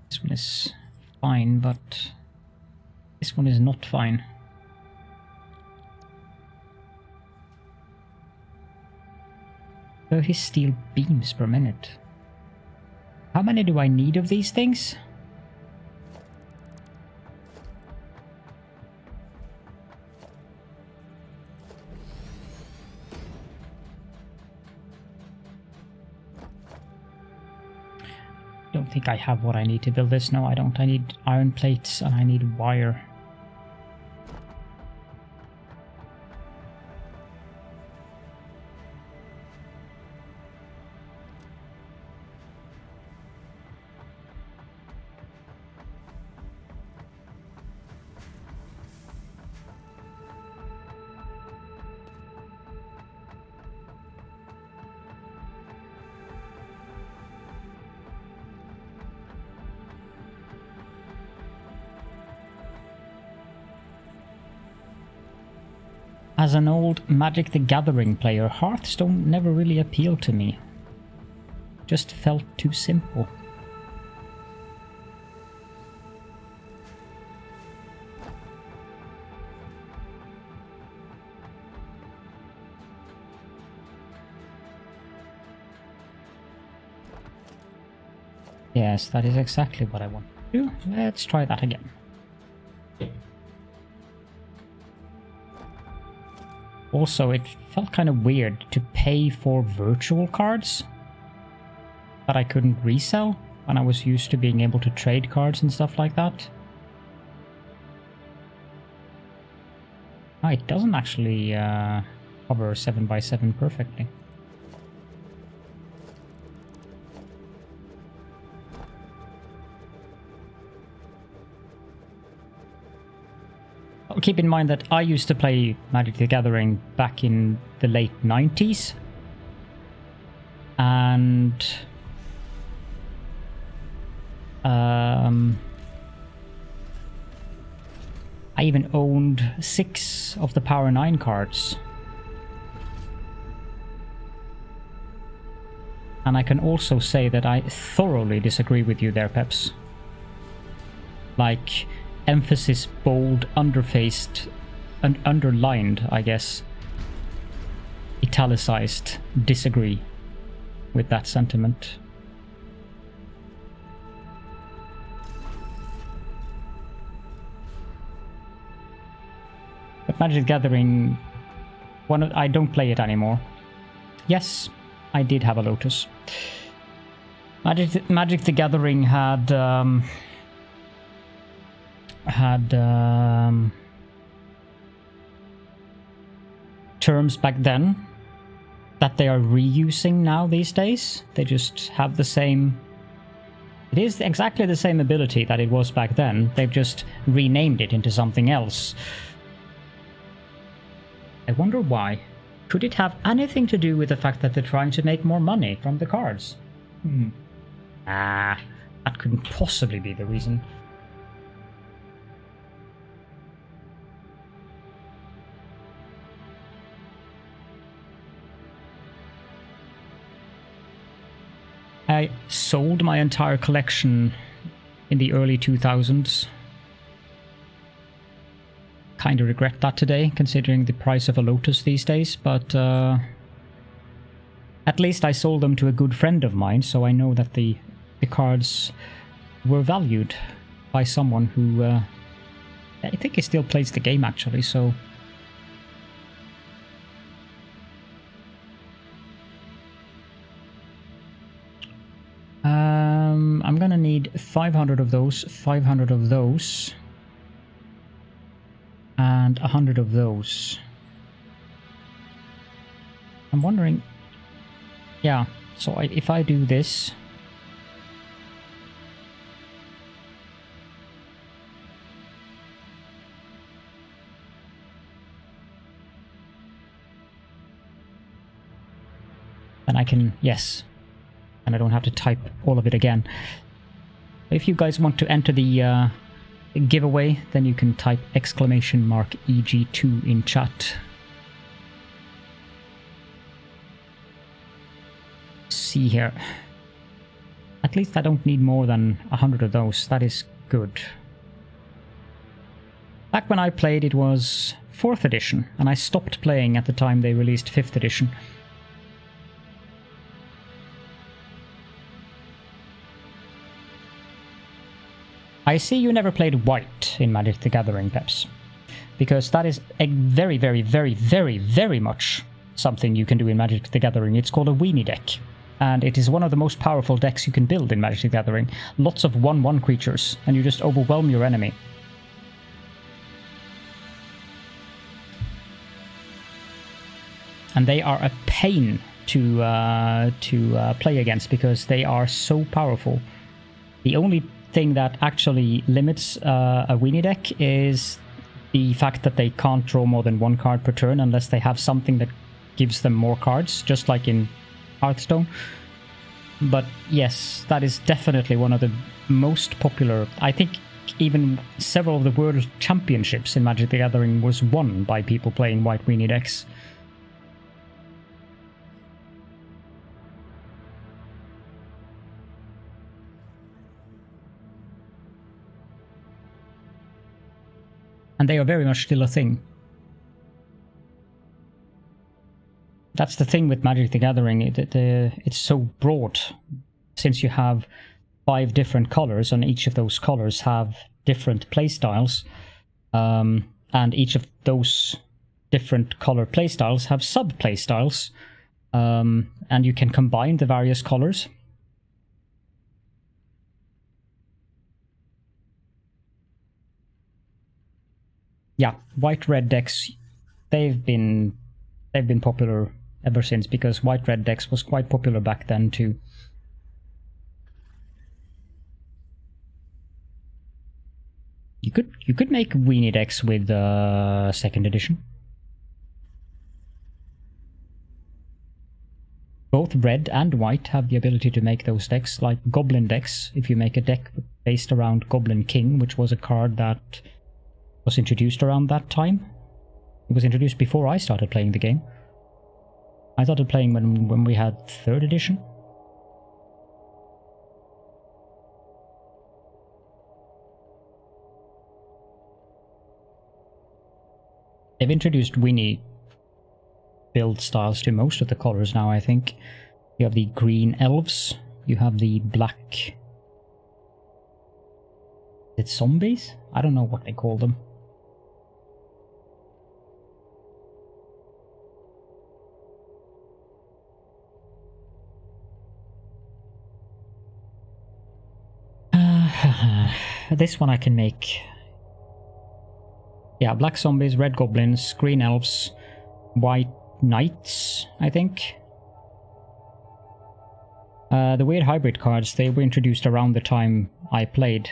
This one is fine, but this one is not fine. His steel beams per minute. How many do I need of these things? Don't think I have what I need to build this. No, I don't. I need iron plates and I need wire. As an old Magic the Gathering player, Hearthstone never really appealed to me. Just felt too simple. Yes, that is exactly what I want to do. Let's try that again. Also, it felt kind of weird to pay for virtual cards that I couldn't resell when I was used to being able to trade cards and stuff like that. It doesn't actually cover 7x7 perfectly. Keep in mind that I used to play Magic the Gathering back in the late 90s. And I even owned 6 of the Power 9 cards. And I can also say that I thoroughly disagree with you there, Peps. Like, emphasis bold, underfaced, and underlined, I guess. Italicized, disagree with that sentiment. But Magic the Gathering, I don't play it anymore. Yes, I did have a Lotus. Magic the Gathering had terms back then that they are reusing now these days. They just have the same... It is exactly the same ability that it was back then. They've just renamed it into something else. I wonder why. Could it have anything to do with the fact that they're trying to make more money from the cards? That couldn't possibly be the reason. I sold my entire collection in the early 2000s. Kind of regret that today, considering the price of a Lotus these days, but at least I sold them to a good friend of mine, so I know that the cards were valued by someone who I think he still plays the game actually, so I'm gonna need 500 of those, 500 of those, and 100 of those. I'm wondering, yeah, so if I do this, then I can, yes, and I don't have to type all of it again. If you guys want to enter the giveaway, then you can type !EG2 in chat. See here. At least I don't need more than 100 of those. That is good. Back when I played, it was 4th edition, and I stopped playing at the time they released 5th edition. I see you never played white in Magic the Gathering, Peps, because that is a very, very, very, very, very much something you can do in Magic the Gathering. It's called a weenie deck, and it is one of the most powerful decks you can build in Magic the Gathering. Lots of 1/1 creatures, and you just overwhelm your enemy. And they are a pain to play against because they are so powerful. The only thing that actually limits a weenie deck is the fact that they can't draw more than 1 card per turn unless they have something that gives them more cards, just like in Hearthstone. But yes, that is definitely one of the most popular. I think even several of the World Championships in Magic the Gathering was won by people playing white weenie decks. And they are very much still a thing. That's the thing with Magic the Gathering, it's so broad, since you have 5 different colors, and each of those colors have different playstyles, and each of those different color playstyles have sub-playstyles, and you can combine the various colors. Yeah, white-red decks, they've been popular ever since, because white-red decks was quite popular back then too. You could make weenie decks with 2nd edition. Both red and white have the ability to make those decks, like Goblin decks. If you make a deck based around Goblin King, which was a card that was introduced around that time. It was introduced before I started playing the game. I started playing when we had 3rd edition. They've introduced weenie build styles to most of the colors now, I think. You have the green elves, you have the black... Is it zombies? I don't know what they call them. This one I can make. Yeah, black zombies, red goblins, green elves, white knights, I think. The weird hybrid cards, they were introduced around the time I played.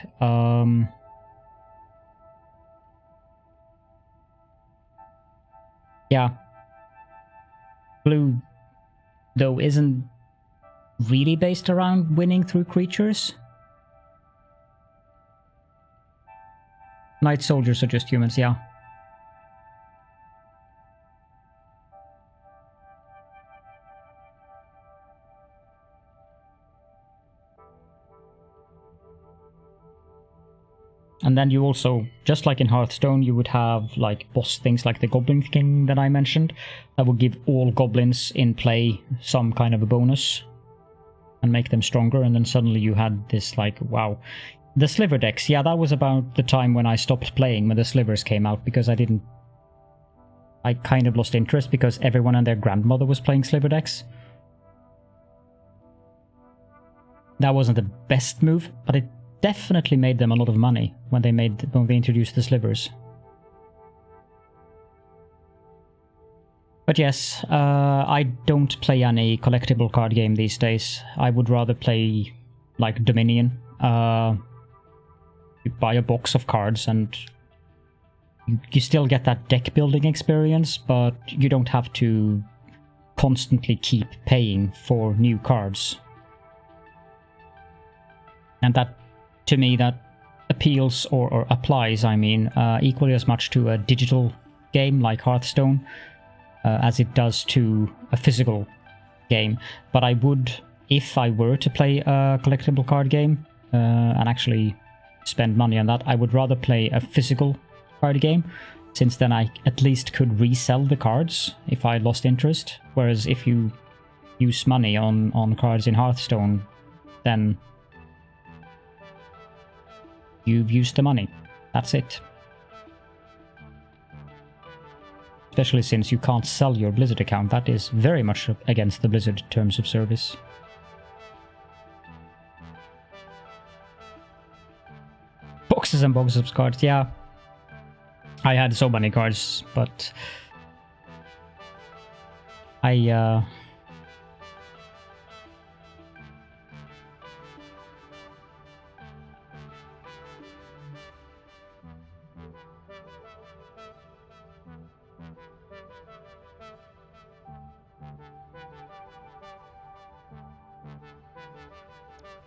Yeah. Blue, though, isn't really based around winning through creatures. Knight soldiers are just humans, yeah. And then you also, just like in Hearthstone, you would have like boss things like the Goblin King that I mentioned, that would give all goblins in play some kind of a bonus and make them stronger, and then suddenly you had this like, wow. The sliver decks, yeah, that was about the time when I stopped playing, when the slivers came out, because I kind of lost interest because everyone and their grandmother was playing sliver decks. That wasn't the best move, but it definitely made them a lot of money when they introduced the slivers. But yes, I don't play any collectible card game these days. I would rather play like Dominion. You buy a box of cards and you still get that deck building experience, but you don't have to constantly keep paying for new cards. And that, to me, that appeals or applies, I mean, equally as much to a digital game like Hearthstone as it does to a physical game. But I would, if I were to play a collectible card game and actually spend money on that, I would rather play a physical card game, since then I at least could resell the cards if I lost interest. Whereas if you use money on cards in Hearthstone, then you've used the money. That's it. Especially since you can't sell your Blizzard account. That is very much against the Blizzard terms of service. Boxes and boxes of cards, yeah. I had so many cards, but I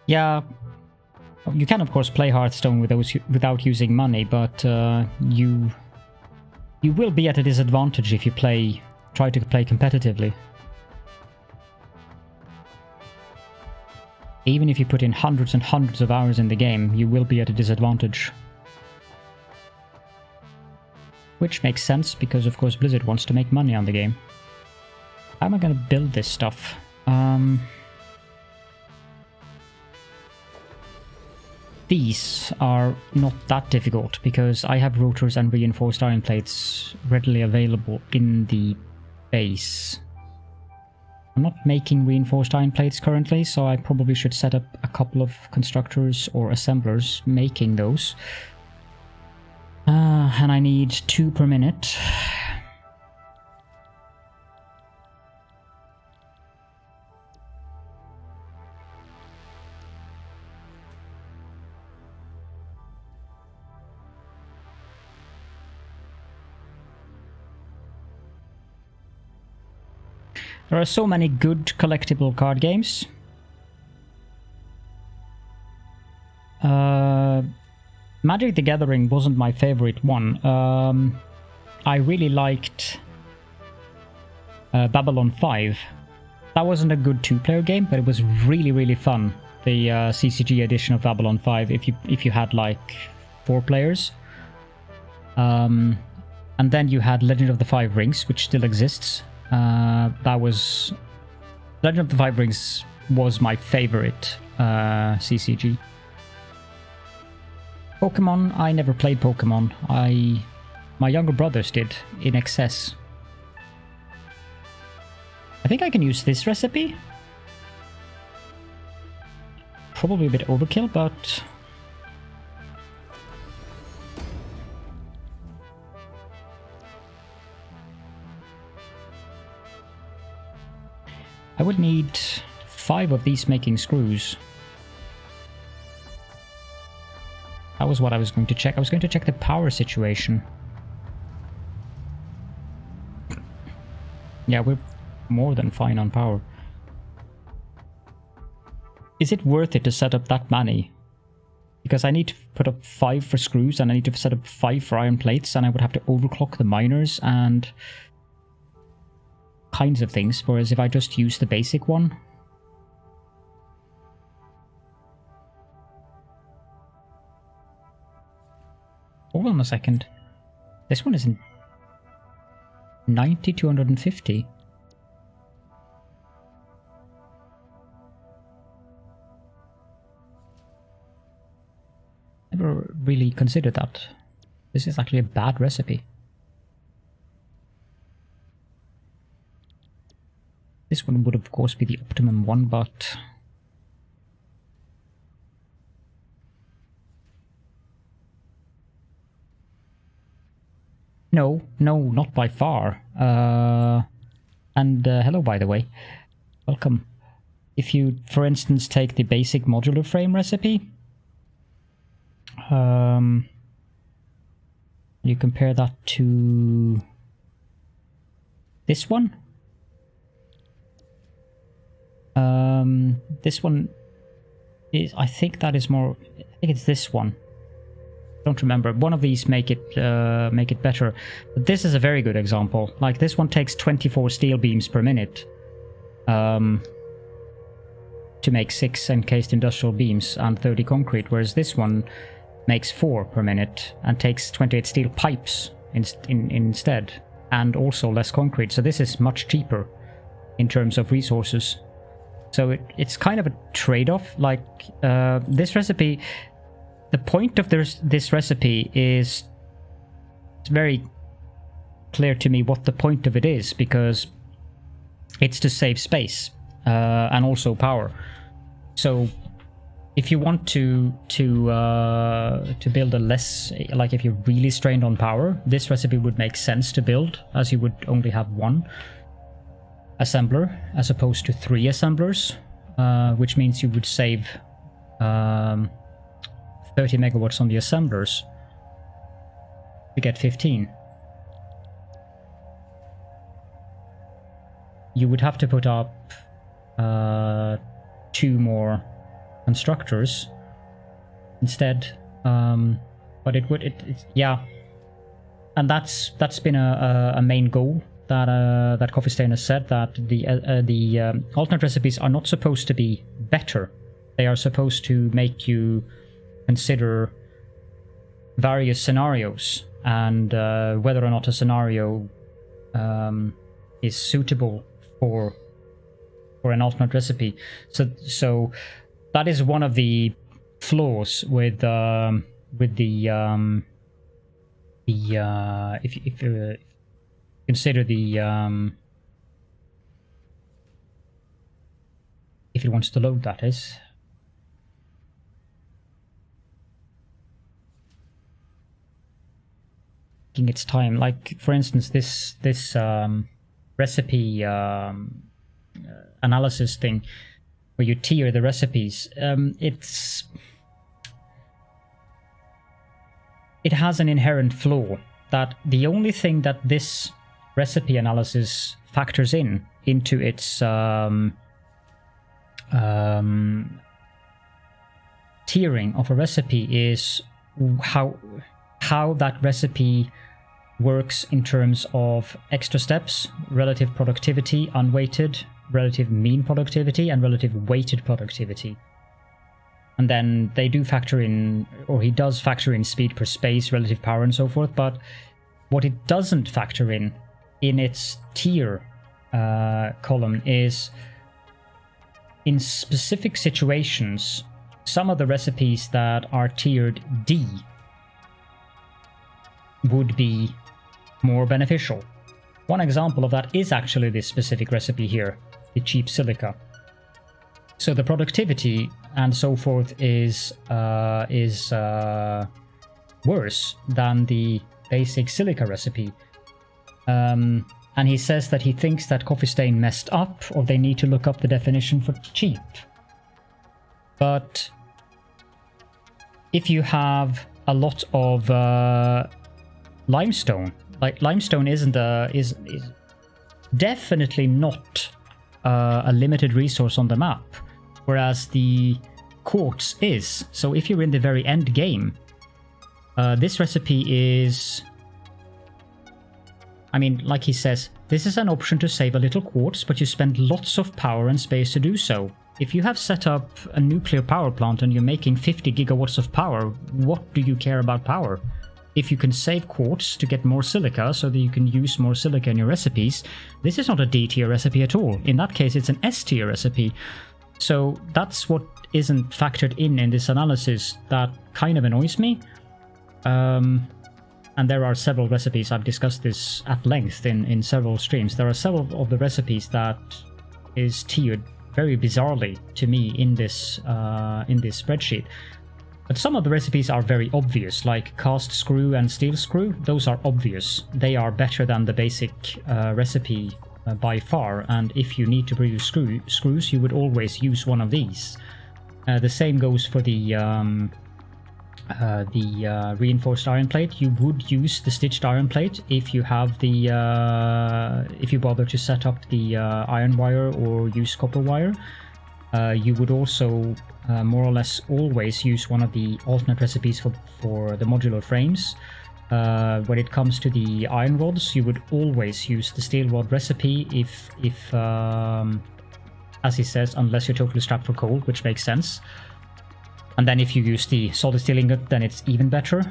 yeah, you can of course play Hearthstone without using money, but you will be at a disadvantage if you try to play competitively. Even if you put in hundreds and hundreds of hours in the game, you will be at a disadvantage. Which makes sense, because of course Blizzard wants to make money on the game. How am I gonna build this stuff? These are not that difficult, because I have rotors and reinforced iron plates readily available in the base. I'm not making reinforced iron plates currently, so I probably should set up a couple of constructors or assemblers making those. And I need 2 per minute. There are so many good collectible card games. Magic the Gathering wasn't my favorite one. I really liked Babylon 5. That wasn't a good 2-player game, but it was really, really fun. The CCG edition of Babylon 5, if you had like 4 players. And then you had Legend of the Five Rings, which still exists. Legend of the Five Rings was my favorite CCG. Pokemon, I never played Pokemon. My younger brothers did, in excess. I think I can use this recipe. Probably a bit overkill, but I would need 5 of these making screws. That was what I was going to check. I was going to check the power situation. Yeah, we're more than fine on power. Is it worth it to set up that many? Because I need to put up 5 for screws, and I need to set up 5 for iron plates, and I would have to overclock the miners and kinds of things, whereas if I just use the basic one, Hold on a second. This one is in 90 to 150. Never really considered that. This is actually a bad recipe. This one would of course be the optimum one, but... No, not by far. And hello, by the way. Welcome. If you, for instance, take the basic modular frame recipe, you compare that to this one. This one is, I think that is more, I think it's this one. Don't remember. One of these make it better. But this is a very good example. Like, this one takes 24 steel beams per minute to make 6 encased industrial beams and 30 concrete, whereas this one makes 4 per minute and takes 28 steel pipes instead, and also less concrete. So this is much cheaper in terms of resources. So it's kind of a trade-off. Like, this recipe, the point of this recipe is, it's very clear to me what the point of it is, because it's to save space and also power. So if you want to build a less, like if you're really strained on power, this recipe would make sense to build, as you would only have 1 assembler as opposed to 3 assemblers, which means you would save 30 megawatts on the assemblers to get 15. You would have to put up 2 more constructors instead, but yeah, and that's been a main goal that Coffee Stain has said, that the alternate recipes are not supposed to be better. They are supposed to make you consider various scenarios and whether or not a scenario is suitable for an alternate recipe. So that is one of the flaws with the if you consider the if it wants to load, that is. Taking its time. Like, for instance, this recipe analysis thing where you tier the recipes, it has an inherent flaw, that the only thing that this recipe analysis factors into its tiering of a recipe is how that recipe works in terms of extra steps, relative productivity, unweighted, relative mean productivity, and relative weighted productivity. And then they do factor in, or he does factor in, speed per space, relative power, and so forth. But what it doesn't factor in its tier column is, in specific situations, some of the recipes that are tiered D would be more beneficial. One example of that is actually this specific recipe here, the cheap silica. So the productivity and so forth is worse than the basic silica recipe. And he says that he thinks that Coffee Stain messed up, or they need to look up the definition for cheap. But if you have a lot of limestone, like limestone is definitely not a limited resource on the map, whereas the quartz is. So if you're in the very end game, this recipe is, I mean, like he says, this is an option to save a little quartz, but you spend lots of power and space to do so. If you have set up a nuclear power plant and you're making 50 gigawatts of power, what do you care about power? if you can save quartz to get more silica so that you can use more silica in your recipes, this is not a D tier recipe at all. In that case, it's an S tier recipe. So that's what isn't factored in this analysis that kind of annoys me. And there are several recipes, I've discussed this at length in several streams. There are several of the recipes that is tiered very bizarrely to me in this spreadsheet. But some of the recipes are very obvious, like cast screw and steel screw. Those are obvious. They are better than the basic recipe by far, and if you need to produce screws, you would always use one of these. The same goes for the reinforced iron plate. You would use the stitched iron plate if you have the if you bother to set up the iron wire or use copper wire. You would also more or less always use one of the alternate recipes for the modular frames. When it comes to the iron rods, you would always use the steel rod recipe if as he says, unless you're totally strapped for coal, which makes sense. And then if you use the solid steel ingot, then it's even better.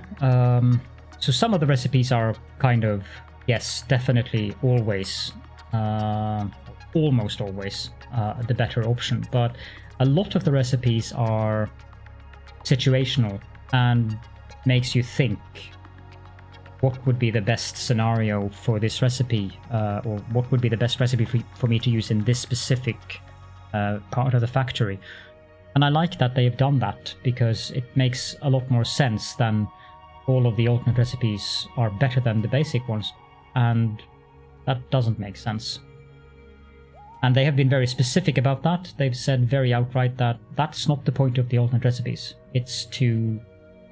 So some of the recipes are kind of, yes, definitely always, almost always the better option. But a lot of the recipes are situational and makes you think what would be the best scenario for this recipe, or what would be the best recipe for me to use in this specific part of the factory. And I like that they've done that, because it makes a lot more sense than all of the alternate recipes are better than the basic ones, and that doesn't make sense. And they have been very specific about that. They've said very outright that that's not the point of the alternate recipes. It's to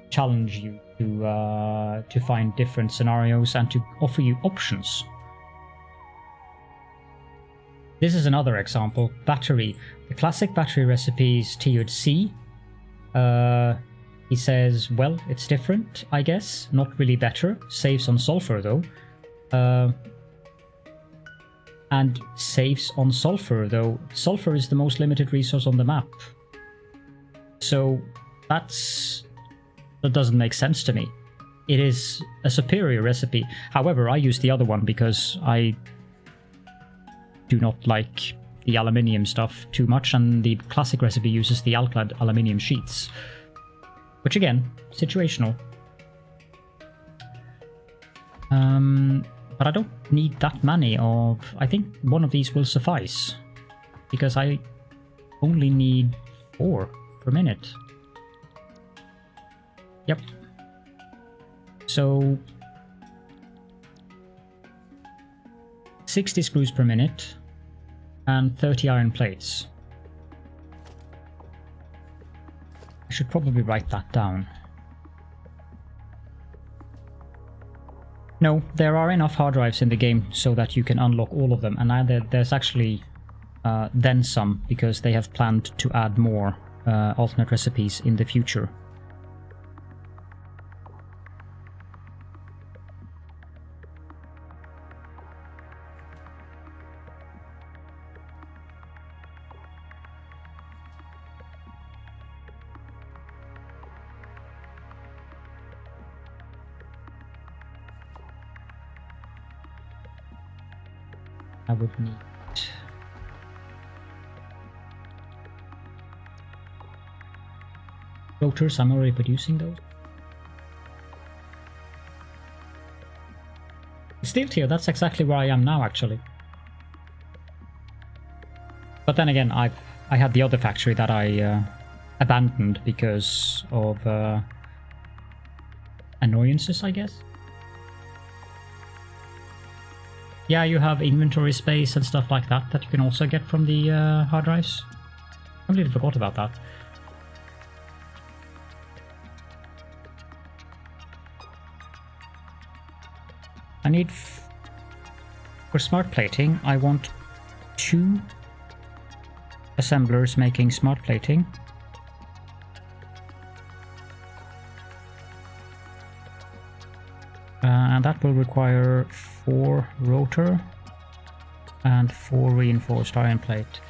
challenge you to find different scenarios and to offer you options. This is another example. Battery. The classic battery recipe is tiered C. He says, well, it's different, I guess. Not really better. Saves on sulfur, though. And saves on sulfur, though. Sulfur is the most limited resource on the map. So that doesn't make sense to me. It is a superior recipe. However, I use the other one because I do not like the aluminium stuff too much, and the classic recipe uses the alclad aluminium sheets. Which again, situational. But I don't need that many of... I think one of these will suffice. Because I only need 4 per minute. Yep. So 60 screws per minute and 30 iron plates. I should probably write that down. No, there are enough hard drives in the game so that you can unlock all of them, and there's actually then some, because they have planned to add more alternate recipes in the future. I would need rotors. I'm already producing those. Steel tier, that's exactly where I am now, actually. But then again, I had the other factory that I abandoned because of annoyances, I guess. Yeah, you have inventory space and stuff like that that you can also get from the hard drives. I completely forgot about that. I need... for smart plating, I want 2 assemblers making smart plating. And that will require 4 rotor and 4 reinforced iron plate.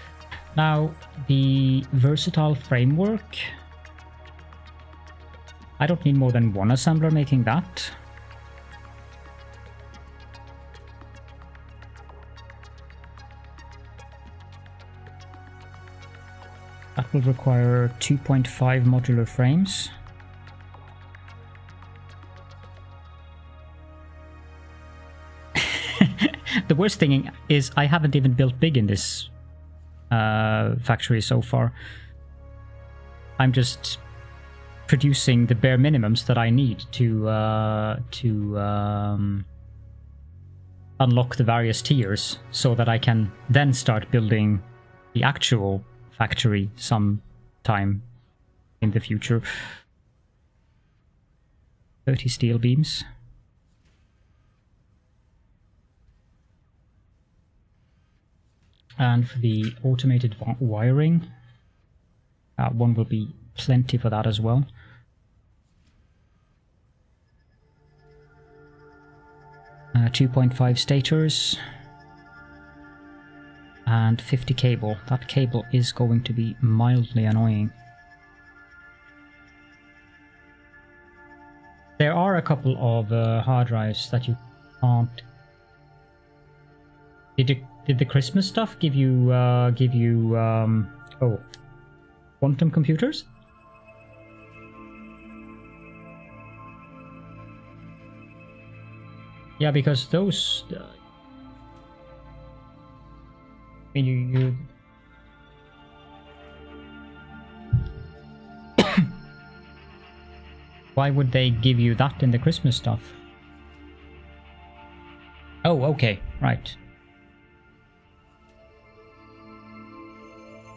Now, the versatile framework, I don't need more than 1 assembler making that. will require 2.5 modular frames. The worst thing is I haven't even built big in this factory so far. I'm just producing the bare minimums that I need to unlock the various tiers, so that I can then start building the actual factory sometime in the future. 30 steel beams. And for the automated wiring, one will be plenty for that as well. 2.5 stators and 50 cable. That cable is going to be mildly annoying. There are a couple of hard drives that you can't. Did the Christmas stuff give you quantum computers? Yeah, because those I mean, you why would they give you that in the Christmas stuff? Oh, okay, right.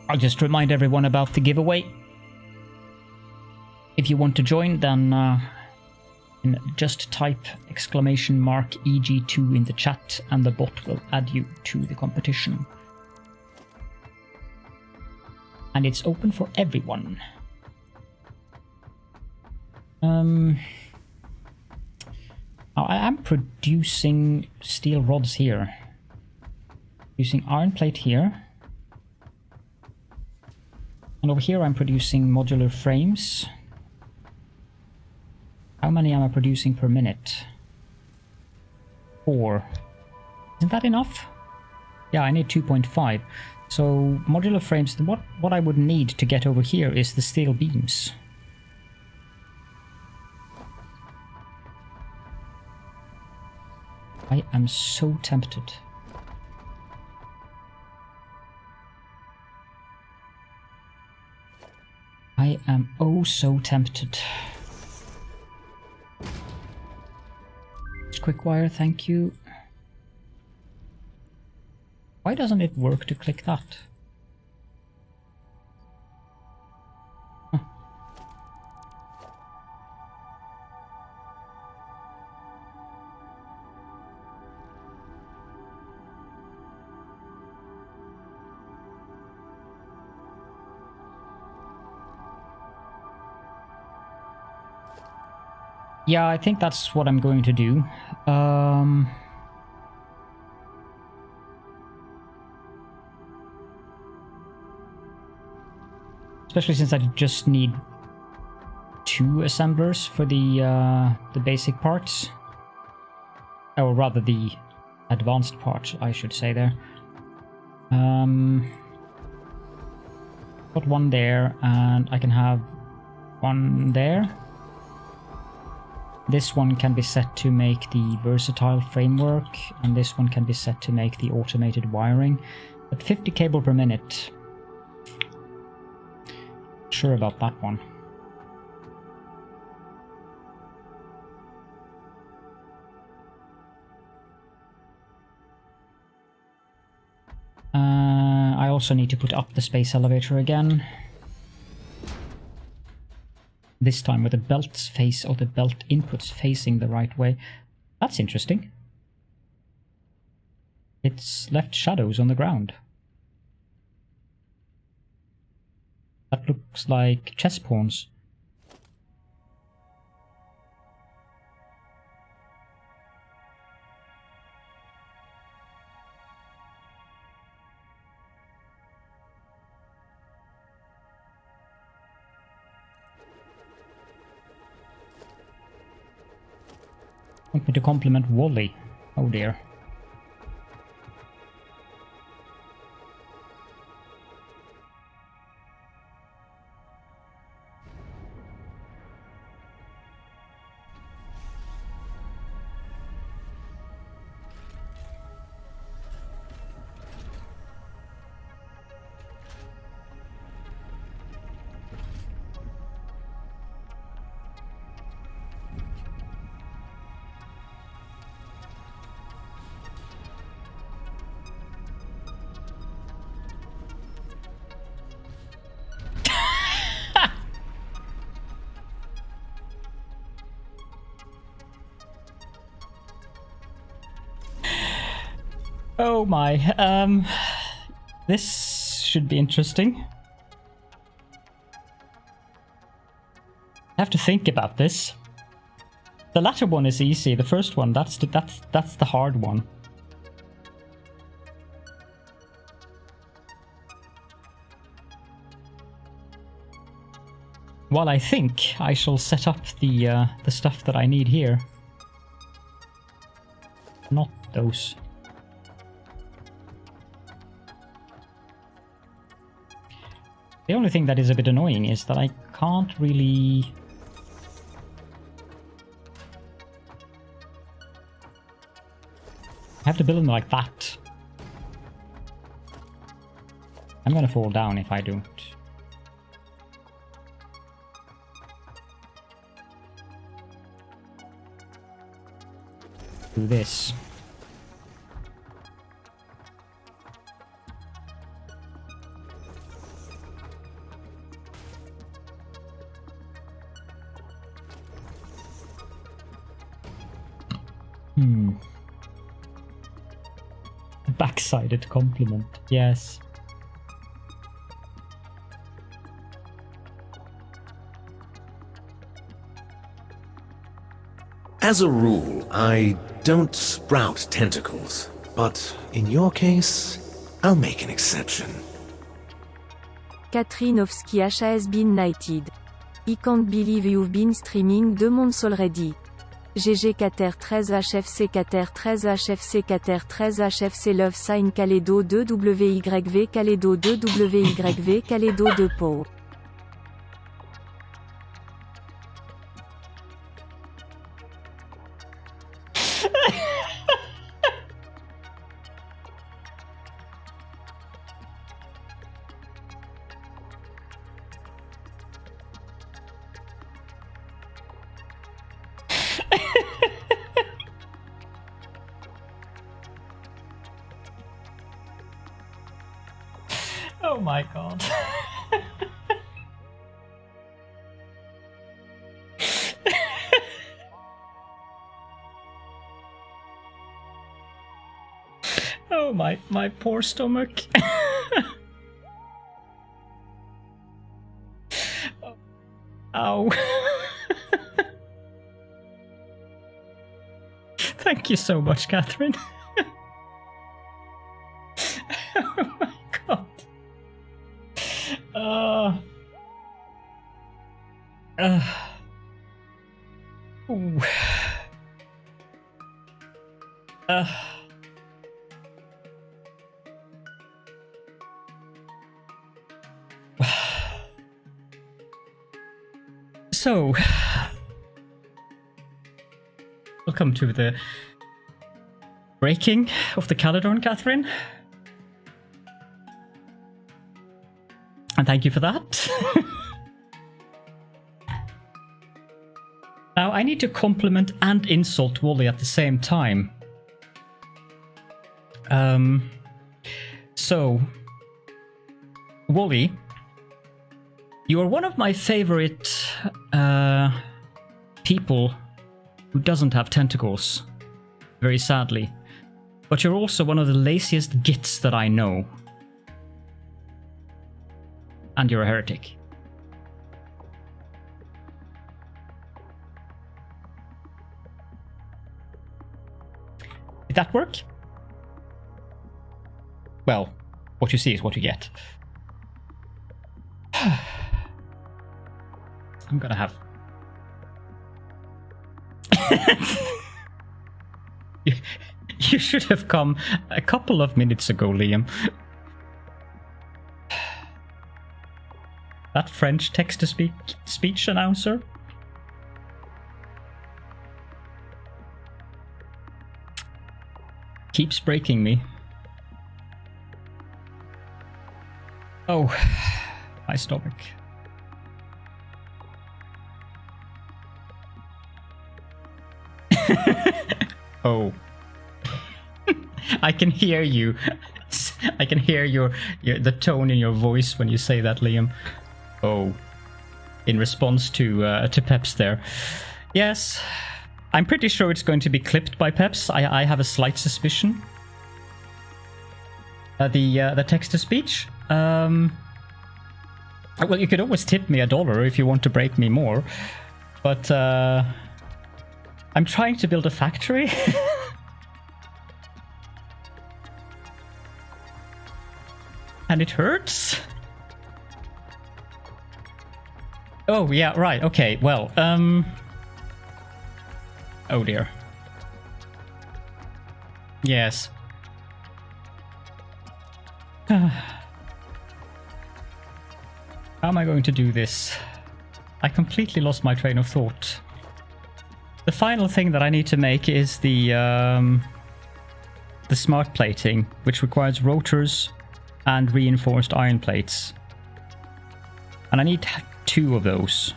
I'll just remind everyone about the giveaway. If you want to join, then just type !EG2 in the chat and the bot will add you to the competition. And it's open for everyone. I am producing steel rods here. Using iron plate here. And over here I'm producing modular frames. How many am I producing per minute? 4. Isn't that enough? Yeah, I need 2.5. So modular frames, what I would need to get over here is the steel beams. I am so tempted. I am oh so tempted. Quick wire, thank you. Why doesn't it work to click that? Huh. Yeah, I think that's what I'm going to do. Especially since I just need 2 assemblers for the basic parts. Or rather the advanced parts, I should say there. Got one there, and I can have one there. This one can be set to make the versatile framework, and this one can be set to make the automated wiring. But 50 cable per minute. Sure about that one. I also need to put up the space elevator again. This time with the belts face or the belt inputs facing the right way. That's interesting. It's left shadows on the ground. That looks like chess pawns. Want me to compliment Wally? Oh dear. Oh my. This should be interesting. I have to think about this. The latter one is easy. The first one, that's the hard one. While I think I shall set up the stuff that I need here. Not those. The only thing that is a bit annoying is that I can't really... I have to build them like that. I'm gonna fall down if I don't. Do this. Backsided compliment, yes. As a rule, I don't sprout tentacles, but in your case, I'll make an exception. Katrinovski has been knighted. I can't believe you've been streaming 2 months already. GG Cater 13 HFC Cater 13 HFC Cater 13 HFC Love Sign Calédo 2 WYV Calédo 2 WYV Calédo 2 Po. Oh my god. Oh my poor stomach. Ow. Thank you so much, Catherine. Oh my god. Ooh. So, welcome to the breaking of the Caledorn, Catherine. And thank you for that. Now, I need to compliment and insult Wally at the same time. So, Wally, you are one of my favorite people who doesn't have tentacles, very sadly. But you're also one of the laziest gits that I know. And you're a heretic. Did that work? Well, what you see is what you get. I'm gonna have... You should have come a couple of minutes ago, Liam. That French text-to-speech announcer? Keeps breaking me. Oh, my stomach. Oh. I can hear you. I can hear the tone in your voice when you say that, Liam. Oh. In response to Peps there. Yes. I'm pretty sure it's going to be clipped by Peps. I have a slight suspicion. The text to speech. Well, you could always tip me $1 if you want to break me more, but I'm trying to build a factory. And it hurts. Oh yeah, right. Okay. Well, oh dear. Yes. How am I going to do this? I completely lost my train of thought. The final thing that I need to make is the smart plating, which requires rotors and reinforced iron plates. And I need 2 of those.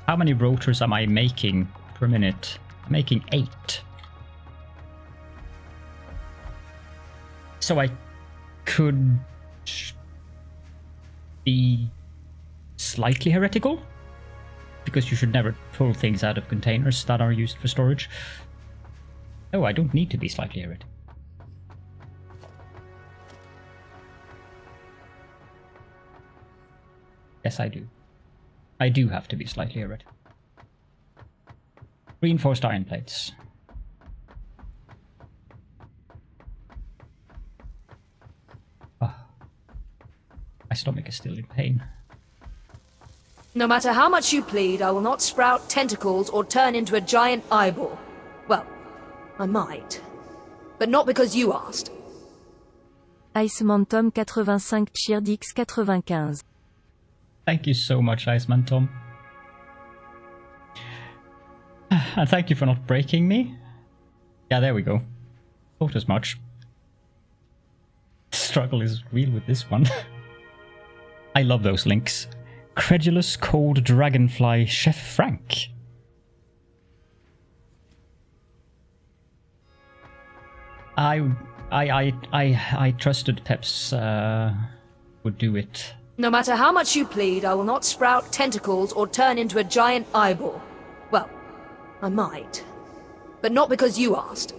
How many rotors am I making per minute? I'm making 8. So I could be slightly heretical, because you should never pull things out of containers that are used for storage. Oh, I don't need to be slightly heretical. Yes, I do. I do have to be slightly heretical. Reinforced iron plates. Oh. My stomach is still in pain. No matter how much you plead, I will not sprout tentacles or turn into a giant eyeball. Well, I might. But not because you asked. Iceman Tom 85 Chirdix 95. Thank you so much, Iceman Tom. And thank you for not breaking me. Yeah, there we go. Thought as much. The struggle is real with this one. I love those links. Credulous Cold Dragonfly Chef Frank. I trusted Peps would do it. No matter how much you plead, I will not sprout tentacles or turn into a giant eyeball. Well, I might. But not because you asked.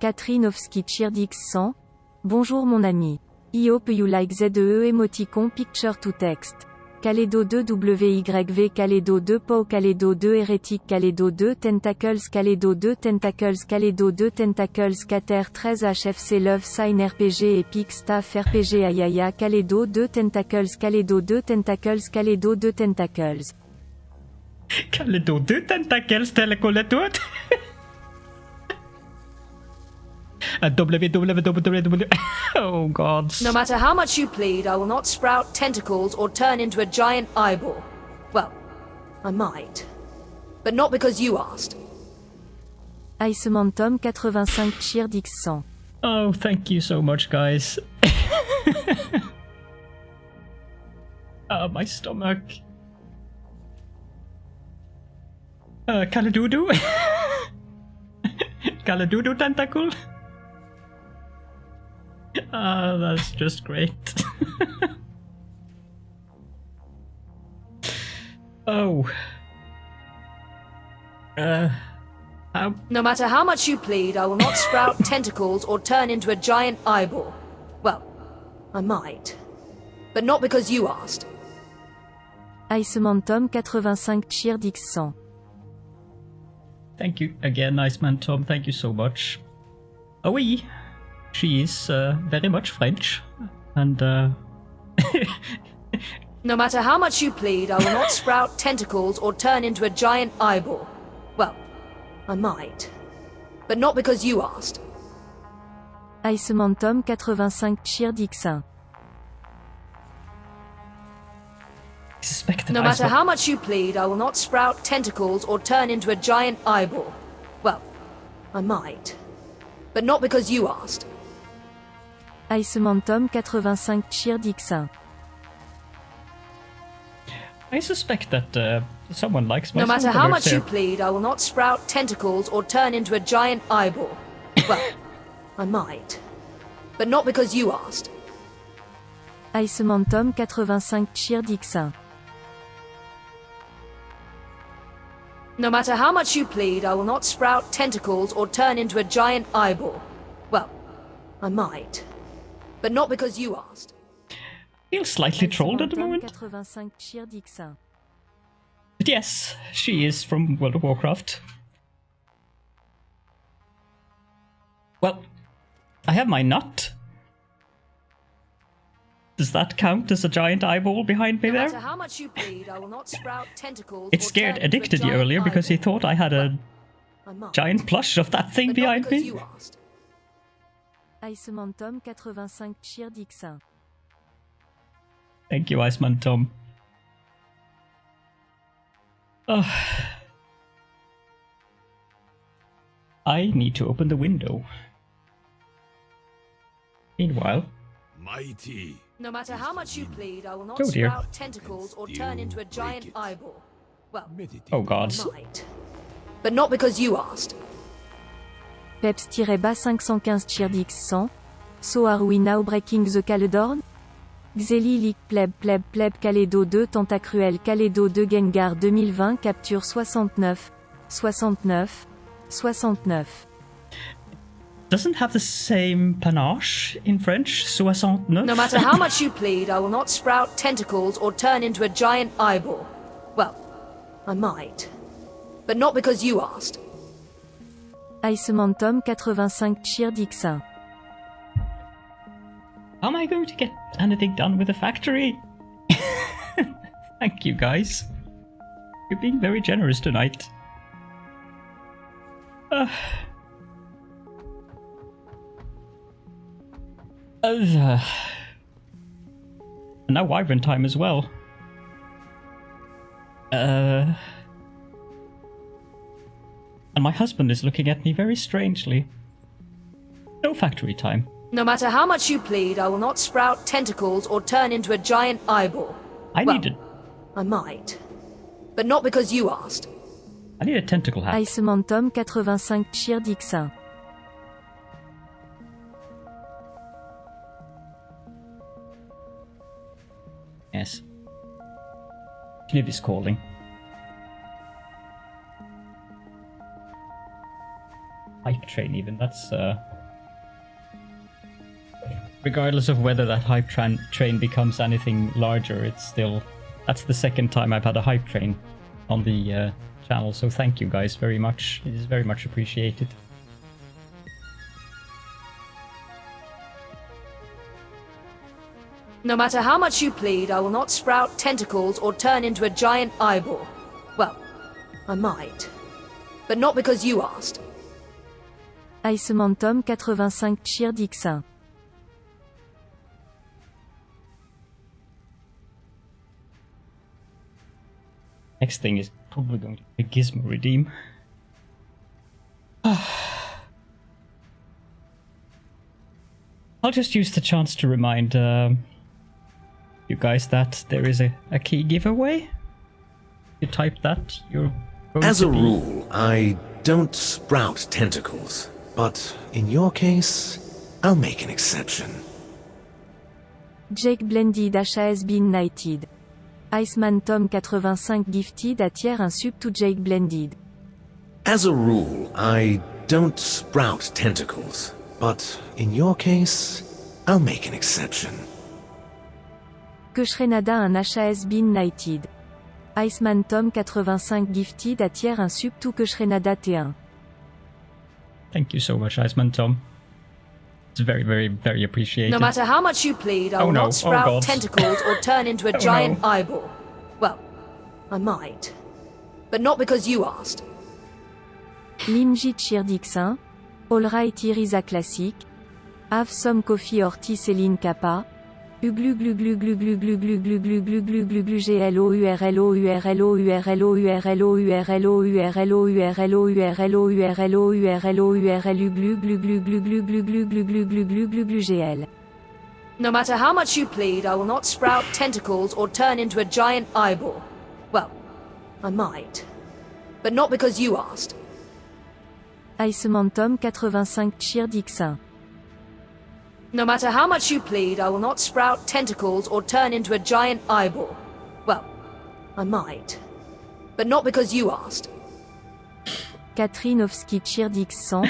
Katrinovski Chirdix 100. Bonjour mon ami. I hope you like ZEE emoticon picture to text. Caledo 2 WYV Caledo 2 Pau Caledo 2 Hérétique Caledo 2 Tentacles Caledo 2 Tentacles Caledo 2 Tentacles Cater 13 HFC Love Sign RPG Epic Staff RPG Ayaya Caledo 2 Tentacles Caledo 2 Tentacles Caledo 2 Tentacles Caledo 2 Tentacles Telecoletot. www. Oh god. No matter how much you plead, I will not sprout tentacles or turn into a giant eyeball. Well, I might. But not because you asked. Iceman Tom 85 Chirdix 100. Oh, thank you so much, guys. My stomach. Caladoodoo? Caladoodoo tentacle? That's just great. Oh. No matter how much you plead, I will not sprout tentacles or turn into a giant eyeball. Well, I might. But not because you asked. Iceman Tom 85 Chirdix 100. Thank you again, Iceman Tom. Thank you so much. Oh, oui. She is very much French. And, No matter how much you plead, I will not sprout tentacles or turn into a giant eyeball. Well, I might. But not because you asked. Iceman Tom 85 Chirdix 100. suspected No matter how much you plead, I will not sprout tentacles or turn into a giant eyeball. Well, I might. But not because you asked. Iceman Tom 85 Chirdix 100. I suspect that someone likes my No matter how much you there. plead, I will not sprout tentacles or turn into a giant eyeball. Well, I might. But not because you asked. Iceman Tom 85 Chirdix 100. No matter how much you plead, I will not sprout tentacles or turn into a giant eyeball. Well, I might. But not because you asked. Feel slightly trolled at the moment. 85 Cheer Dixin. But yes, she is from World of Warcraft. Well, I have my nut. Does that count as a giant eyeball behind me No there? matter how much you plead, I will not sprout tentacles. It or scared turn into a Addicted you giant earlier because he eyeball. thought I had a I might. giant plush of that thing But not behind because me. you asked. Iceman Tom 85 Cheer Dixin. Thank you, Iceman Tom. I need to open the window. Meanwhile, Mighty. No matter how much you plead, I will not Oh, dear. sprout tentacles or turn into a giant eyeball. Well, oh gods. I might. But not because you asked. Peps-bas 515 Cheer Dixin. So are we now breaking the Caledorn? Xeli League pleb Calédo 2 Tentacruel Calédo 2 Gengar 2020 capture 69. Doesn't have the same panache in French. 69. No matter how much you plead, I will not sprout tentacles or turn into a giant eyeball. Well, I might. But not because you asked. Iceman Tom 85 Cheer Dixin. How am I going to get anything done with the factory? Thank you, guys. You're being very generous tonight. And now Wyvern time as well. And my husband is looking at me very strangely. No factory time. No matter how much you plead, I will not sprout tentacles or turn into a giant eyeball. I Well, need I might. But not because you asked. a tentacle hat. Iceman Tom 85 Cheer Dixin. Yes. Kniv is calling. Hype train even, that's regardless of whether that hype train becomes anything larger, it's still... That's the second time I've had a hype train on the channel, so thank you guys very much. It is very much appreciated. No matter how much you plead, I will not sprout tentacles or turn into a giant eyeball. Well, I might. But not because you asked. Iceman Tom 85 Cheer Dixin. Next thing is probably going to be Gizmo Redeem. I'll just use the chance to remind you guys that there is a key giveaway. You type that, you're going As to a be... rule, I don't sprout tentacles, but in your case, I'll make an exception. Jake Blended has been knighted. Iceman Tom 85 gifted a tier un sub to Jake Blended. As a rule, I don't sprout tentacles, but in your case, I'll make an exception. Kushrenada un has been knighted. Iceman Tom 85 gifted a tier un sub to Kushrenada T1. Thank you so much, Iceman Tom. It's very, very, very appreciated. No matter how much you plead, I Oh will no, not oh sprout God. tentacles or turn into a Oh giant no. eyeball. Well, I might. But not because you asked. Limji Cheer Dixin. Alright here is a classic. Have some coffee or tea Céline Kappa. Uglu glu glu glu glu glu glu glu glu glu glu glu glu GLO URLO URLO URLO URLO URLO URLO URLO URLO URLO URLO URLU glu glu glu glu glu glu glu glu glu glu glu glu glu GL. No matter how much you plead, I will not sprout tentacles or turn into a giant eyeball. Well, I might. But not because you asked. Iceman Tom 85 Cheer Dixin. No matter how much you plead, I will not sprout tentacles or turn into a giant eyeball. Well, I might. But not because you asked. Katrinovski Cheer Dixin.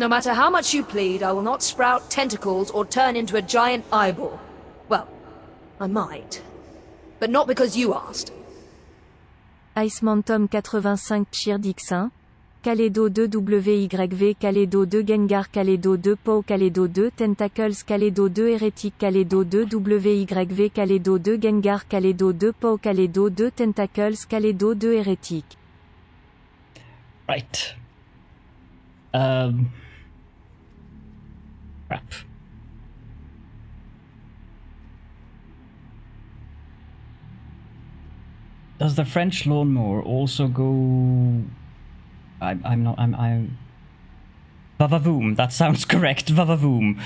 No matter how much you plead, I will not sprout tentacles or turn into a giant eyeball. Well, I might. But not because you asked. Icemantom 85 Cheer Dixin. Calédo 2 WYV Calédo 2 Gengar Calédo 2 Pow Calédo 2 Tentacles Calédo 2 Hérétique Calédo 2 WYV Calédo 2 Gengar Calédo 2 Pow Calédo 2 Tentacles Calédo 2 Hérétique. Right. Crap. Does the French lawnmower also go... I'm... Vavavoom, that sounds correct, Vavavoom.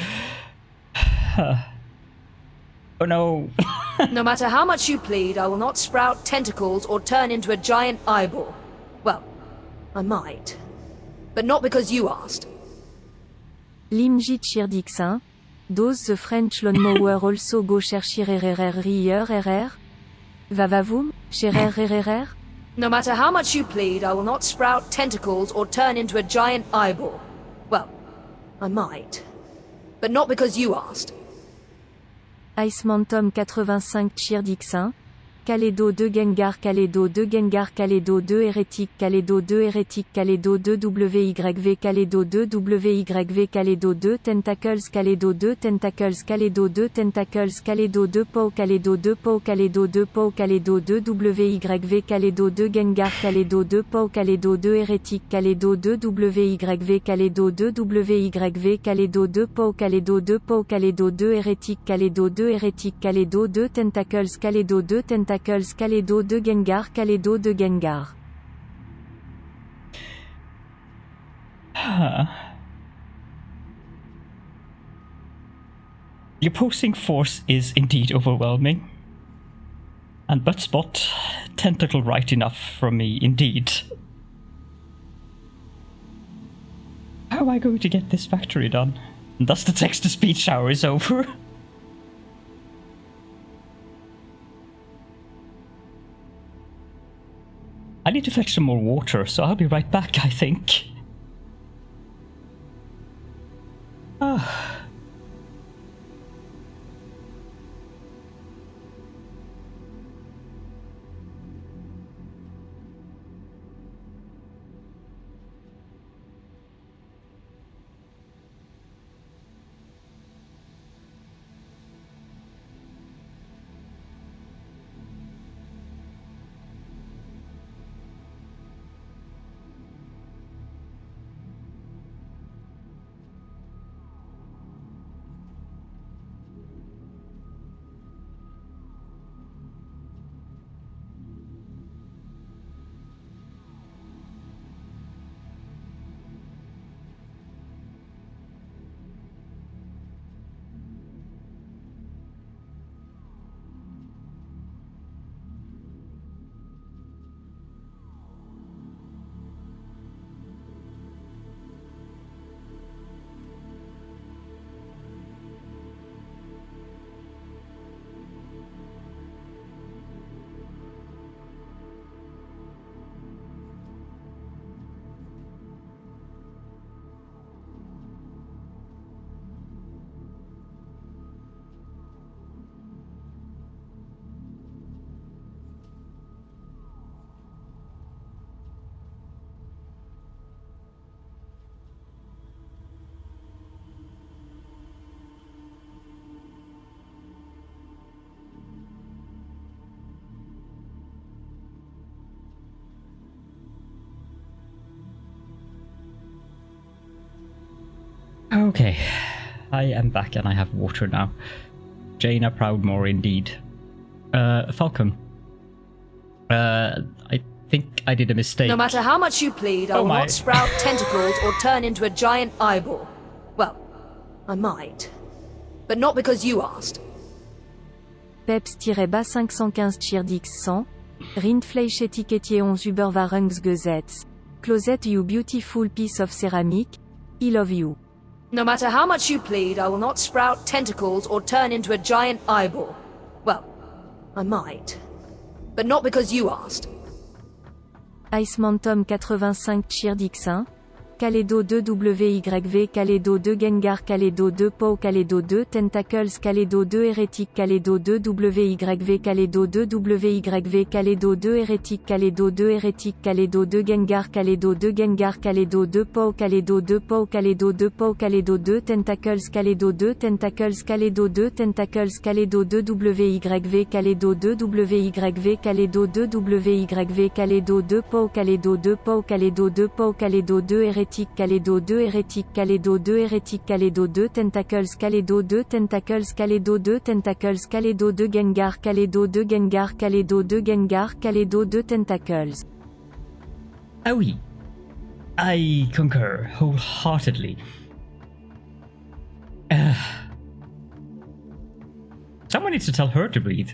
Oh no. No matter how much you plead, I will not sprout tentacles or turn into a giant eyeball. Well, I might. But not because you asked. Limji Chirdixin. Does the French lawnmower also go chercher RR? Vavavoom, RR? No matter how much you plead, I will not sprout tentacles or turn into a giant eyeball. Well, I might. But not because you asked. Icemantom 85 Chirdixin. Calédo 2 Gengar Calédo 2 Gengar Calédo 2 Hérétique Calédo 2 Hérétique Calédo 2 WYV Calédo 2 WYV Calédo 2 Tentacles Calédo 2 Tentacles Calédo 2 Tentacles Calédo 2 Pow Calédo 2 Pow Calédo 2 Pow Calédo 2 WYV Calédo 2 Gengar Calédo 2 Pow Calédo 2 Hérétique Calédo 2 WYV Calédo 2 WYV Calédo 2 Pow Calédo 2 Pow Calédo 2 Hérétique Calédo 2 Hérétique Calédo 2 Tentacles Calédo 2 Tentacles Calédo 2 Gengar Calédo 2 Gengar. The opposing force is indeed overwhelming. And but spot tentacle right enough from me, indeed. How am I going to get this factory done? And thus the text-to-speech hour is over. I need to fetch some more water, so I'll be right back, I think. Okay, I am back and I have water now. Jaina Proudmore indeed. Falcon. I think I did a mistake. No matter how much you plead, I will not sprout tentacles or turn into a giant eyeball. Well, I might. But not because you asked. Peps-bas 515 Chirdix 100. Rindfleisch étiquetier 11 Überwarungsgesetz. Closet you beautiful piece of ceramic. I love you. No matter how much you plead, I will not sprout tentacles or turn into a giant eyeball. Well, I might. But not because you asked. Icemantom 85 Chirdix 100. Calédo 2 WYV Calédo 2 Gengar Calédo 2 Pau Calédo 2 Tentacles Calédo 2 Hérétique Calédo 2 WYV Calédo 2 WYV Calédo 2 Hérétique Calédo 2 Hérétique Calédo 2 Gengar Calédo 2 Gengar Calédo 2 Pau Calédo 2 Pau Calédo 2 Pau Calédo 2 Tentacles Calédo 2 Tentacles Calédo 2 Tentacles Calédo 2 WYV Calédo 2 WYV Calédo 2 WYV Calédo 2 Pau Calédo 2 Pau Calédo 2 Pau Calédo 2 Hérétique Calédo 2 Hérétique Calédo 2 Hérétique Calédo 2 Tentacles Calédo 2 Tentacles Calédo 2 Tentacles Calédo 2 Gengar Calédo 2 Gengar Calédo 2 Gengar Calédo 2 Tentacles. Ah oui. I concur wholeheartedly. Someone needs to tell her to breathe.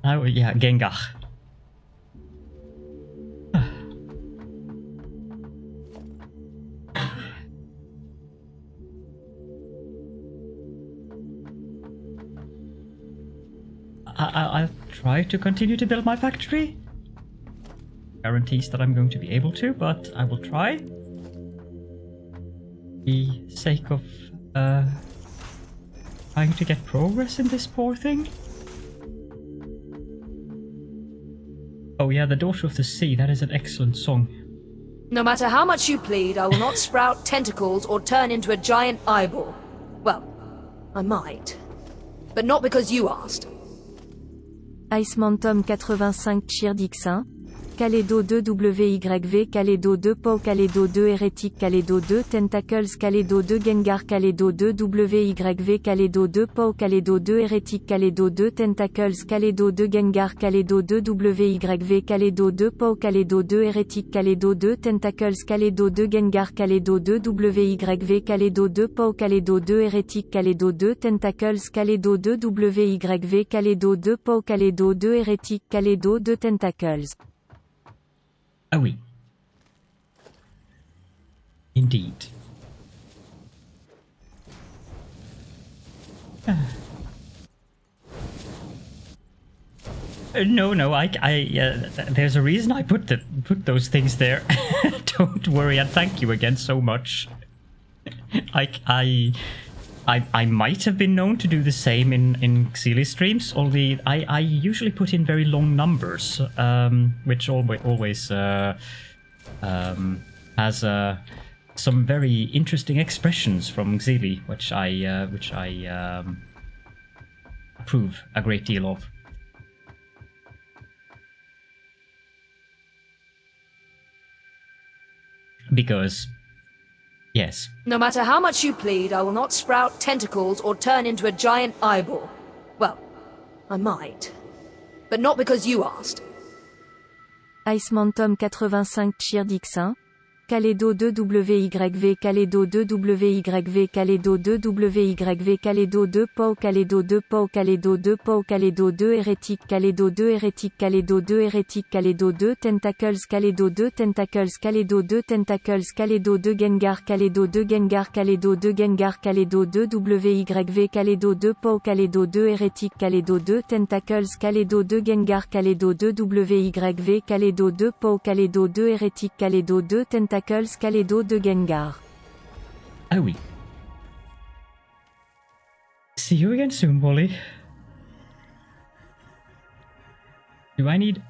Oh yeah, Gengar. I'll try to continue to build my factory. Guarantees that I'm going to be able to, but I will try. For the sake of trying to get progress in this poor thing. Oh yeah, The Daughter of the Sea, that is an excellent song. No matter how much you plead, I will not sprout tentacles or turn into a giant eyeball. Well, I might. But not because you asked. Icemantom 85 Chirdix 1. Calédo 2 WYV Calédo 2 Pau Calédo 2 Hérétique Calédo 2 Tentacles Calédo 2 Gengar Calédo 2 WYV Calédo 2 Pau Calédo 2 Hérétique Calédo 2 Tentacles Calédo 2 Gengar Calédo 2 WYV Calédo 2 Pau Calédo 2 Hérétique Calédo 2 Tentacles Calédo 2 Gengar Calédo 2 WYV Calédo 2 Pau Calédo 2 Hérétique Calédo 2 Tentacles Calédo 2 WYV Calédo 2 Pau Calédo 2 Hérétique Calédo 2 Tentacles. Ah oui. Indeed. No, there's a reason I put those things there. Don't worry, and thank you again so much. I might have been known to do the same in Xeely streams, although I usually put in very long numbers, which always has some very interesting expressions from Xeely, which I approve a great deal of. Because, yes. No matter how much you plead, I will not sprout tentacles or turn into a giant eyeball. Well, I might. But not because you asked. Icemantom 85 Chirdix 1. Calédo 2 WYV Calédo 2 WYV Calédo 2 WYV Calédo 2 Pau Calédo 2 Pau Calédo 2 Pau Calédo 2 Hérétique Calédo 2 Hérétique Calédo 2 Hérétique Calédo 2 Tentacles Calédo 2 Tentacles Calédo 2 Tentacles Calédo 2 Gengar Calédo 2 Gengar Calédo 2 Gengar Calédo 2 WYV Calédo 2 Pau Calédo 2 Hérétique Calédo 2 Tentacles Calédo 2 Gengar Calédo 2 WYV Calédo 2 Pau Calédo 2 Hérétique Calédo 2 Tentacles Calédo 2 Gengar. Ah oui. See you again soon, Wally. Do I need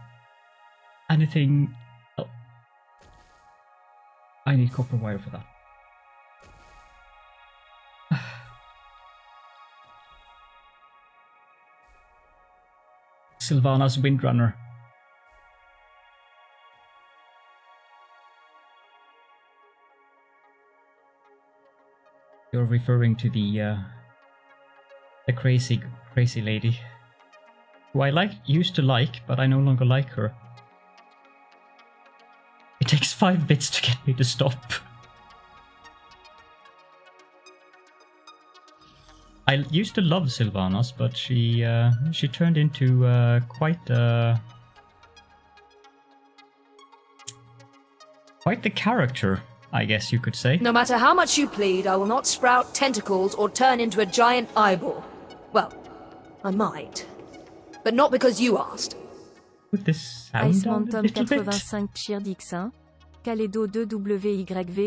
anything? Oh. I need copper wire for that. Sylvana's Windrunner. You're referring to the crazy lady, who I used to like, but I no longer like her. It takes 5 bits to get me to stop. I used to love Sylvanas, but she turned into quite the character, I guess you could say. No matter how much you plead, I will not sprout tentacles or turn into a giant eyeball. Well, I might. But not because you asked. put this sound down a Icemantom little bit. 85 Chirdix1. Calédo 2 WYV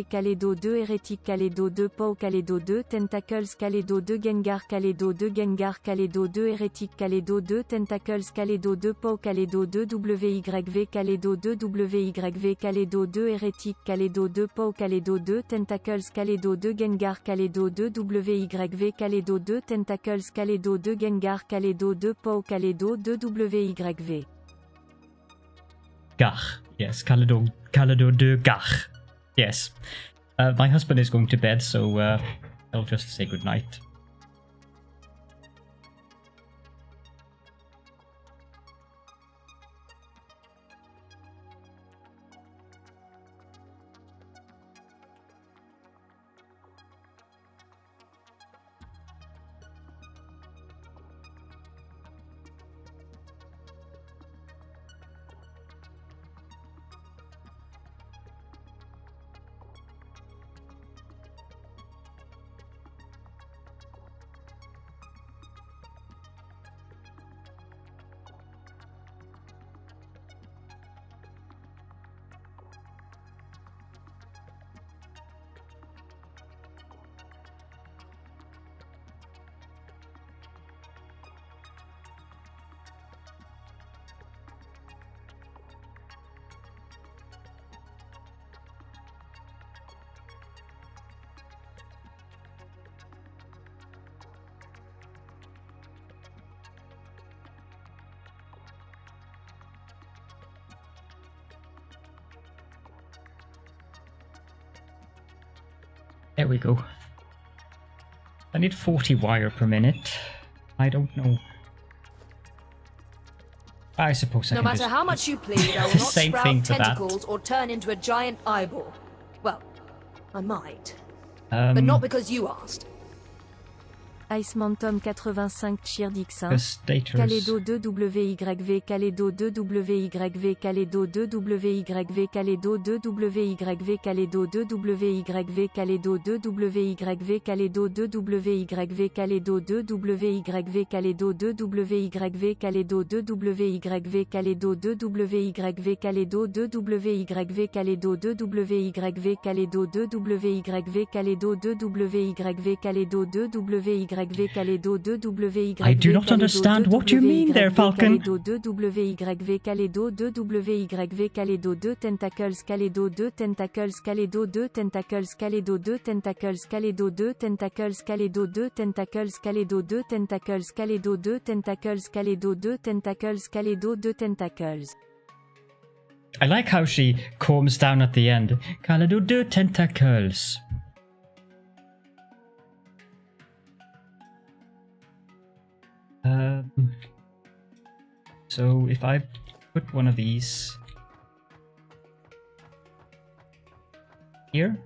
Calédo 2 Hérétique Calédo 2 Pau Calédo 2 Tentacles Calédo 2 Gengar Calédo 2 Gengar Calédo 2 Hérétique Calédo 2 Tentacles Calédo 2 Pau Calédo 2 WYV Calédo 2 WYV Calédo 2 Hérétique Calédo 2 Pau Calédo 2 Tentacles Calédo 2 Gengar Calédo 2 WYV Calédo 2 Tentacles Calédo 2 Gengar Calédo 2 Pau Calédo 2 WYV. Gach. Yes, Caledor de Gach. Yes. My husband is going to bed, so I'll just say goodnight. There we go. I need 40 wire per minute. I don't know. I suppose I No can matter just how much you plead, I will not Same thing sprout for that. tentacles or turn into a giant eyeball. Well, I might. Um, But not because you asked. Icemantom 85 Chirdix1. the stators. Calédo 2 WYV Calédo 2 WYV Calédo 2 WYV Calédo 2 WYV Calédo 2 WYV Calédo 2 WYV Calédo 2 WYV Calédo 2 WYV Calédo 2 WYV Calédo 2 WYV Calédo 2 WYV Calédo 2 WYV Calédo 2 WYV Calédo 2 WYV Calédo 2 WYV Calédo 2 WYV Calédo 2 WYV I do not understand what you mean there, Falcon. Calédo 2 WYV Calédo 2 WYV Calédo 2 Tentacles Calédo 2 Tentacles Calédo 2 Tentacles Calédo 2 Tentacles Calédo 2 Tentacles Calédo 2 Tentacles Calédo 2 Tentacles Calédo 2 Tentacles Calédo 2 Tentacles Calédo 2 Tentacles. I like how she calms down at the end. Caledor de tentacles. So if I put one of these here,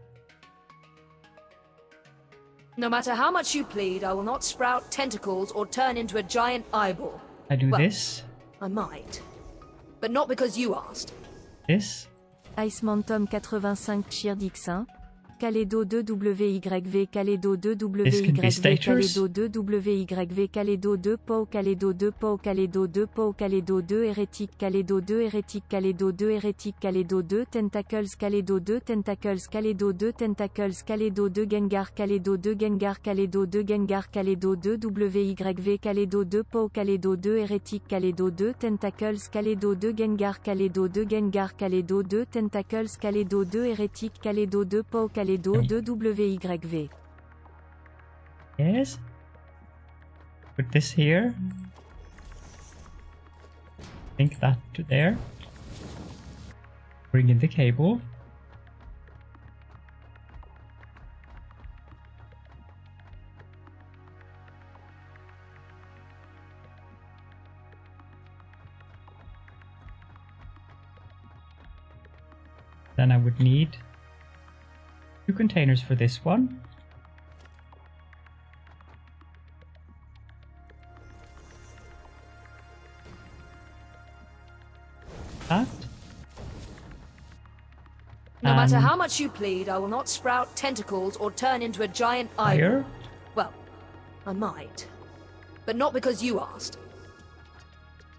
No matter how much you plead, I will not sprout tentacles or turn into a giant eyeball. I do Well, this, I might. But not because you asked. this, Icemantom 85 Chirdix1. Calédo 2 WYV Calédo 2 This can be WYV stators. Calédo 2 WYV Calédo 2 Pau Calédo 2 Pau Calédo 2 Pau Calédo 2 Hérétique Calédo 2 Hérétique Calédo 2 Hérétique Calédo 2 Tentacles Calédo 2 Tentacles Calédo 2 Tentacles Calédo 2 Gengar Calédo 2 Gengar Calédo 2 Gengar Calédo 2 WYV Calédo 2 Pau Calédo 2 Hérétique Calédo 2 Tentacles Calédo 2 Gengar Calédo 2 Gengar Calédo 2 Tentacles Calédo 2 Hérétique Calédo 2 Pau Calédo 2 WYV. yes. Put this here. Link that to there. Bring in the cable. Then I would need 2 containers for this one. That. No matter how much you plead, I will not sprout tentacles or turn into a giant eyeball. Fire. Well, I might. But not because you asked.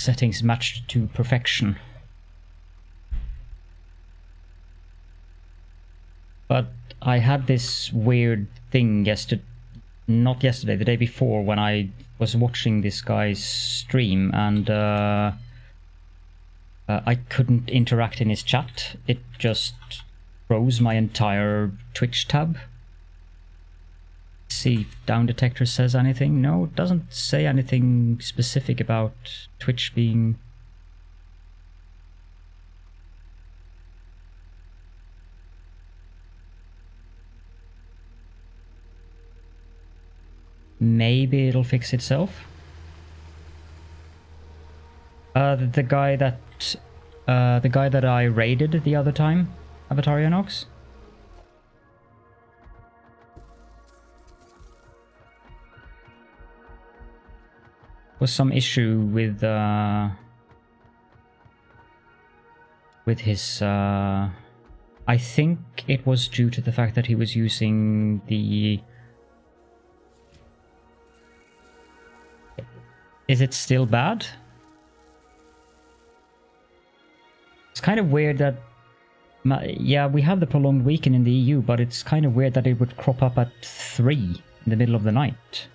settings matched to perfection. But I had this weird thing not yesterday, the day before, when I was watching this guy's stream, and I couldn't interact in his chat. It just froze my entire Twitch tab. See if Down Detector says anything. No, it doesn't say anything specific about Twitch being... Maybe it'll fix itself. The guy that I raided the other time, Avatarianox. Was some issue with his I think it was due to the fact that he was using the... Is it still bad? It's kind of weird that... Yeah, we have the prolonged weekend in the EU, but it's kind of weird that it would crop up at 3 in the middle of the night.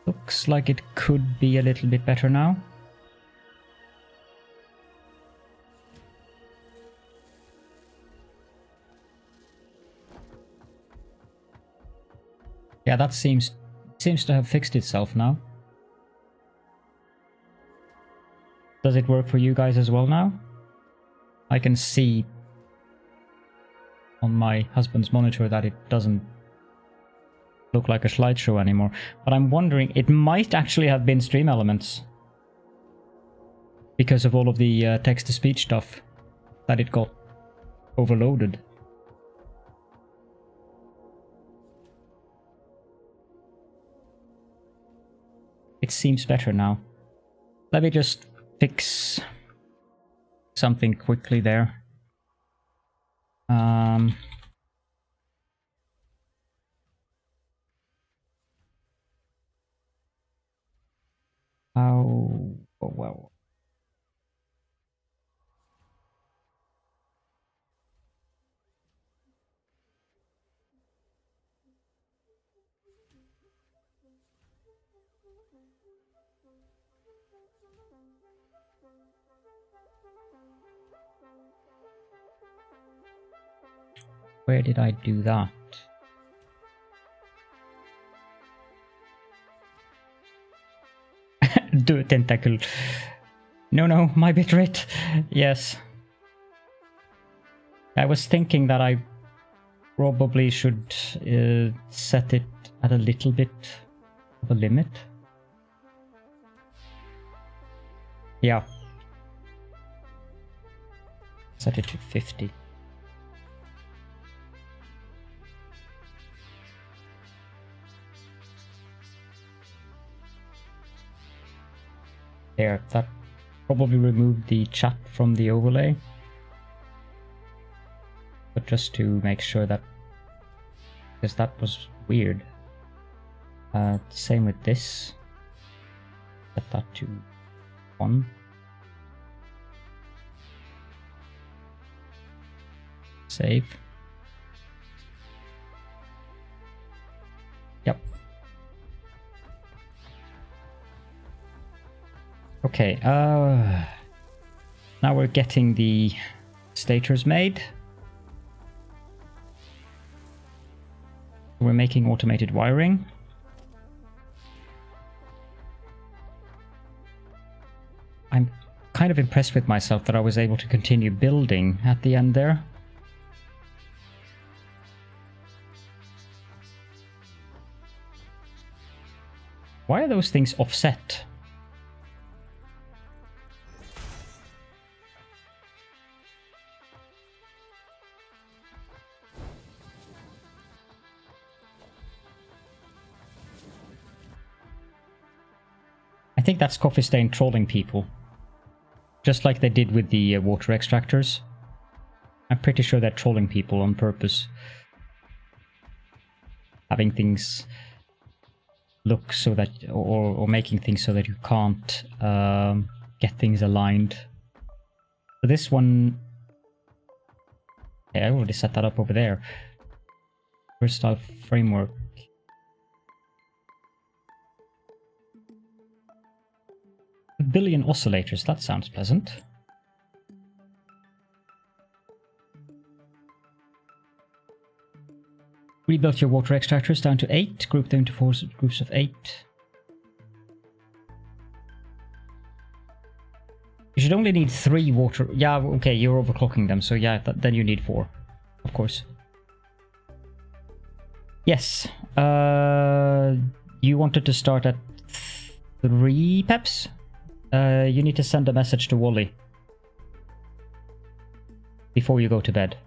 Looks like it could be a little bit better now. Yeah, that seems to have fixed itself now. Does it work for you guys as well now? I can see on my husband's monitor that it doesn't look like a slideshow anymore. But I'm wondering, it might actually have been Stream Elements. Because of all of the text-to-speech stuff, that it got overloaded. It seems better now. Let me just fix something quickly there. How... Oh, well. Where did I do that? Do a tentacle. No, my bitrate. Yes. I was thinking that I probably should set it at a little bit of a limit. Yeah. Set it to 50. There, that probably removed the chat from the overlay. But just to make sure that, because that was weird. Same with this. Set that to 1. Save. Yep. Okay, now we're getting the stators made. We're making automated wiring. I'm kind of impressed with myself that I was able to continue building at the end there. Why are those things offset? I think that's Coffee Stain trolling people. Just like they did with the water extractors. I'm pretty sure they're trolling people on purpose. Having things look so that, or making things so that you can't get things aligned. So this one, yeah, I already set that up over there. Versatile framework. A billion oscillators, that sounds pleasant. Rebuilt your water extractors down to 8, group them into 4 groups of 8. You should only need 3 water... Yeah, okay, you're overclocking them, so yeah, then you need 4, of course. Yes, you wanted to start at 3 peps? You need to send a message to Wally before you go to bed.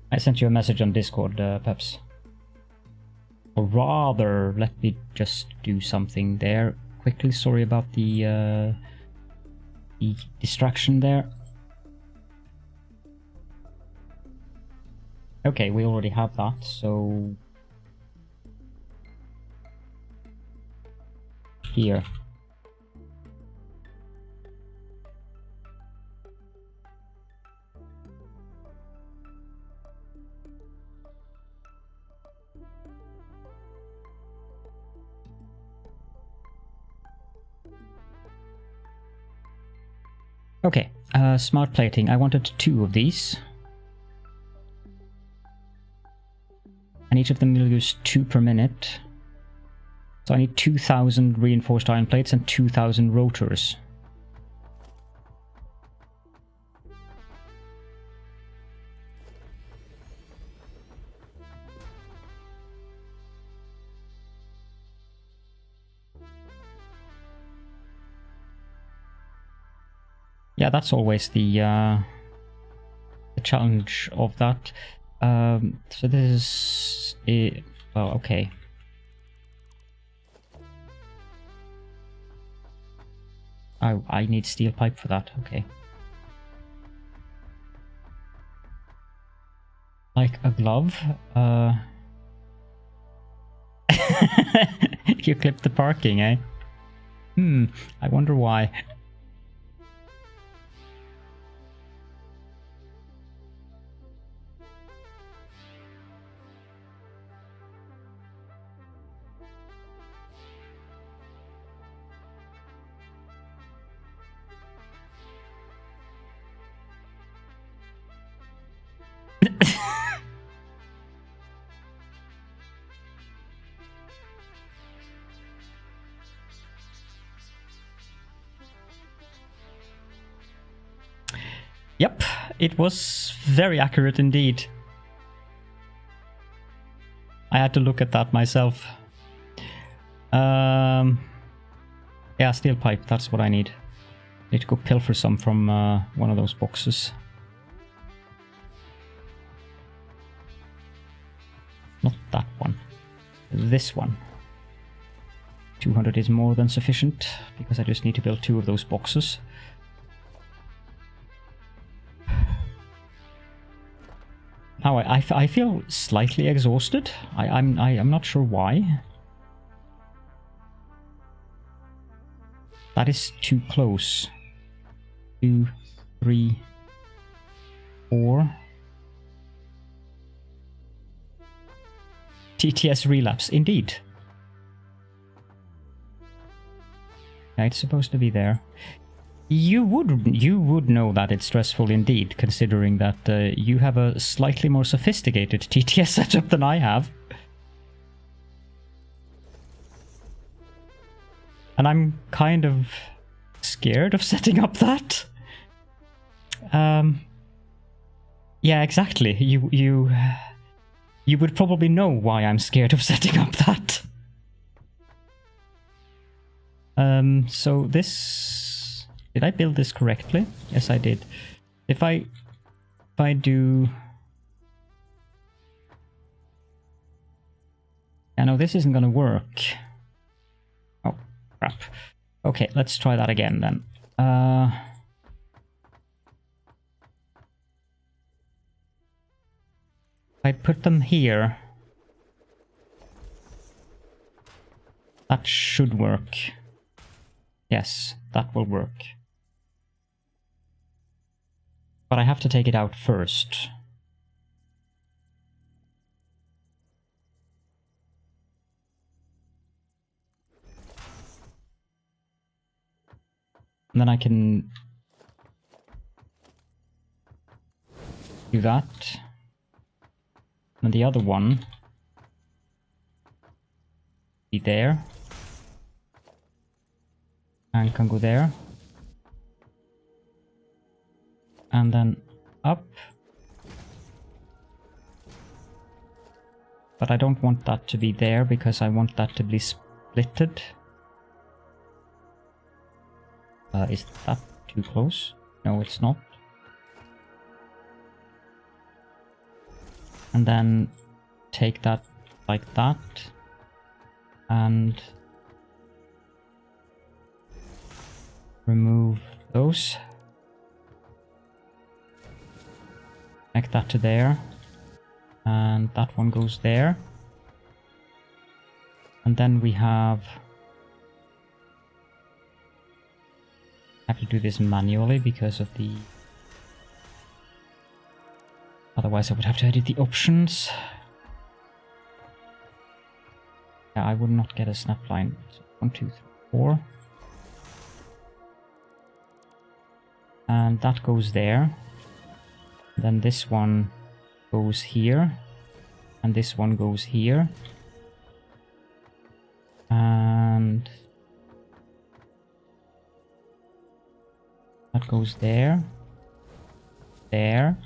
I sent you a message on Discord, Peps. Or rather, let me just do something there quickly. Sorry about the distraction there. Okay, we already have that, so... Here. Okay, smart plating. I wanted 2 of these. And each of them will use 2 per minute. So I need 2,000 reinforced iron plates and 2,000 rotors. Yeah, that's always the challenge of that. So this is... well, okay. I need steel pipe for that, okay. Like a glove. You clipped the parking, eh? I wonder why. Yep, it was very accurate indeed. I had to look at that myself. Yeah, steel pipe, that's what I need. Need to go pilfer some from one of those boxes. Not that one. This one. 200 is more than sufficient, because I just need to build 2 of those boxes. Now I feel slightly exhausted. I'm not sure why. That is too close. 2, 3, 4. TTS relapse, indeed. Yeah, it's supposed to be there. You would know that it's stressful indeed, considering that you have a slightly more sophisticated TTS setup than I have. And I'm kind of scared of setting up that. Yeah, exactly. You would probably know why I'm scared of setting up that. So this... Did I build this correctly? Yes, I did. If I do... I know this isn't gonna work. Oh, crap. Okay, let's try that again then. I put them here. That should work. Yes, that will work. But I have to take it out first. And then I can do that. And the other one be there. And can go there. And then up. But I don't want that to be there because I want that to be splitted. Is that too close? No, it's not. And then take that like that. And remove those. Connect that to there. And that one goes there. And then we have... I have to do this manually because of the... Otherwise I would have to edit the options. Yeah, I would not get a snap line. So 1, 2, 3, 4. And that goes there. Then this one goes here. And this one goes here. And... that goes there. There.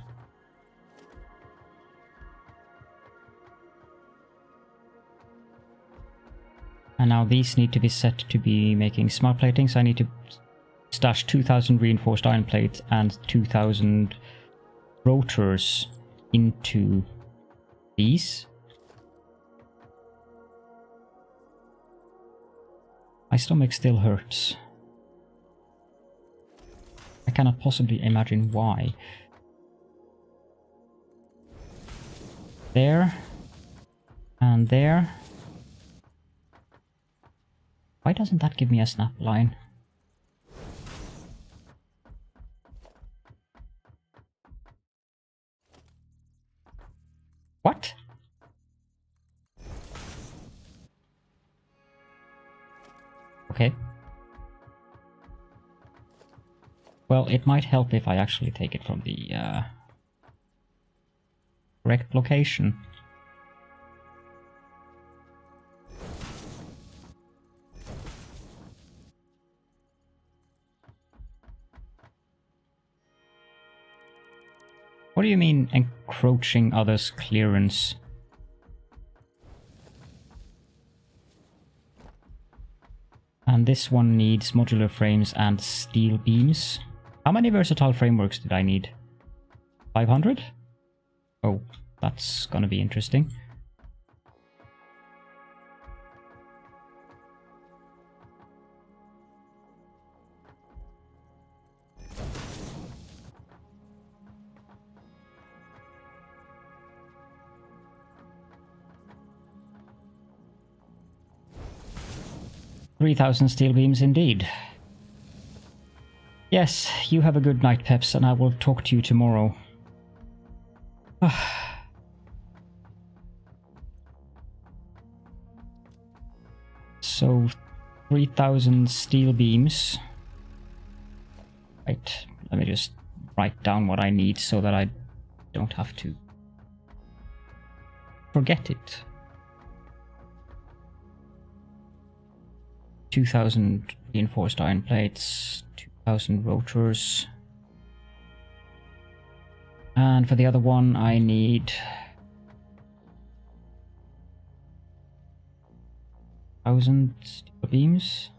And now these need to be set to be making smart plating, so I need to stash 2000 reinforced iron plates and 2000 rotors into these. My stomach still hurts. I cannot possibly imagine why. There. And there. Why doesn't that give me a snap line? What? Okay. Well, it might help if I actually take it from the correct location. What do you mean encroaching others' clearance? And this one needs modular frames and steel beams. How many versatile frameworks did I need? 500? Oh, that's gonna be interesting. $3,000 steel beams indeed. Yes, you have a good night, Peps, and I will talk to you tomorrow. So, 3,000 steel beams. Right, let me just write down what I need so that I don't have to forget it. 2,000 reinforced iron plates, 2,000 rotors. And for the other one, I need 1,000 steel beams.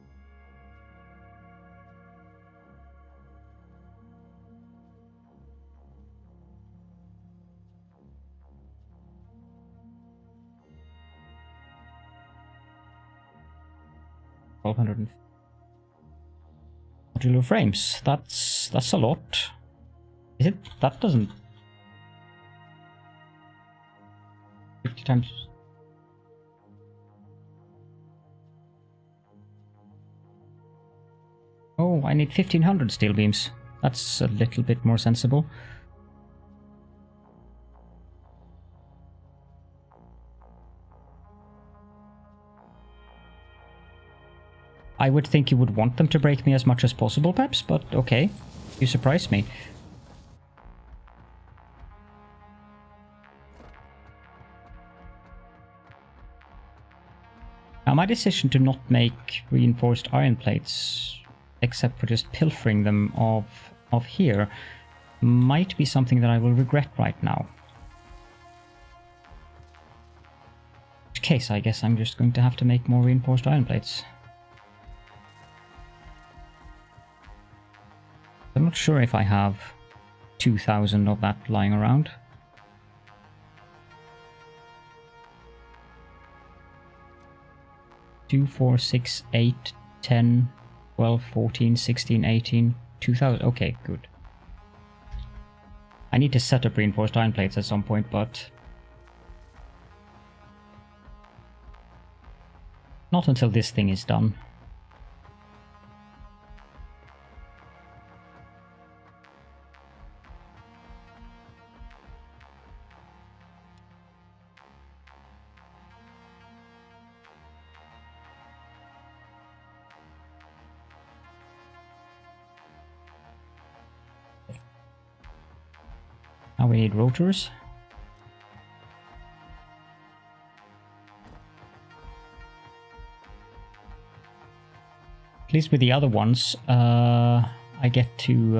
Modular frames. That's a lot. Is it? That doesn't. 50 times. Oh, I need 1,500 steel beams. That's a little bit more sensible. I would think you would want them to break me as much as possible, perhaps, but okay. You surprise me. Now, my decision to not make reinforced iron plates, except for just pilfering them of here, might be something that I will regret right now. In which case, I guess I'm just going to have to make more reinforced iron plates. I'm not sure if I have 2,000 of that lying around. 2, 4, 6, 8, 10, 12, 14, 16, 18, 2,000. Okay, good. I need to set up reinforced iron plates at some point, but not until this thing is done. Now we need rotors. At least with the other ones, I get to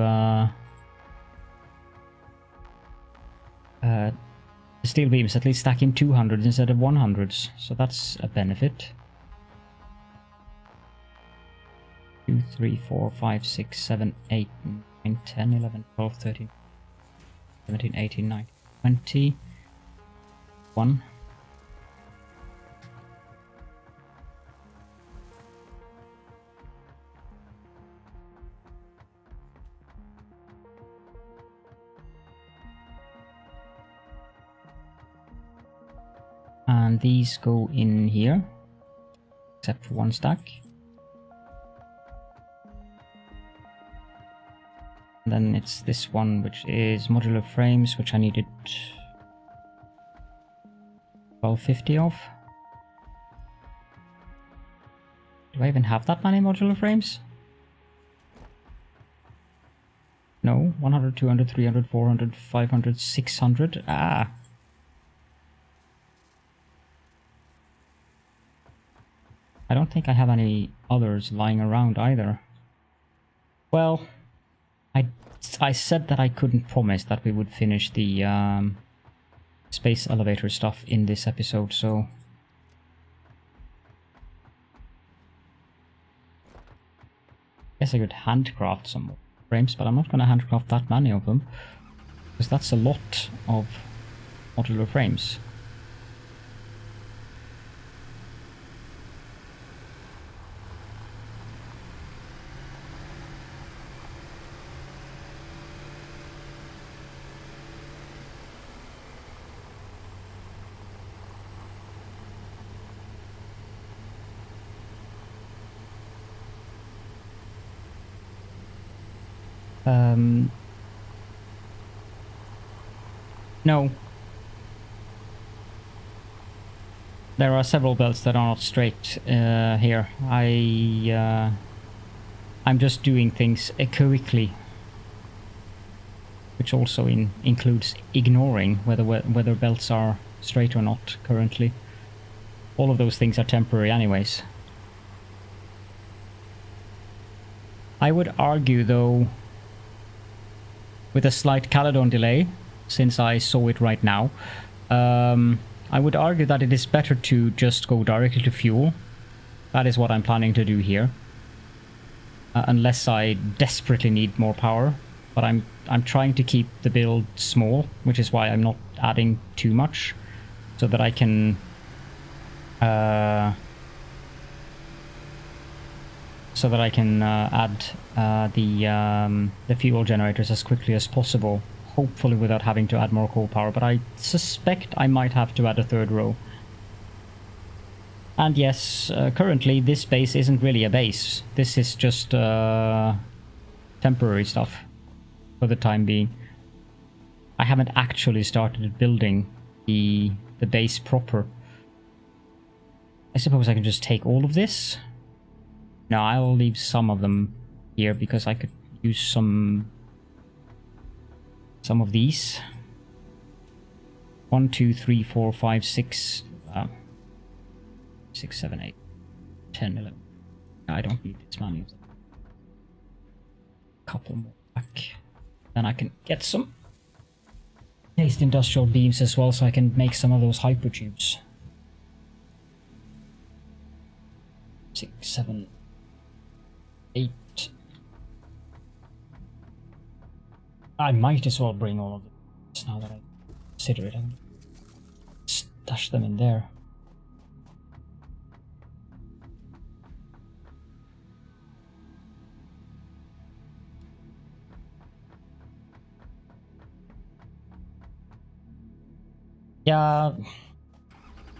the steel beams at least stack in 200 instead of 100s, so that's a benefit. 2, 3, 4, 5, 6, 7, 8, 9, 10, 11, 12, 13. 17, 18, 19, 20, 1. And these go in here, except for one stack. And then it's this one, which is modular frames, which I needed 1,250 of. Do I even have that many modular frames? No, 100, 200, 300, 400, 500, 600. Ah! I don't think I have any others lying around either. Well, I said that I couldn't promise that we would finish the space elevator stuff in this episode, so I guess I could handcraft some more frames, but I'm not going to handcraft that many of them, because that's a lot of modular frames. No. There are several belts that are not straight here. I'm just doing things quickly, which also includes ignoring whether belts are straight or not currently. All of those things are temporary anyways. I would argue, though, with a slight Caledorn delay, since I saw it right now, I would argue that it is better to just go directly to fuel. That is what I'm planning to do here. Unless I desperately need more power. But I'm trying to keep the build small, which is why I'm not adding too much, so that I can add the fuel generators as quickly as possible, hopefully without having to add more coal power. But I suspect I might have to add a third row. And yes, currently this base isn't really a base. This is just temporary stuff for the time being. I haven't actually started building the base proper. I suppose I can just take all of this. No, I'll leave some of them here because I could use some of these. 1, 2, 3, 4, 5, 6, 6, 7, 8, 10, 11. I don't need this many of them. Couple more back. Then I can get some Encased Industrial Beams as well, so I can make some of those hypertubes. 6, 7, 8. I might as well bring all of this now that I consider it. I'm gonna stash them in there. Yeah,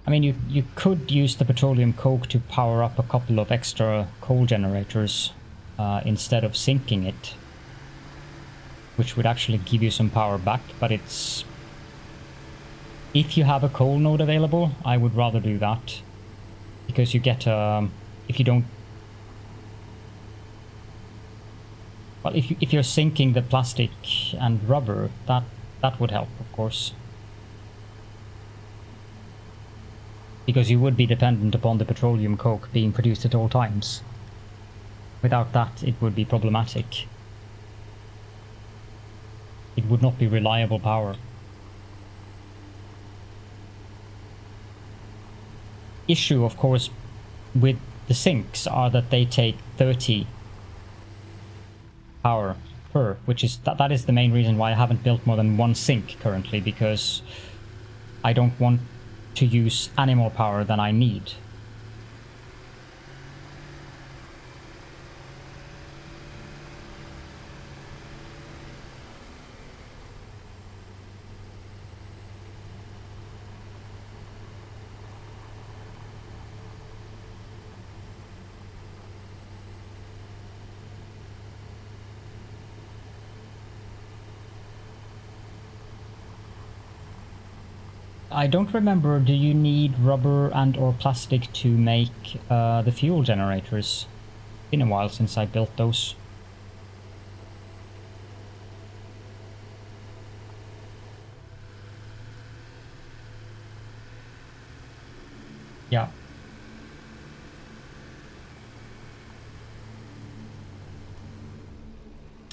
I mean, you could use the petroleum coke to power up a couple of extra coal generators instead of sinking it, which would actually give you some power back, but it's... If you have a coal node available, I would rather do that, because you get, if you don't... Well, if you're sinking the plastic and rubber, that would help, of course. Because you would be dependent upon the petroleum coke being produced at all times. Without that, it would be problematic. It would not be reliable power. Issue, of course, with the sinks are that they take 30 power per, which is that is the main reason why I haven't built more than one sink currently, because I don't want to use any more power than I need. I don't remember, do you need rubber and or plastic to make the fuel generators? It's been a while since I built those. Yeah.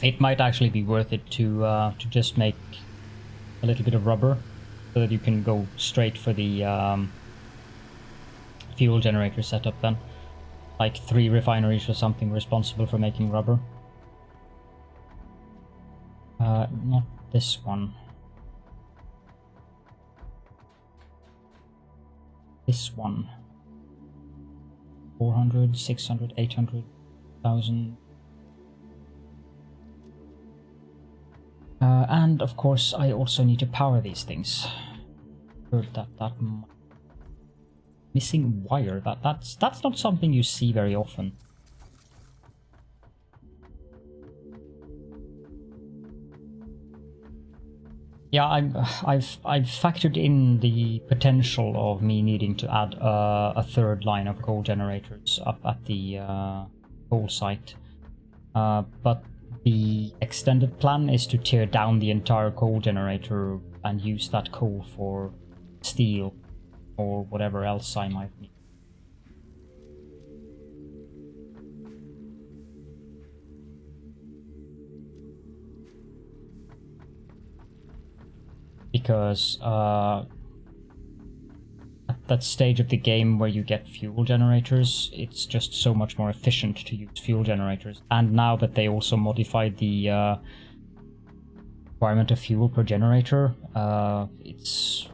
It might actually be worth it to just make a little bit of rubber, so that you can go straight for the fuel generator setup then. Like 3 refineries or something responsible for making rubber. Not this one. This one. 400, 600, 800,000. And of course, I also need to power these things. Heard that missing wire. That's not something you see very often. Yeah, I've factored in the potential of me needing to add a third line of coal generators up at the coal site, but the extended plan is to tear down the entire coal generator and use that coal for steel or whatever else I might need. because at that stage of the game where you get fuel generators, it's just so much more efficient to use fuel generators. And now that they also modified the requirement of fuel per generator, it's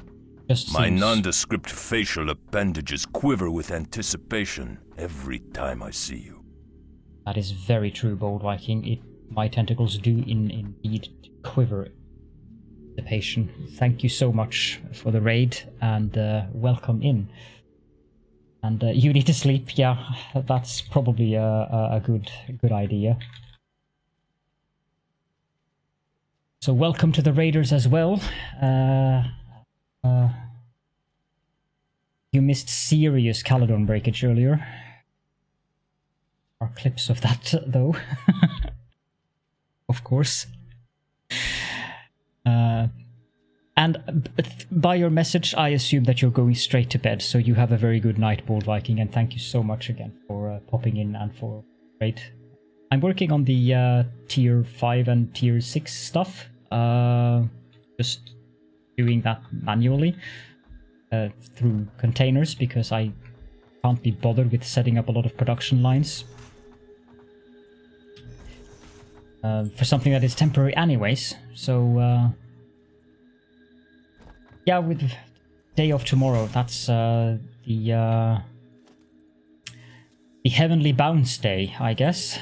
just My seems... nondescript facial appendages quiver with anticipation every time I see you. That is very true, Bold Viking. My tentacles do indeed quiver. The patient. Thank you so much for the raid, and welcome in. And you need to sleep. Yeah, that's probably a good idea. So welcome to the raiders as well. You missed serious Caledorn breakage earlier. Are clips of that though, of course. And by your message, I assume that you're going straight to bed, so you have a very good night, Bold Viking, and thank you so much again for popping in and for raid. I'm working on the tier 5 and tier 6 stuff, just doing that manually through containers, because I can't be bothered with setting up a lot of production lines. For something that is temporary anyways, so yeah, with the day off tomorrow, that's the Heavenly Bounce Day, I guess.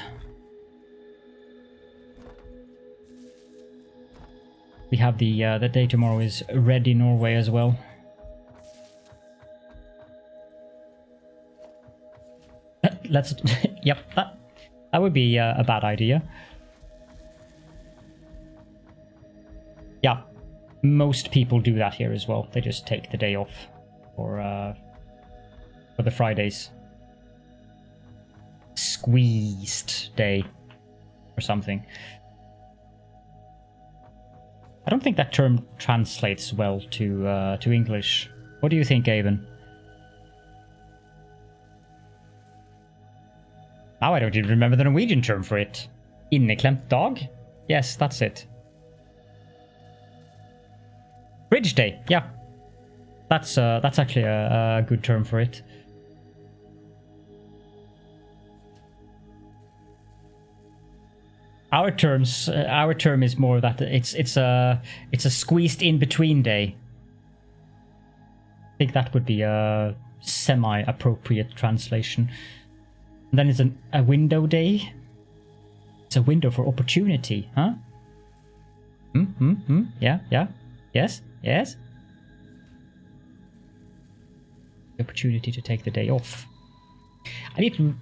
We have the day tomorrow is Red in Norway as well. Let's yep, that would be a bad idea. Yeah, most people do that here as well. They just take the day off for the Fridays. Squeezed day or something. I don't think that term translates well to English. What do you think, Avon? Now I don't even remember the Norwegian term for it. Inneklemt dag? Yes, that's it. Bridge day, yeah. That's actually a good term for it. Our term is more that it's a squeezed in between day. I think that would be a semi-appropriate translation. And then it's a window day. It's a window for opportunity, huh? Yeah. Yes. The opportunity to take the day off. I need to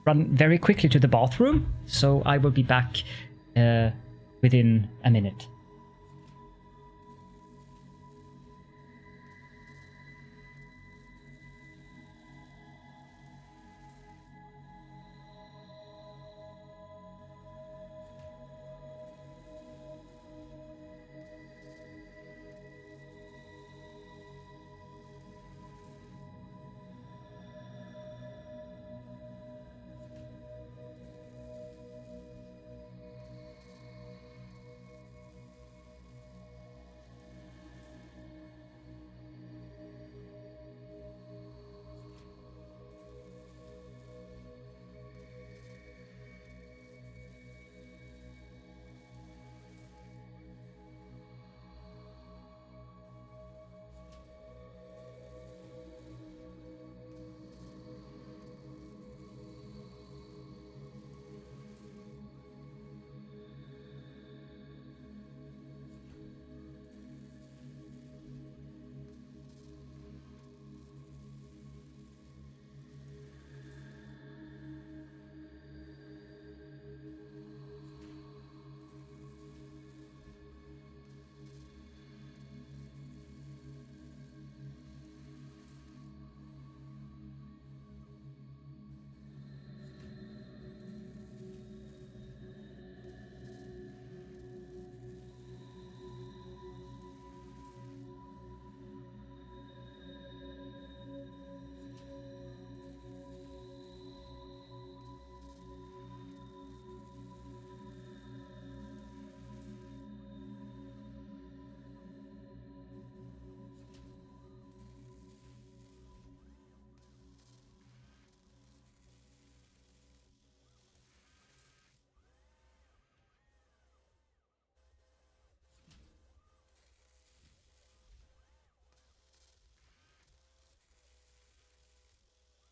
run very quickly to the bathroom, so I will be back within a minute.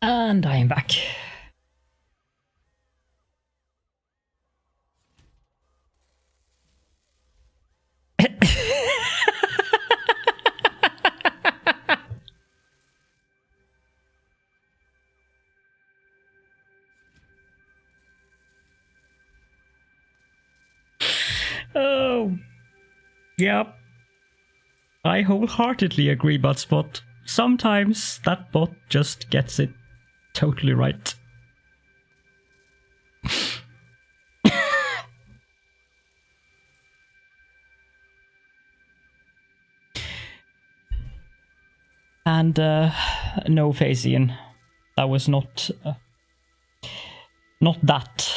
And I am back. Oh, yep. I wholeheartedly agree, Butspot. Sometimes that bot just gets it totally right. And no, Phasian, that was not that.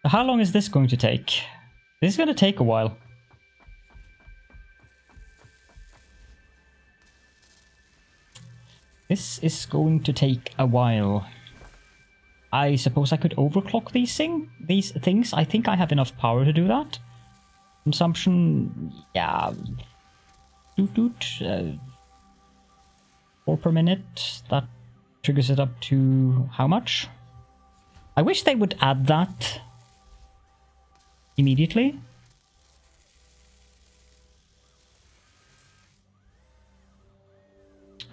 How long is this going to take? This is going to take a while. This is going to take a while. I suppose I could overclock these things. I think I have enough power to do that. Consumption, yeah. Doot doot. 4 per minute. That triggers it up to how much? I wish they would add that immediately.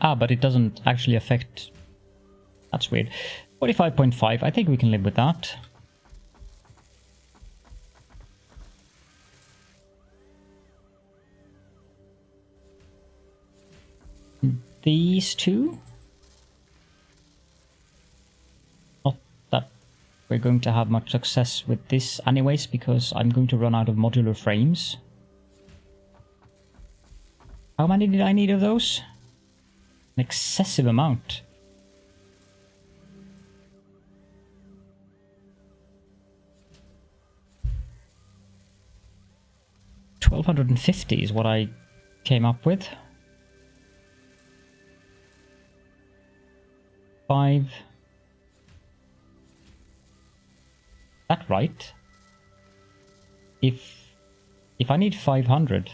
Ah, but it doesn't actually affect... That's weird. 45.5, I think we can live with that. These two? Not that we're going to have much success with this anyways, because I'm going to run out of modular frames. How many did I need of those? An excessive amount. $1,250 is what I came up with. 5. That right? If I need 500,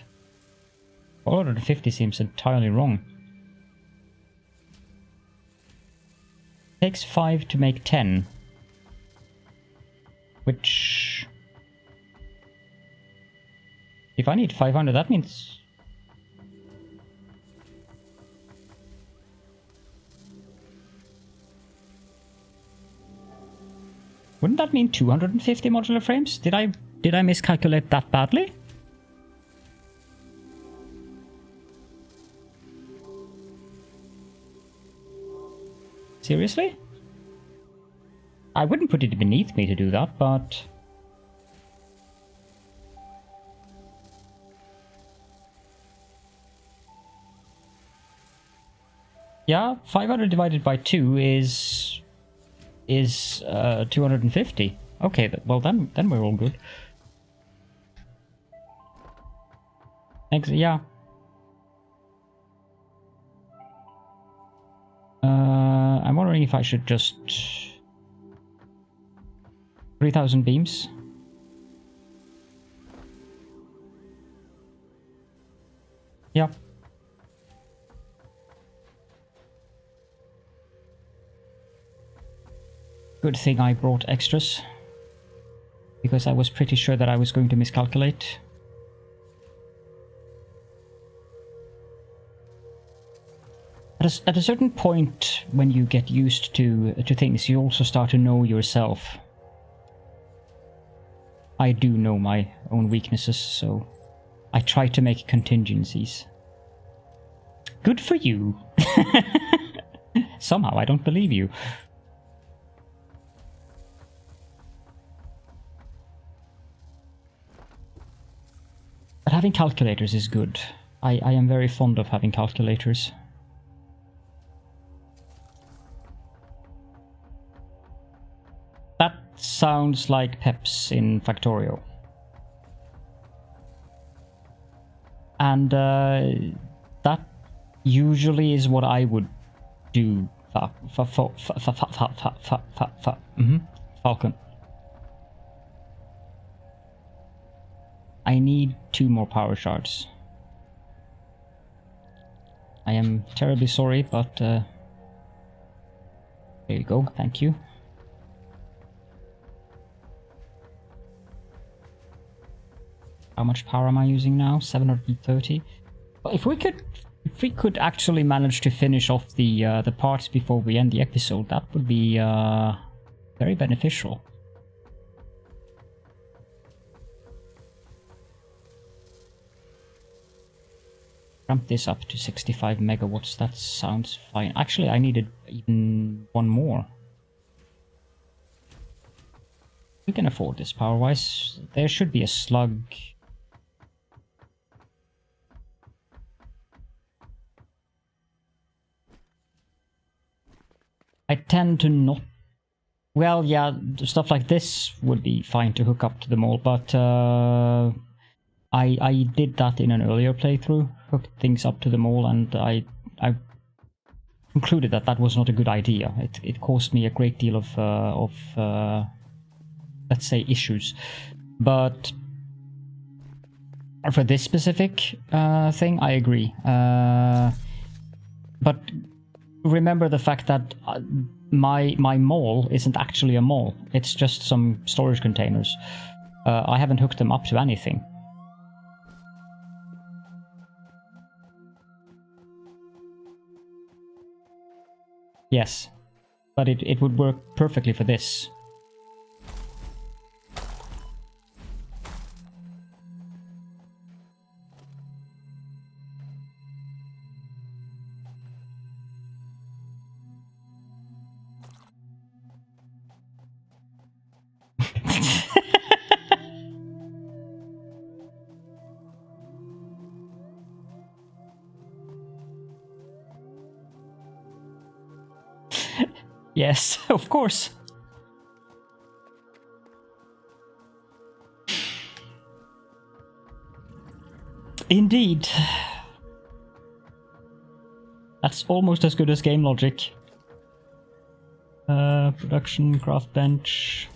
450 seems entirely wrong. Takes 5 to make 10, which if I need 500, that means wouldn't that mean 250 modular frames? Did I miscalculate that badly? Seriously? I wouldn't put it beneath me to do that, but... Yeah, 500 divided by 2 is 250. Okay, well then we're all good. Yeah. I'm wondering if I should just 3,000 beams. Yeah. Good thing I brought extras, because I was pretty sure that I was going to miscalculate. At a certain point, when you get used to things, you also start to know yourself. I do know my own weaknesses, so I try to make contingencies. Good for you. Somehow I don't believe you. But having calculators is good. I am very fond of having calculators. That sounds like Peps in Factorio. And that usually is what I would do. Falcon. I need 2 more power shards. I am terribly sorry, but there you go, thank you. How much power am I using now? 730. Well, if we could actually manage to finish off the parts before we end the episode, that would be very beneficial. Ramp this up to 65 megawatts, that sounds fine. Actually, I needed even one more. We can afford this power-wise. There should be a slug. I tend to not... Well, yeah, stuff like this would be fine to hook up to the mall, but I did that in an earlier playthrough, hooked things up to the mall, and I concluded that that was not a good idea. It caused me a great deal of let's say, issues. But for this specific thing, I agree. But remember the fact that my mall isn't actually a mall. It's just some storage containers. I haven't hooked them up to anything. Yes, but it would work perfectly for this. Yes, of course. Indeed. That's almost as good as game logic. Production, craft bench.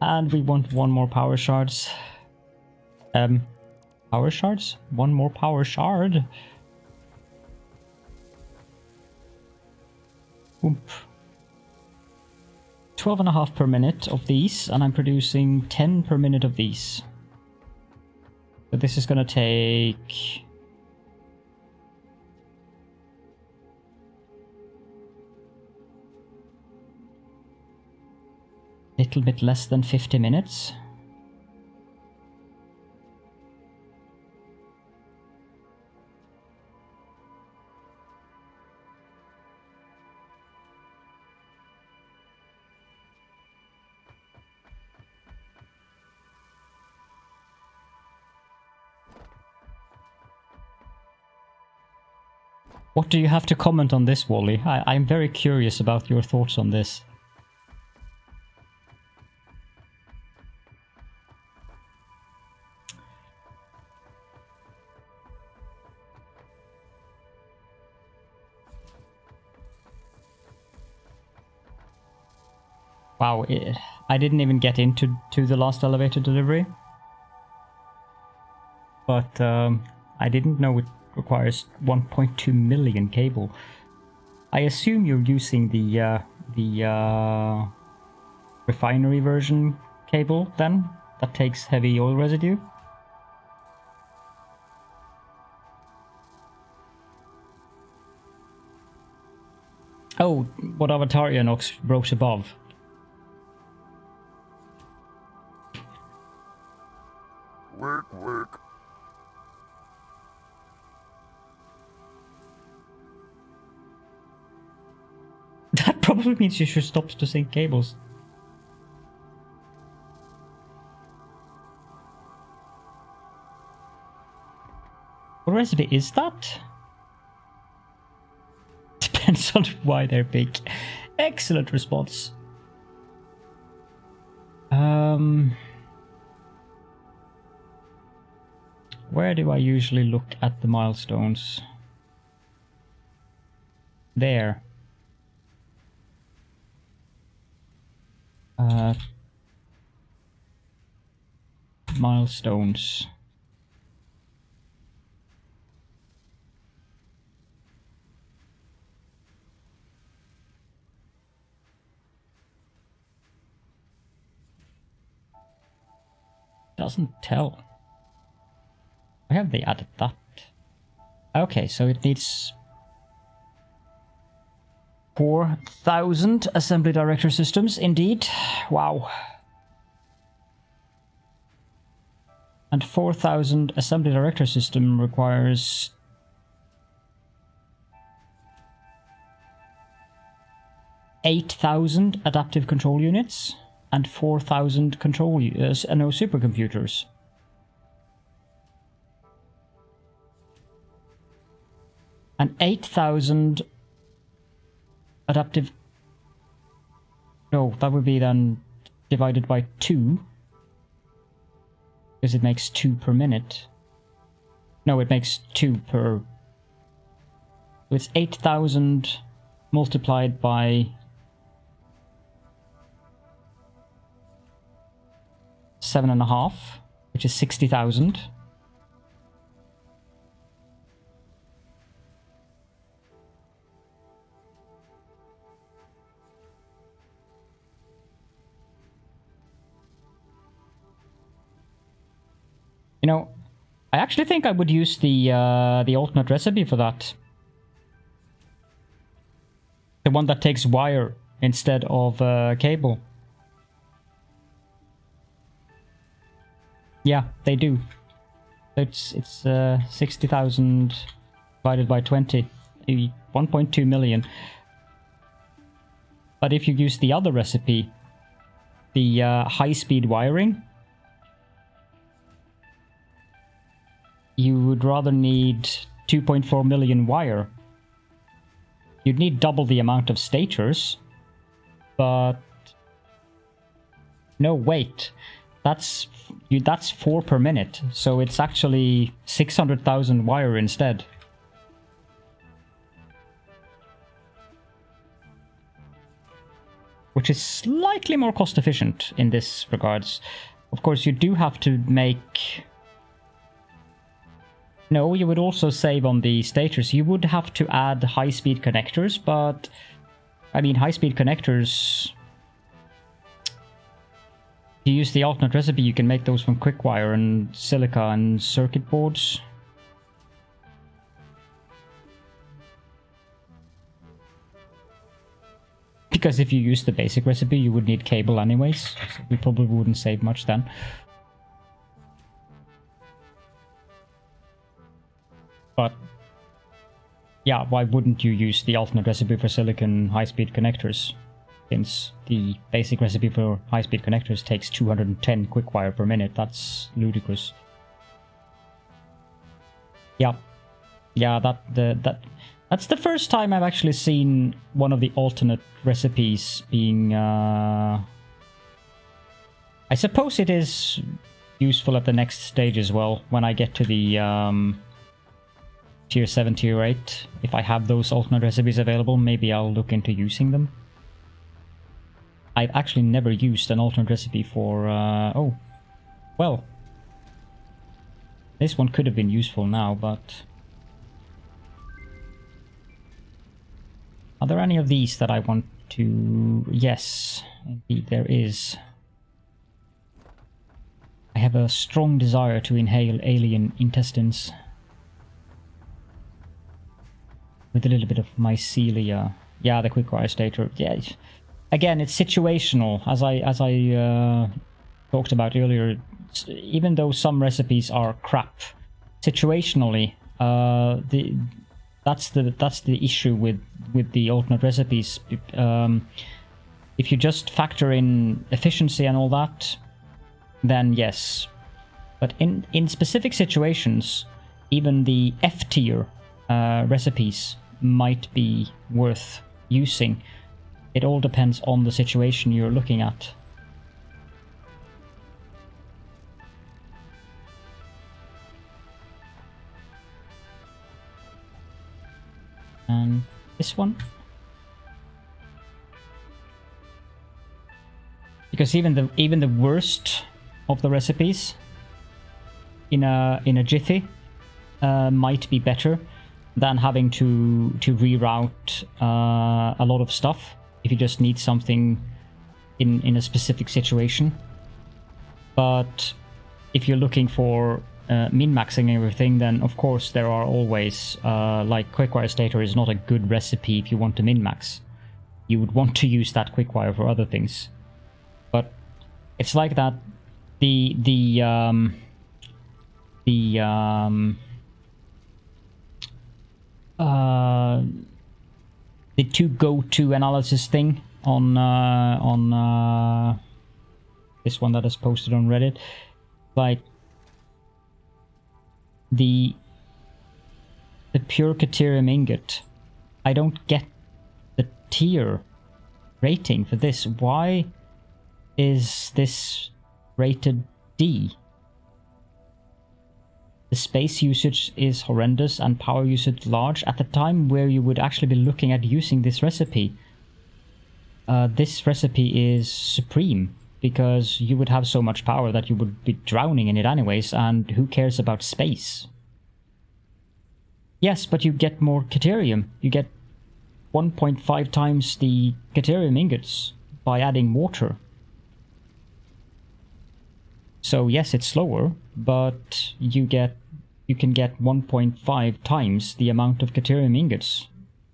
And we want one more power shards. Power shards? One more power shard? Oomp. 12.5 per minute of these, and I'm producing 10 per minute of these. So this is gonna take... little bit less than 50 minutes. What do you have to comment on this, Wally? I'm very curious about your thoughts on this. Wow, I didn't even get into the last elevator delivery. But I didn't know it requires 1.2 million cable. I assume you're using the refinery version cable then, that takes heavy oil residue. Oh, what Avatarianox wrote above. Work. That probably means you should stop to sync cables. What recipe is that? Depends on why they're big. Excellent response. Where do I usually look at the milestones? There. Milestones. doesn't tell. Why have they added that? Okay, so it needs 4,000 assembly director systems, indeed. Wow. And 4,000 assembly director system requires 8,000 adaptive control units and 4,000 control supercomputers. And 8,000 adaptive... No, that would be then divided by 2. Because it makes 2 per minute. No, it makes 2 per... It's 8,000 multiplied by 7.5, which is 60,000. You know, I actually think I would use the alternate recipe for that. The one that takes wire instead of cable. Yeah, they do. It's 60,000 divided by 20, 1.2 million. But if you use the other recipe, the high-speed wiring, you would rather need 2.4 million wire. You'd need double the amount of stators, but no, wait, that's 4 per minute, so it's actually 600,000 wire instead. Which is slightly more cost efficient in this regards. Of course, you do have to make... No, you would also save on the stators. You would have to add high-speed connectors, but... I mean, high-speed connectors... If you use the alternate recipe, you can make those from quick wire and silica and circuit boards. Because if you use the basic recipe, you would need cable anyways. So we probably wouldn't save much then. But yeah, why wouldn't you use the alternate recipe for silicon high-speed connectors? Since the basic recipe for high-speed connectors takes 210 quick wire per minute. That's ludicrous. Yeah. Yeah, that's the first time I've actually seen one of the alternate recipes being... I suppose it is useful at the next stage as well, when I get to the Tier 7, Tier 8. If I have those alternate recipes available, maybe I'll look into using them. I've actually never used an alternate recipe for... oh, well. This one could have been useful now, but... Are there any of these that I want to... Yes, indeed there is. I have a strong desire to inhale alien intestines. With a little bit of mycelia. Yeah, the quick-wire stator. Yeah. Again, it's situational. As I talked about earlier, even though some recipes are crap, situationally, that's the issue with the alternate recipes. If you just factor in efficiency and all that, then yes. But in specific situations, even the F tier recipes might be worth using. It all depends on the situation you're looking at. And this one. Because even the worst of the recipes in a jiffy might be better than having to reroute a lot of stuff if you just need something in a specific situation. But if you're looking for min-maxing everything, then of course there are always, like quickwire stator is not a good recipe if you want to min-max. You would want to use that quickwire for other things. But it's like that, the two go-to analysis thing on this one that is posted on Reddit, like the pure Caterium ingot. I don't get the tier rating for this. Why is this rated D? The space usage is horrendous and power usage large at the time where you would actually be looking at using this recipe. This recipe is supreme because you would have so much power that you would be drowning in it anyways, and who cares about space? Yes, but you get more Caterium. You get 1.5 times the Caterium ingots by adding water. So yes, it's slower, but you can get 1.5 times the amount of Caterium ingots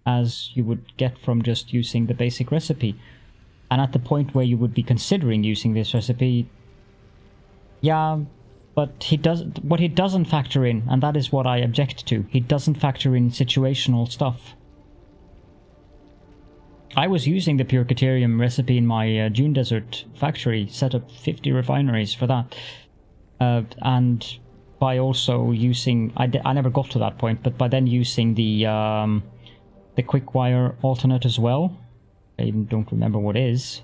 as you would get from just using the basic recipe. And at the point where you would be considering using this recipe, yeah, but what he doesn't factor in, and that is what I object to, he doesn't factor in situational stuff. I was using the pure Caterium recipe in my Dune Desert factory, set up 50 refineries for that. And by also using, I never got to that point, but by then using the quickwire alternate as well, I even don't remember what is.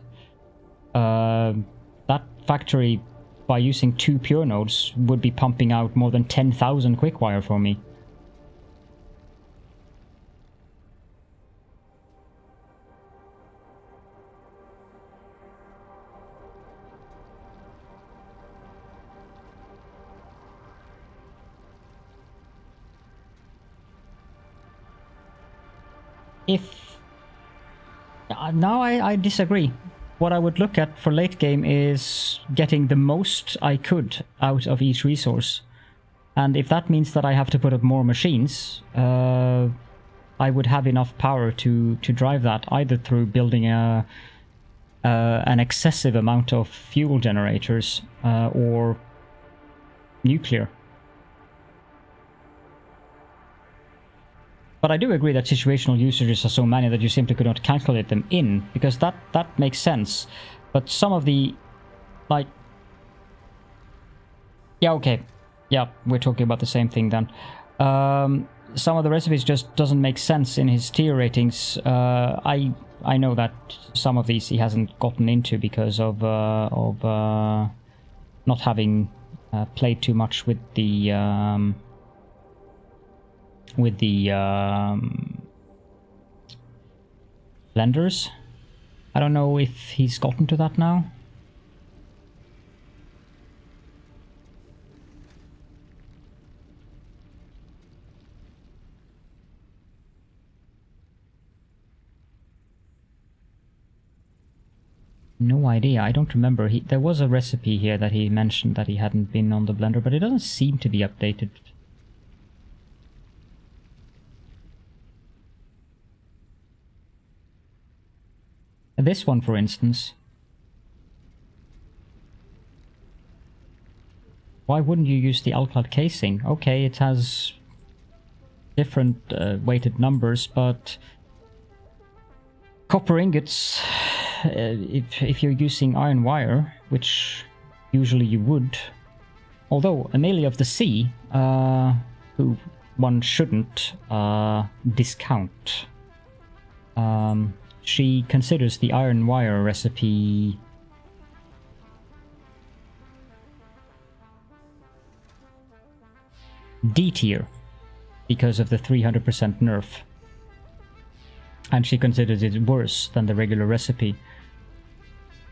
That factory, by using 2 pure nodes, would be pumping out more than 10,000 quickwire for me. Now I disagree. What I would look at for late game is getting the most I could out of each resource. And if that means that I have to put up more machines, I would have enough power to drive that, either through building an excessive amount of fuel generators or nuclear. But I do agree that situational usages are so many that you simply could not calculate them in, because that makes sense. But some of the, like... Yeah, okay. Yeah, we're talking about the same thing then. Some of the recipes just doesn't make sense in his tier ratings. I know that some of these he hasn't gotten into because of not having played too much with the blenders. I don't know if he's gotten to that now. No idea. I don't remember. There was a recipe here that he mentioned that he hadn't been on the blender, but it doesn't seem to be updated. This one, for instance. Why wouldn't you use the alclad casing? Okay, it has different weighted numbers, but copper ingots, if you're using iron wire, which usually you would, although Amelia of the Sea, who one shouldn't discount, she considers the iron wire recipe D tier because of the 300% nerf. And she considers it worse than the regular recipe.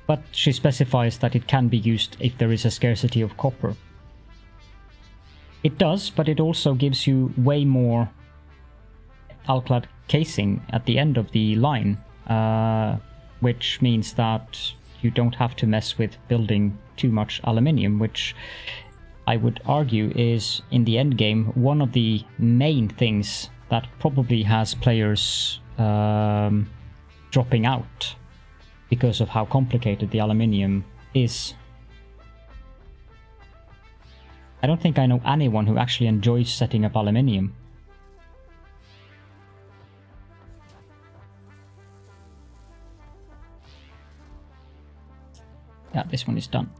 But she specifies that it can be used if there is a scarcity of copper. It does, but it also gives you way more alclad casing at the end of the line. Which means that you don't have to mess with building too much aluminium, which I would argue is, in the end game, one of the main things that probably has players dropping out because of how complicated the aluminium is. I don't think I know anyone who actually enjoys setting up aluminium. Yeah, this one is done.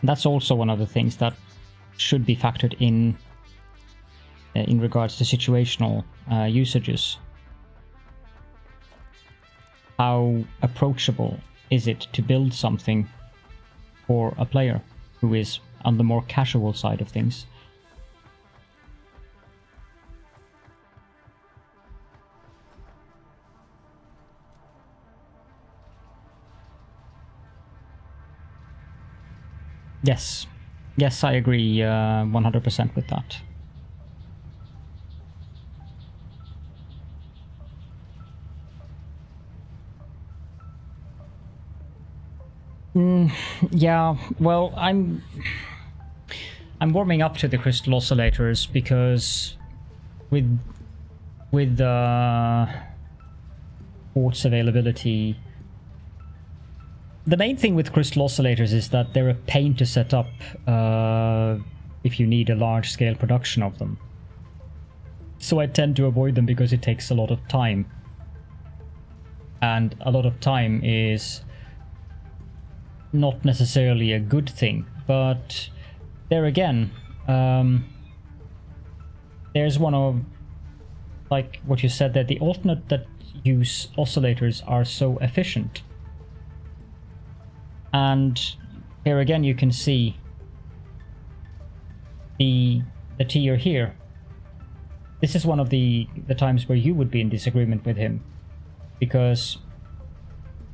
That's also one of the things that should be factored in regards to situational usages. How approachable is it to build something for a player who is on the more casual side of things? Yes. Yes, I agree 100% with that. Yeah, well, I'm warming up to the crystal oscillators because with quartz availability, the main thing with crystal oscillators is that they're a pain to set up if you need a large scale production of them. So I tend to avoid them because it takes a lot of time. And a lot of time is not necessarily a good thing, but there again, there's one of, like what you said, that the alternate that use oscillators are so efficient. And here again you can see the tier here. This is one of the times where you would be in disagreement with him, because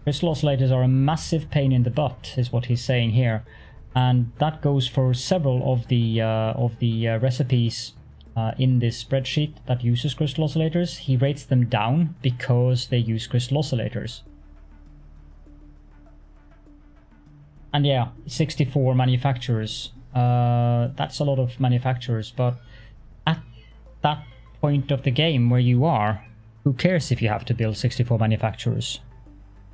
crystal oscillators are a massive pain in the butt, is what he's saying here, and that goes for several of the recipes in this spreadsheet that uses crystal oscillators. He rates them down because they use crystal oscillators. And yeah, 64 manufacturers. That's a lot of manufacturers, but at that point of the game where you are, who cares if you have to build 64 manufacturers?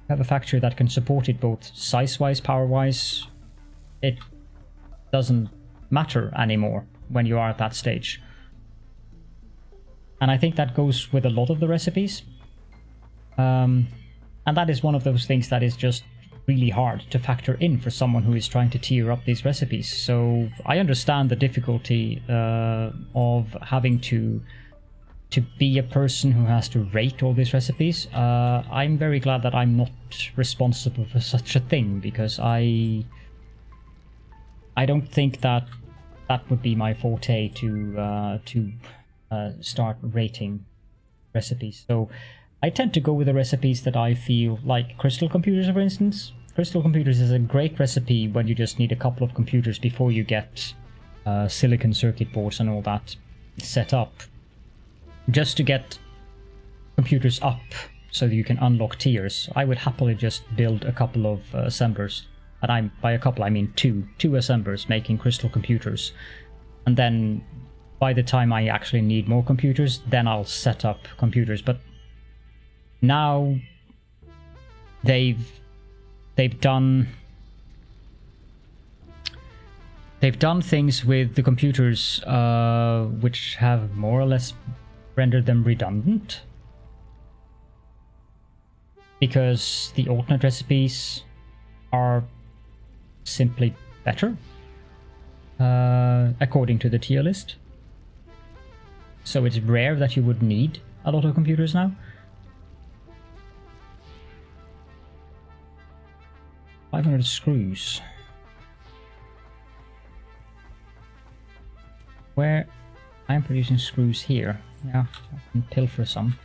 You have a factory that can support it both size-wise, power-wise. It doesn't matter anymore when you are at that stage. And I think that goes with a lot of the recipes. And that is one of those things that is just really hard to factor in for someone who is trying to tier up these recipes. So I understand the difficulty of having to be a person who has to rate all these recipes. I'm very glad that I'm not responsible for such a thing, because I don't think that would be my forte to start rating recipes. So I tend to go with the recipes that I feel like Crystal Computers, for instance. Crystal Computers is a great recipe when you just need a couple of computers before you get silicon circuit boards and all that set up. Just to get computers up so that you can unlock tiers, I would happily just build a couple of assemblers. And by a couple I mean two assemblers making Crystal Computers. And then by the time I actually need more computers, then I'll set up computers. But now they've done things with the computers which have more or less rendered them redundant, because the alternate recipes are simply better according to the tier list. So it's rare that you would need a lot of computers now. 500 screws. Where I'm producing screws here. Yeah, I can pilfer some.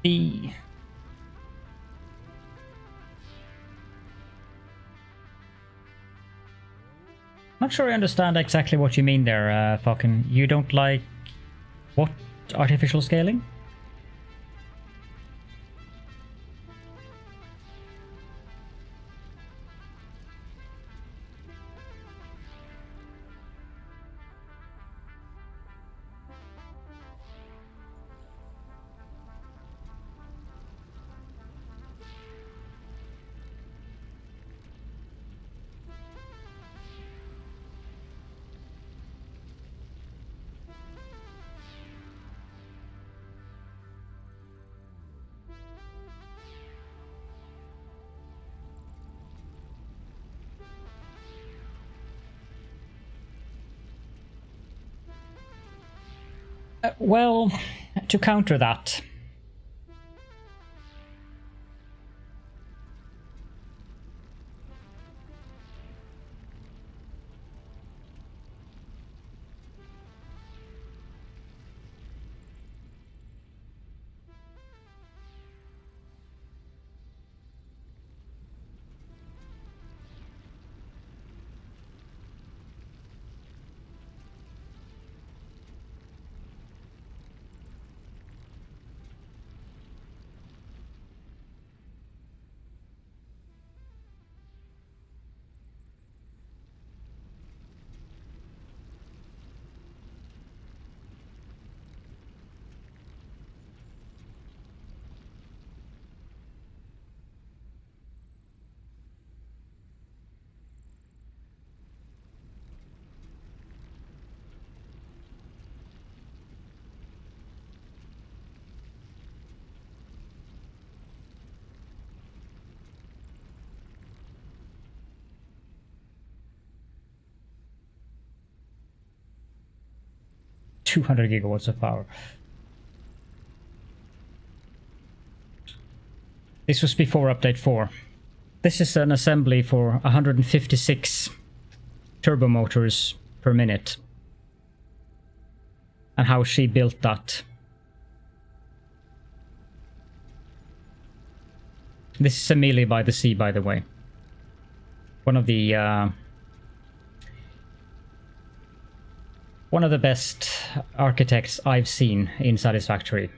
The... Not sure I understand exactly what you mean there, fucking. You don't like... What? Artificial scaling? Well, to counter that, $200 gigawatts of power. This was before update 4. This is an assembly for 156 turbo motors per minute. And how she built that. This is Amelia by the Sea, by the way. One of the best architects I've seen in Satisfactory.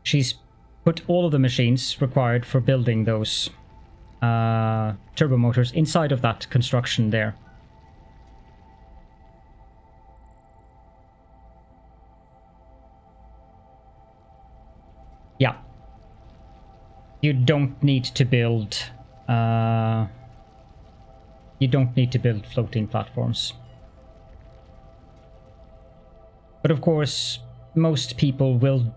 She's put all of the machines required for building those turbo motors inside of that construction there. Yeah. You don't need to build floating platforms. But of course, most people will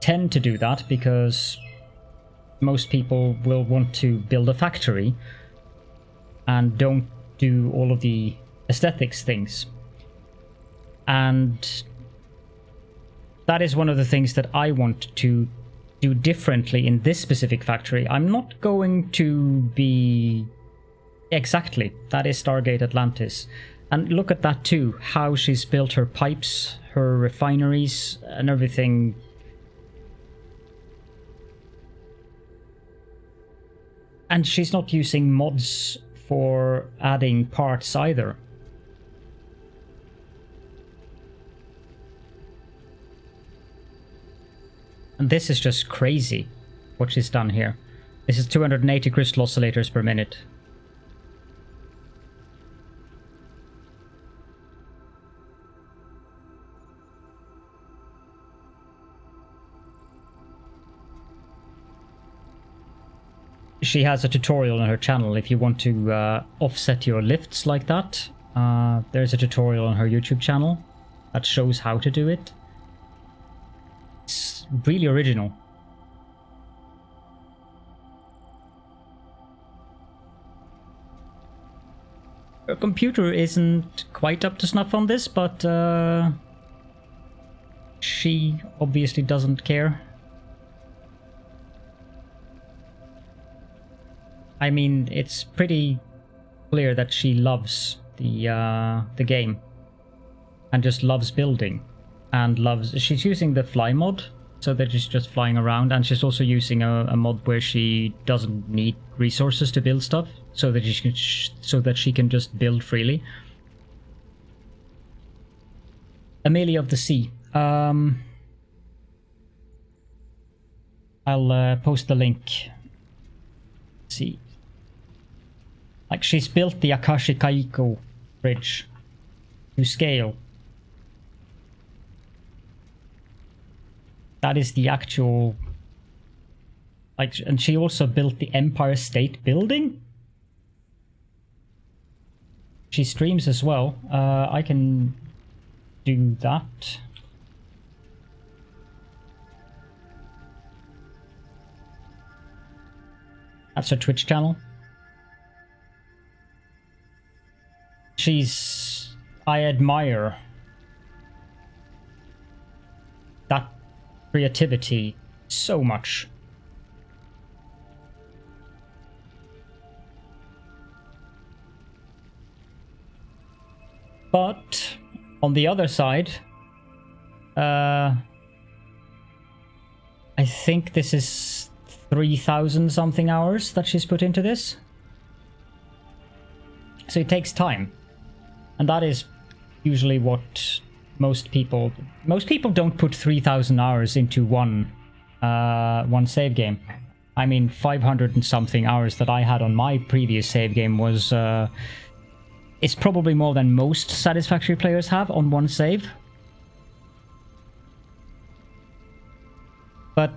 tend to do that because most people will want to build a factory and don't do all of the aesthetics things. And that is one of the things that I want to do differently in this specific factory. I'm not going to be... Exactly, that is Stargate Atlantis. And look at that too, how she's built her pipes, her refineries, and everything. And she's not using mods for adding parts either. And this is just crazy, what she's done here. This is 280 crystal oscillators per minute. She has a tutorial on her channel if you want to offset your lifts like that. There's a tutorial on her YouTube channel that shows how to do it. It's really original. Her computer isn't quite up to snuff on this, but she obviously doesn't care. I mean, it's pretty clear that she loves the game and just loves building and loves... She's using the fly mod, so that she's just flying around, and she's also using a mod where she doesn't need resources to build stuff, so that she can just build freely. Amelia of the Sea. I'll post the link. See. Like, she's built the Akashi Kaiko bridge to scale. That is the actual... Like, and she also built the Empire State Building? She streams as well. I can do that. That's her Twitch channel. I admire that creativity so much. But on the other side, I think this is 3,000 something hours that she's put into this. So it takes time. And that is usually what most people don't put 3,000 hours into one save game. I mean, 500 and something hours that I had on my previous save game was it's probably more than most Satisfactory players have on one save. But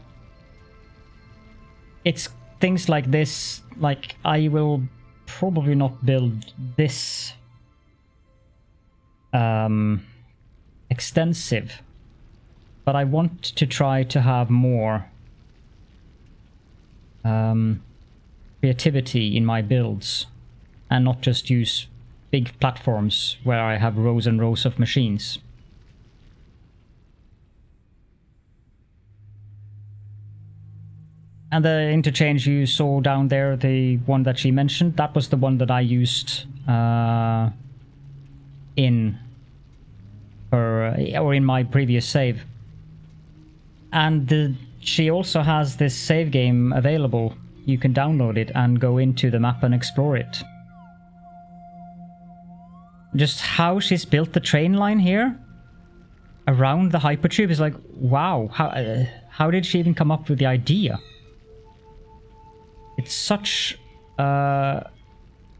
it's things like this, like I will probably not build this extensive, but I want to try to have more creativity in my builds and not just use big platforms where I have rows and rows of machines. And the interchange you saw down there, the one that she mentioned, that was the one that I used in my previous save. And she also has this save game available. You can download it and go into the map and explore it. Just how she's built the train line here around the hypertube is like, wow, how did she even come up with the idea? It's such an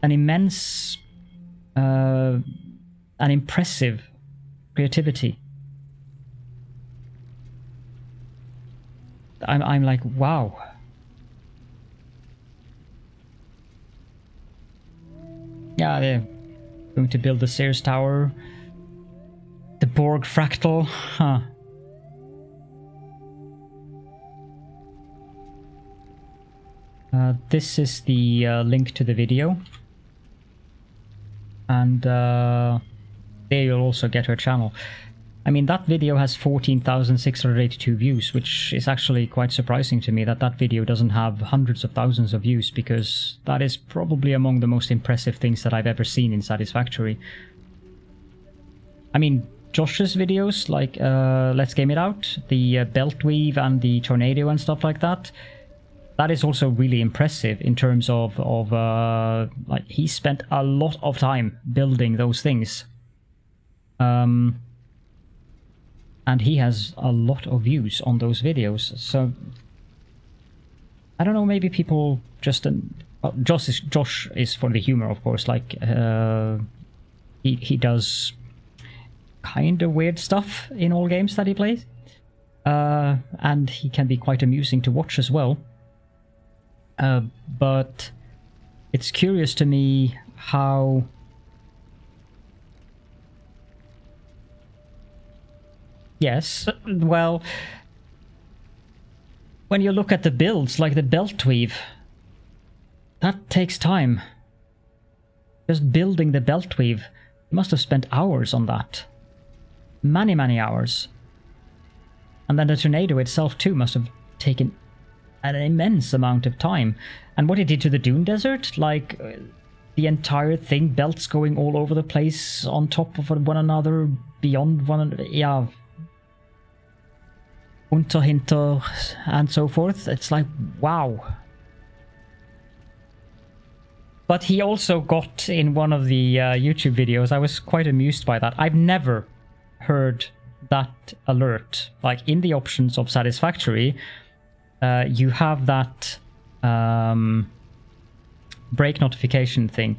immense, an impressive creativity. I'm like, wow. Yeah, they're going to build the Sears Tower. The Borg Fractal, huh. This is the link to the video. And there you'll also get her channel. I mean, that video has 14,682 views, which is actually quite surprising to me that that video doesn't have hundreds of thousands of views, because that is probably among the most impressive things that I've ever seen in Satisfactory. I mean, Josh's videos, like Let's Game It Out, the belt weave and the tornado and stuff like that, that is also really impressive in terms of like, he spent a lot of time building those things. And he has a lot of views on those videos, so I don't know, maybe people just... well, Josh is for the humor, of course, like he does kind of weird stuff in all games that he plays, and he can be quite amusing to watch as well. But it's curious to me how... Yes, well, when you look at the builds, like the belt weave, that takes time. Just building the belt weave, you must have spent hours on that. Many, many hours. And then the tornado itself too must have taken an immense amount of time. And what it did to the Dune Desert, like the entire thing, belts going all over the place, on top of one another, beyond one another, yeah. unter, hinter, and so forth. It's like, wow. But he also got in one of the YouTube videos, I was quite amused by that. I've never heard that alert. Like in the options of Satisfactory, you have that break notification thing.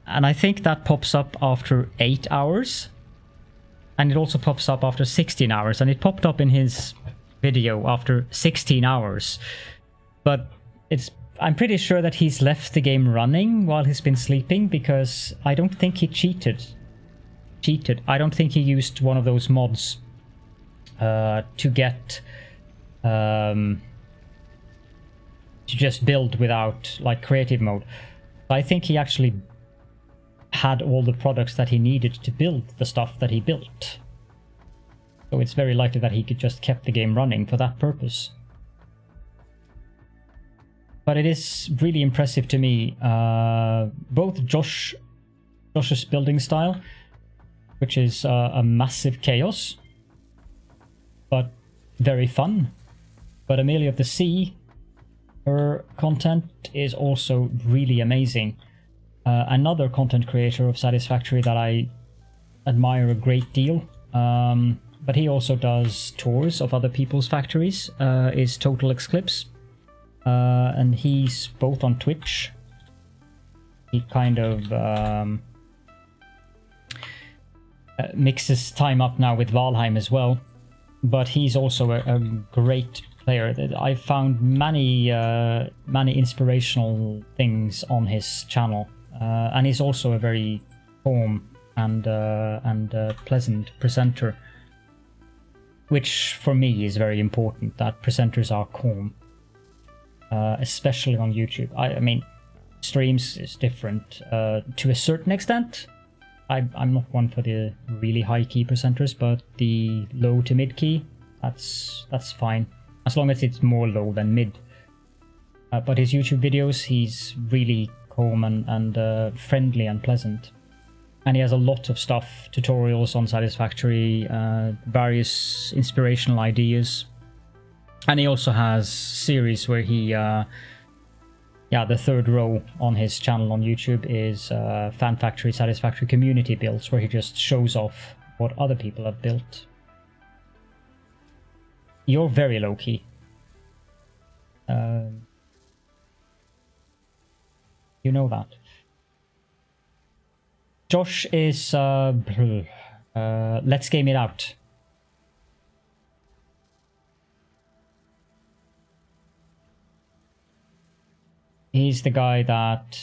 And I think that pops up after 8 hours. And it also pops up after 16 hours. And it popped up in his video after 16 hours. But I'm pretty sure that he's left the game running while he's been sleeping, because I don't think he cheated. I don't think he used one of those mods to get to just build without like creative mode. I think he actually had all the products that he needed to build the stuff that he built. So it's very likely that he could just kept the game running for that purpose. But it is really impressive to me, both Josh's building style, which is a massive chaos, but very fun. But Amelia of the Sea, her content is also really amazing. Another content creator of Satisfactory that I admire a great deal, but he also does tours of other people's factories, is Total Eclipse. And he's both on Twitch. He kind of mixes time up now with Valheim as well, but he's also a great player. I've found many inspirational things on his channel, and he's also a very calm and pleasant presenter, which for me is very important, that presenters are calm. Especially on YouTube. I mean, streams is different to a certain extent. I'm not one for the really high key presenters, but the low to mid key, that's fine, as long as it's more low than mid. But his YouTube videos, he's really calm and friendly and pleasant, and he has a lot of stuff, tutorials on Satisfactory, various inspirational ideas. And he also has series where he, the third row on his channel on YouTube is Fan Factory Satisfactory community builds, where he just shows off what other people have built. You're very low key. You know that. Josh is let's game it out. He's the guy that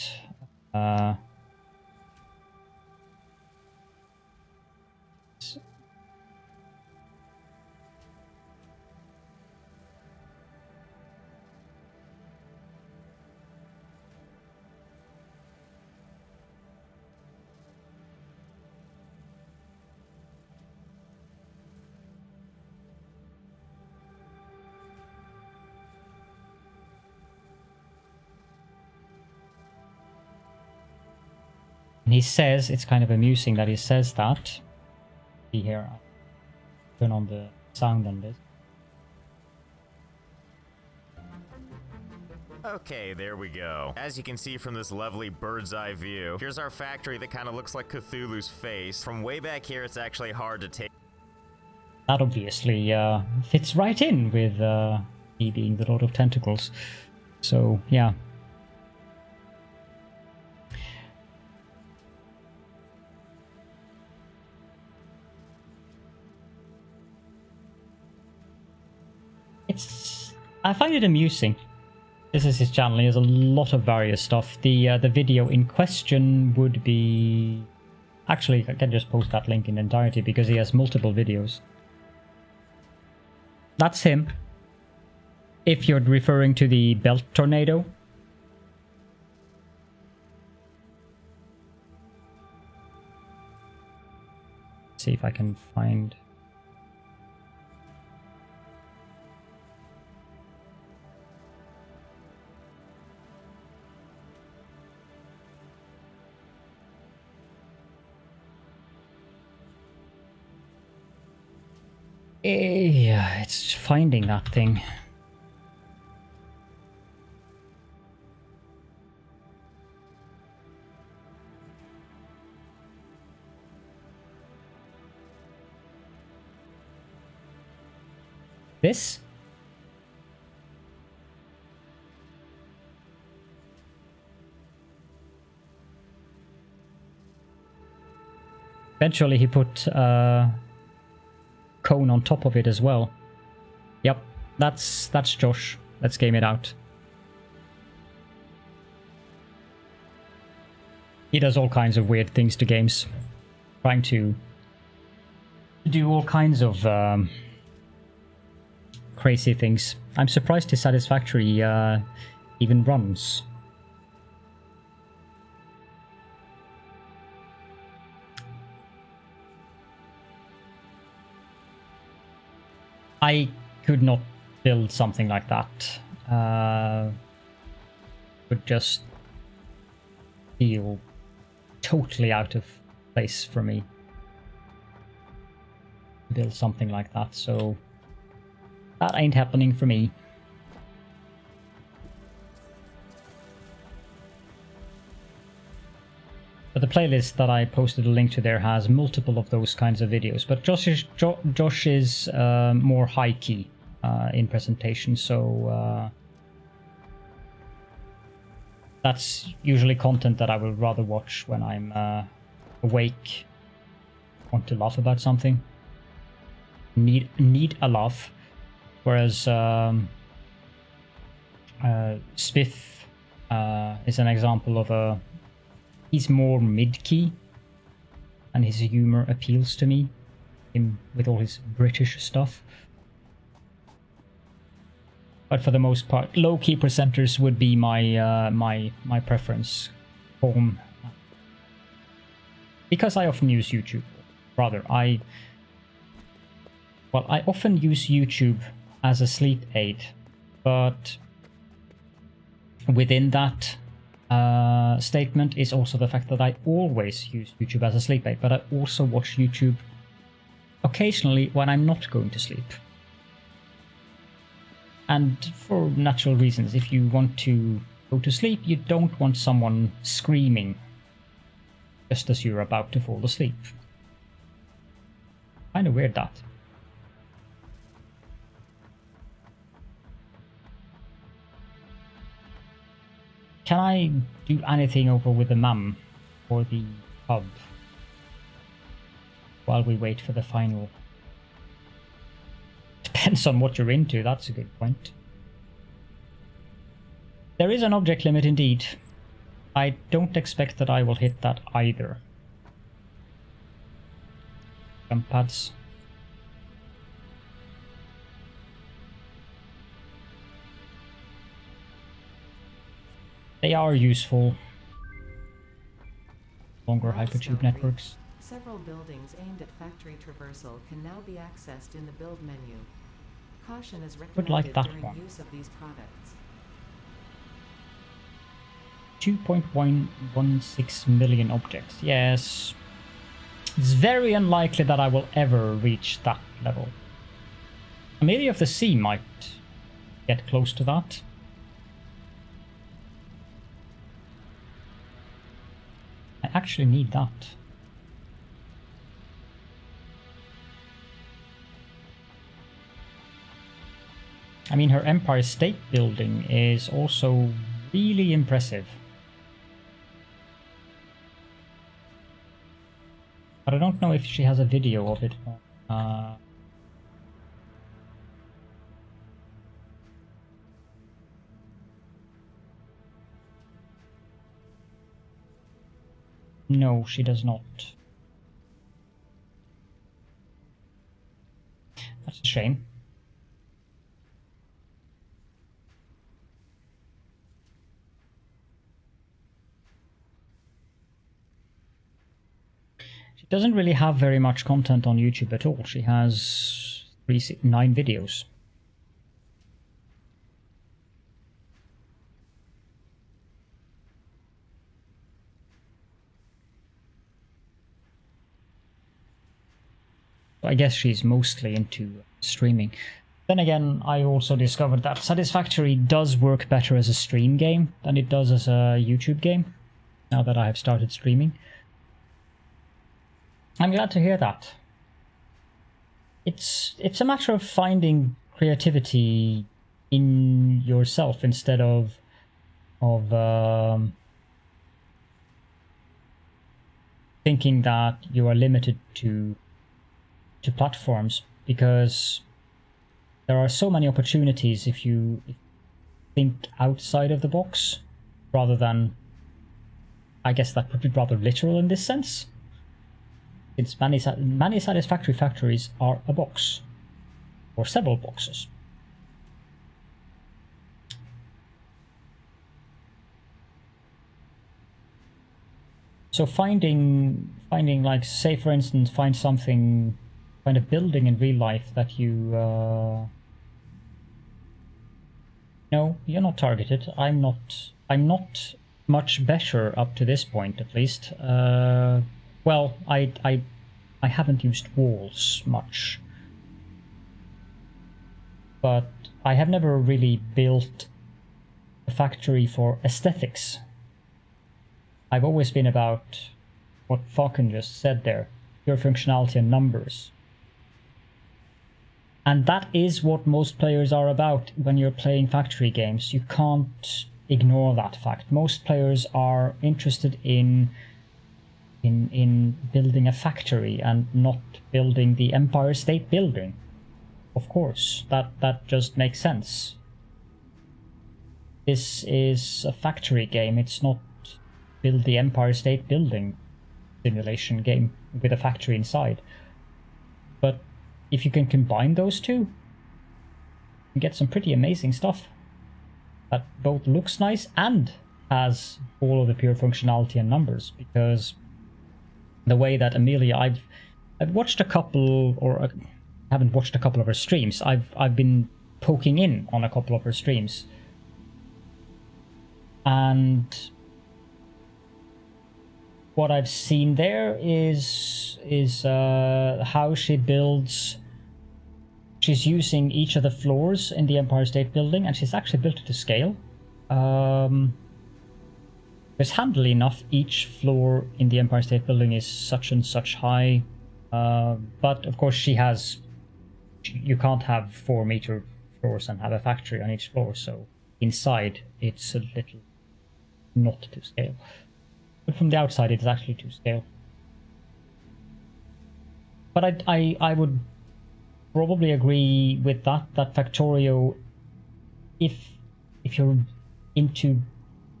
and he says, it's kind of amusing that he says that. See here, I'll turn on the sound on this. Okay, there we go. As you can see from this lovely bird's eye view, here's our factory that kind of looks like Cthulhu's face. From way back here, it's actually hard to take. That obviously fits right in with me being the Lord of Tentacles. So, yeah. I find it amusing. This is his channel. He has a lot of various stuff. The video in question would be... Actually, I can just post that link in entirety because he has multiple videos. That's him. If you're referring to the belt tornado. Let's see if I can find... Yeah, it's finding that thing. This? Eventually he put cone on top of it as well. Yep, that's Josh. Let's game it out. He does all kinds of weird things to games. Trying to do all kinds of crazy things. I'm surprised his Satisfactory even runs. I could not build something like that. Would just feel totally out of place for me. Build something like that, so that ain't happening for me. But the playlist that I posted a link to there has multiple of those kinds of videos. But Josh is more high key in presentation, so that's usually content that I will rather watch when I'm awake, want to laugh about something, need a laugh. Whereas Spiff is an example of a... He's more mid-key, and his humor appeals to me, him with all his British stuff. But for the most part, low-key presenters would be my my preference. Because I often use YouTube. Rather, I often use YouTube as a sleep aid, but within that statement is also the fact that I always use YouTube as a sleep aid, but I also watch YouTube occasionally when I'm not going to sleep. And for natural reasons, if you want to go to sleep, you don't want someone screaming just as you're about to fall asleep. Kind of weird, that. Can I do anything over with the mum or the pub while we wait for the final? Depends on what you're into, that's a good point. There is an object limit indeed. I don't expect that I will hit that either. Jump pads. They are useful. Longer hypertube networks. Several buildings aimed at factory traversal can now be accessed in the build menu. Caution is recommended during use of these products. 2.116 million objects. Yes. It's very unlikely that I will ever reach that level. Amelia of the Sea might get close to that. I actually need that. I mean, her Empire State Building is also really impressive. But I don't know if she has a video of it. No, she does not. That's a shame. She doesn't really have very much content on YouTube at all. She has 9 videos. I guess she's mostly into streaming. Then again, I also discovered that Satisfactory does work better as a stream game than it does as a YouTube game, now that I have started streaming. I'm glad to hear that. It's a matter of finding creativity in yourself instead of thinking that you are limited to platforms, because there are so many opportunities if you think outside of the box, rather than, I guess that would be rather literal in this sense. Since many Satisfactory factories are a box, or several boxes. So finding like, say for instance, find a building in real life that you no, you're not targeted. I'm not much better up to this point, at least. Well, I haven't used walls much, but I have never really built a factory for aesthetics. I've always been about what Falcon just said there, pure functionality and numbers. And that is what most players are about when you're playing factory games. You can't ignore that fact. Most players are interested in building a factory and not building the Empire State Building. Of course, that just makes sense. This is a factory game. It's not build the Empire State Building simulation game with a factory inside. But if you can combine those two, you can get some pretty amazing stuff that both looks nice and has all of the pure functionality and numbers. Because the way that Amelia, I've watched a couple, or I haven't watched a couple of her streams. I've been poking in on a couple of her streams, and what I've seen there is how she builds. She's using each of the floors in the Empire State Building, and she's actually built it to scale. Because handily enough, each floor in the Empire State Building is such and such high. But of course you can't have 4-meter floors and have a factory on each floor, so inside it's a little not to scale. But from the outside it's actually to scale. But I would probably agree with that Factorio, if you're into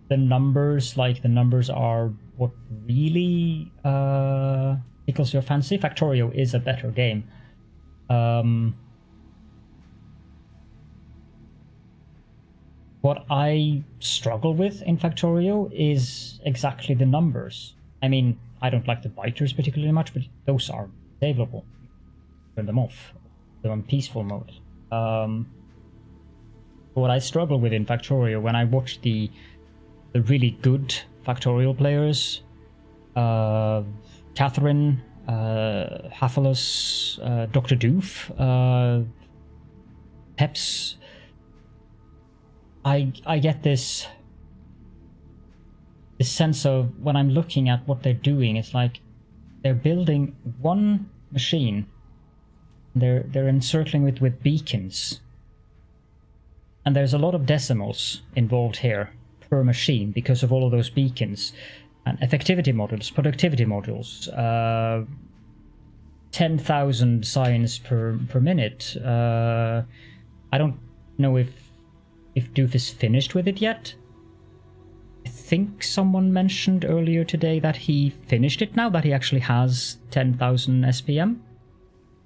the numbers, like the numbers are what really tickles your fancy, Factorio is a better game. What I struggle with in Factorio is exactly the numbers. I mean, I don't like the biters particularly much, but those are savable. Turn them off. They're on peaceful mode. What I struggle with in Factorio, when I watch the really good Factorio players, Catherine, Hafalus, Dr. Doof, Peps, I get this sense of, when I'm looking at what they're doing, it's like they're building one machine, they're encircling it with beacons, and there's a lot of decimals involved here per machine because of all of those beacons and effectivity modules, productivity modules, 10,000 science per minute. I don't know if Doof is finished with it yet. I think someone mentioned earlier today that he finished it now, that he actually has 10,000 SPM.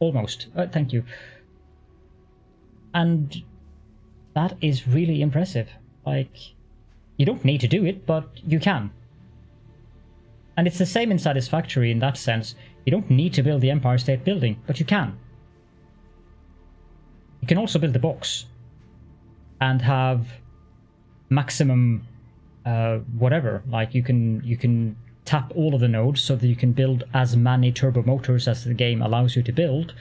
Almost. Thank you. And that is really impressive. Like, you don't need to do it, but you can. And it's the same in Satisfactory in that sense. You don't need to build the Empire State Building, but you can. You can also build the box and have maximum whatever. Like, you can tap all of the nodes so that you can build as many turbo motors as the game allows you to build,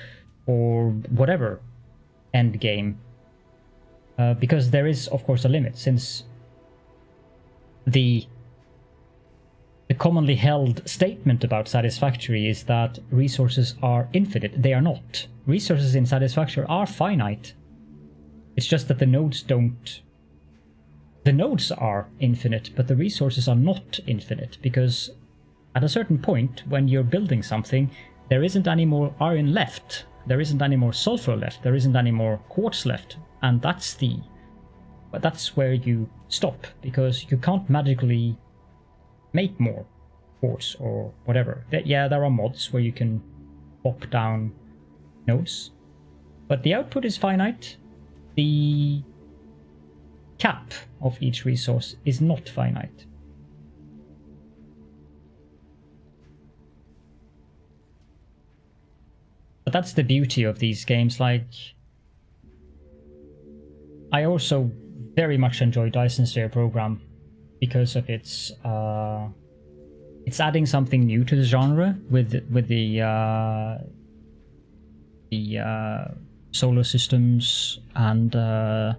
or whatever. end game. Because there is, of course, a limit, since the commonly held statement about Satisfactory is that resources are infinite. They are not. Resources in Satisfactory are finite. It's just that the nodes don't... The nodes are infinite, but the resources are not infinite, because at a certain point, when you're building something, there isn't any more iron left, there isn't any more sulfur left, there isn't any more quartz left, and that's where you stop, because you can't magically make more quartz or whatever. Yeah, there are mods where you can pop down nodes, but the output is finite. The cap of each resource is not finite. But that's the beauty of these games. Like, I also very much enjoy Dyson Sphere Program because of its adding something new to the genre with the solar systems and the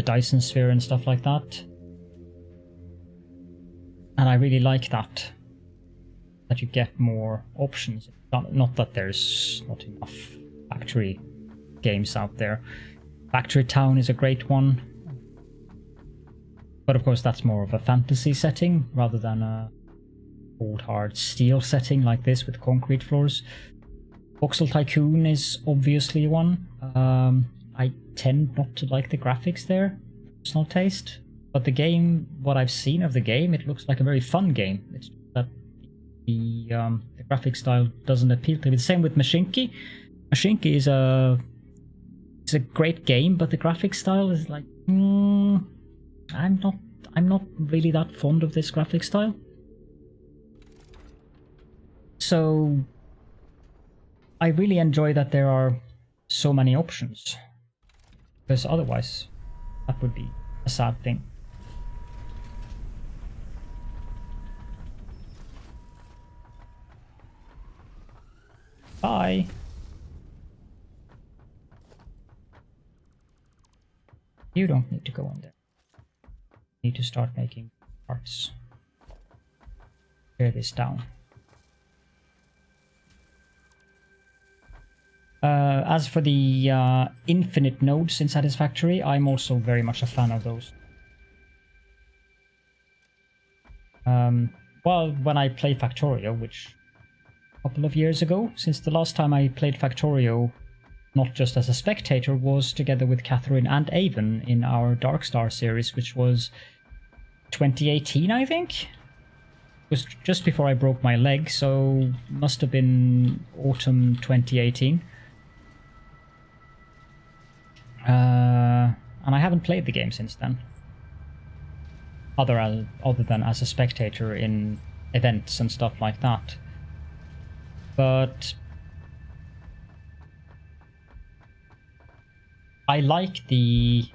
Dyson Sphere and stuff like that. And I really like that you get more options. Not that there's not enough factory games out there. Factory Town is a great one, but of course that's more of a fantasy setting rather than a cold hard steel setting like this with concrete floors. Voxel Tycoon is obviously one. I tend not to like the graphics there, personal taste, but the game, what I've seen of the game, it looks like a very fun game. It's just that the graphic style doesn't appeal to me. The same with Mashinki. Mashinki is a great game, but the graphic style is like, I'm not really that fond of this graphic style. So I really enjoy that there are so many options, because otherwise that would be a sad thing. Bye. You don't need to go on there. You need to start making parts. Tear this down. As for the infinite nodes in Satisfactory, I'm also very much a fan of those. Well, when I played Factorio, which a couple of years ago, since the last time I played Factorio, not just as a spectator, was together with Catherine and Avon in our Darkstar series, which was 2018, I think? It was just before I broke my leg, so must have been autumn 2018. And I haven't played the game since then. Other than as a spectator in events and stuff like that. But I like the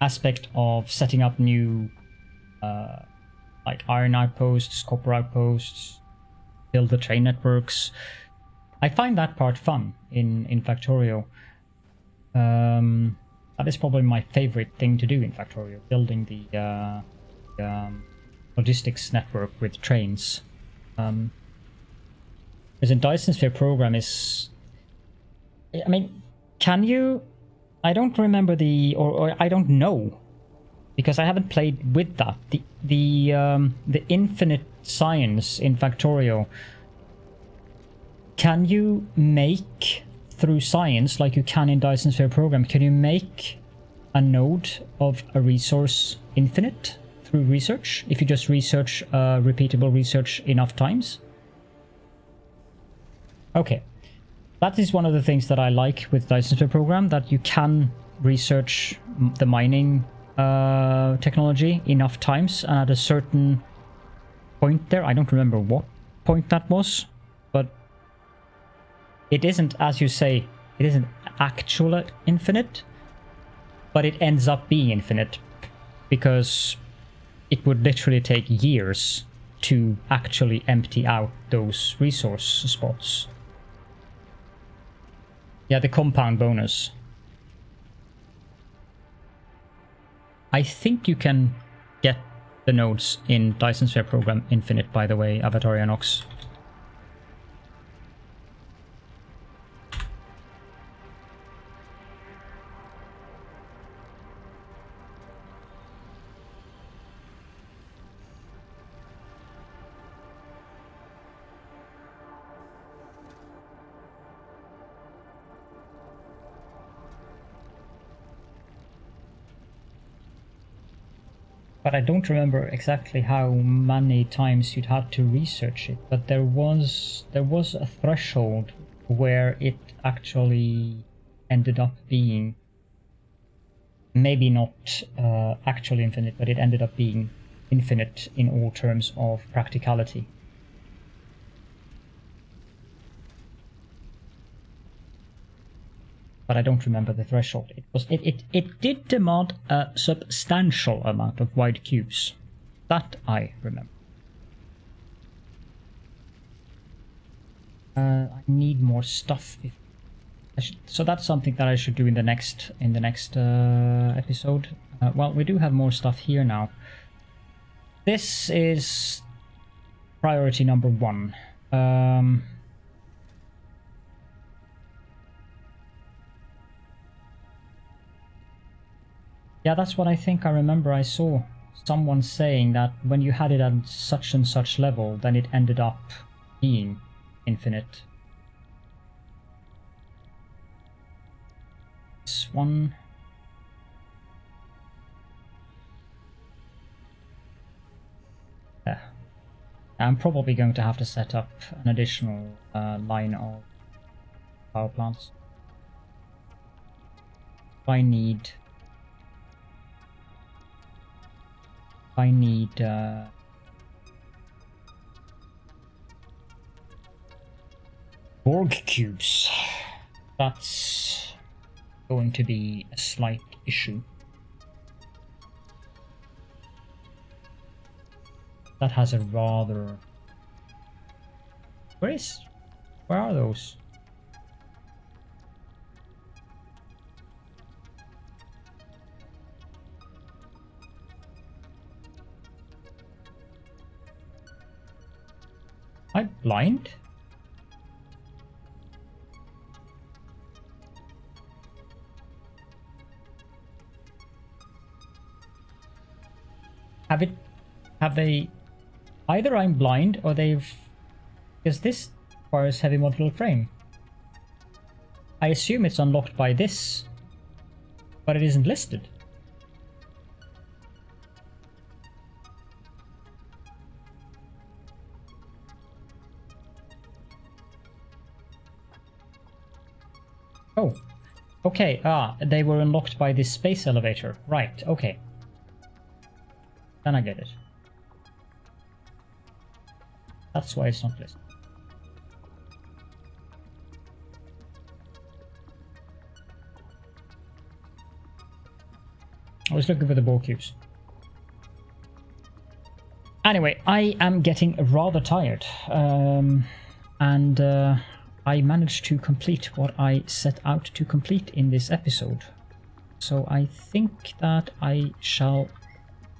aspect of setting up new like iron outposts, copper outposts, build the train networks. I find that part fun in Factorio. That is probably my favorite thing to do in Factorio, building the logistics network with trains. As in Dyson Sphere Program is... I mean, can you... I don't remember or I don't know, because I haven't played with that. The infinite science in Factorio. Can you make, through science, like you can in Dyson Sphere Program, can you make a node of a resource infinite through research, if you just research repeatable research enough times? Okay. That is one of the things that I like with Dyson Sphere Program, that you can research the mining technology enough times, and at a certain point there, I don't remember what point that was, but it isn't, as you say, it isn't actually infinite, but it ends up being infinite, because it would literally take years to actually empty out those resource spots. Yeah, the compound bonus. I think you can get the nodes in Dyson Sphere Program Infinite, by the way, Avatar Anox. But I don't remember exactly how many times you'd had to research it. But there was a threshold where it actually ended up being maybe not actually infinite, but it ended up being infinite in all terms of practicality. But I don't remember the threshold. It did demand a substantial amount of wide cubes. That I remember. I need more stuff. So that's something that I should do in the next episode. Well, we do have more stuff here now. This is priority number 1. Yeah, that's what I think I remember. I saw someone saying that when you had it at such and such level, then it ended up being infinite. This one. Yeah. I'm probably going to have to set up an additional line of power plants. I need Borg cubes. That's going to be a slight issue. That has a rather... Where are those? Am I blind? Have they... Either I'm blind or they've... Because this requires heavy modular frame. I assume it's unlocked by this, but it isn't listed. Oh, okay. They were unlocked by this space elevator. Right, okay. Then I get it. That's why it's not listed. I was looking for the ball cubes. Anyway, I am getting rather tired. I managed to complete what I set out to complete in this episode. So I think that I shall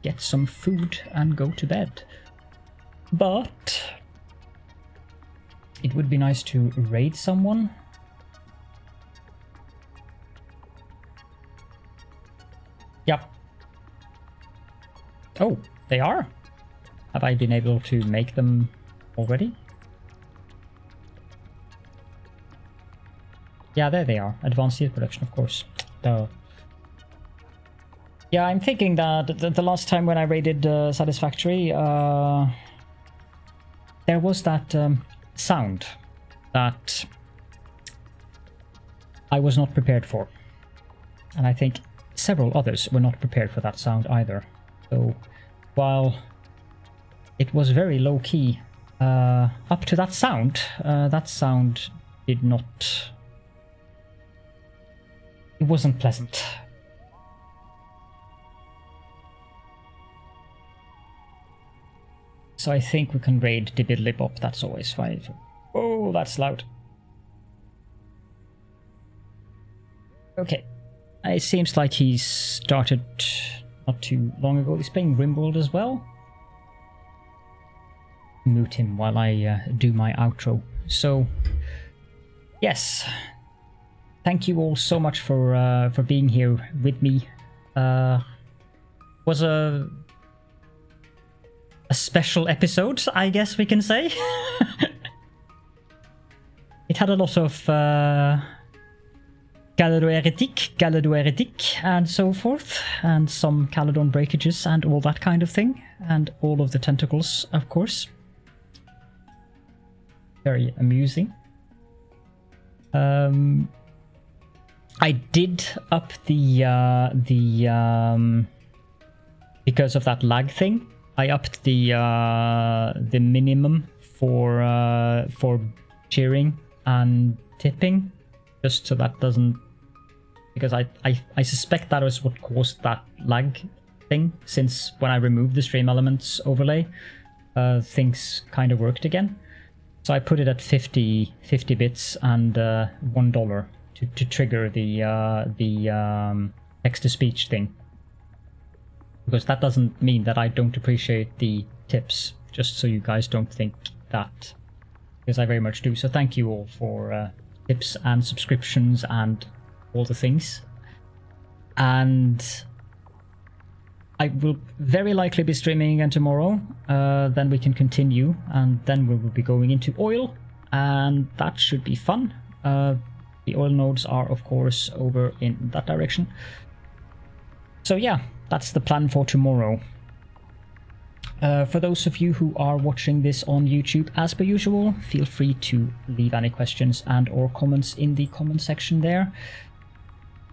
get some food and go to bed. But it would be nice to raid someone. Yep. Oh, they are? Have I been able to make them already? Yeah, there they are. Advanced Steel Production, of course. Duh. Yeah, I'm thinking that the last time when I raided Satisfactory, there was that sound that I was not prepared for. And I think several others were not prepared for that sound either. So, while it was very low-key up to that sound did not... It wasn't pleasant. So I think we can raid Dibiddly-Bop, that's always fine. Oh, that's loud. Okay. It seems like he's started not too long ago. He's playing Rimworld as well. Mute him while I do my outro. So, yes, thank you all so much for being here with me. Was a special episode, I guess we can say. It had a lot of Caledorn and so forth, and some Caledorn breakages and all that kind of thing, and all of the tentacles, of course. Very amusing. I did up the because of that lag thing. I upped the minimum for cheering and tipping, just so that doesn't, because I suspect that was what caused that lag thing, since when I removed the stream elements overlay, things kind of worked again. So I put it at 50 bits and $1 to trigger the text-to-speech thing. Because that doesn't mean that I don't appreciate the tips, just so you guys don't think that. Because I very much do. So thank you all for tips and subscriptions and all the things. And I will very likely be streaming again tomorrow. Then we can continue, and then we will be going into oil, and that should be fun. The oil nodes are, of course, over in that direction. So yeah, that's the plan for tomorrow. For those of you who are watching this on YouTube, as per usual, feel free to leave any questions and or comments in the comment section there.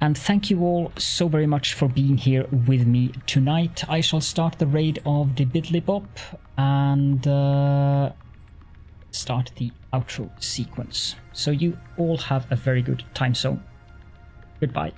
And thank you all so very much for being here with me tonight. I shall start the raid of the Bidlibop and start the outro sequence. So you all have a very good time zone. Goodbye.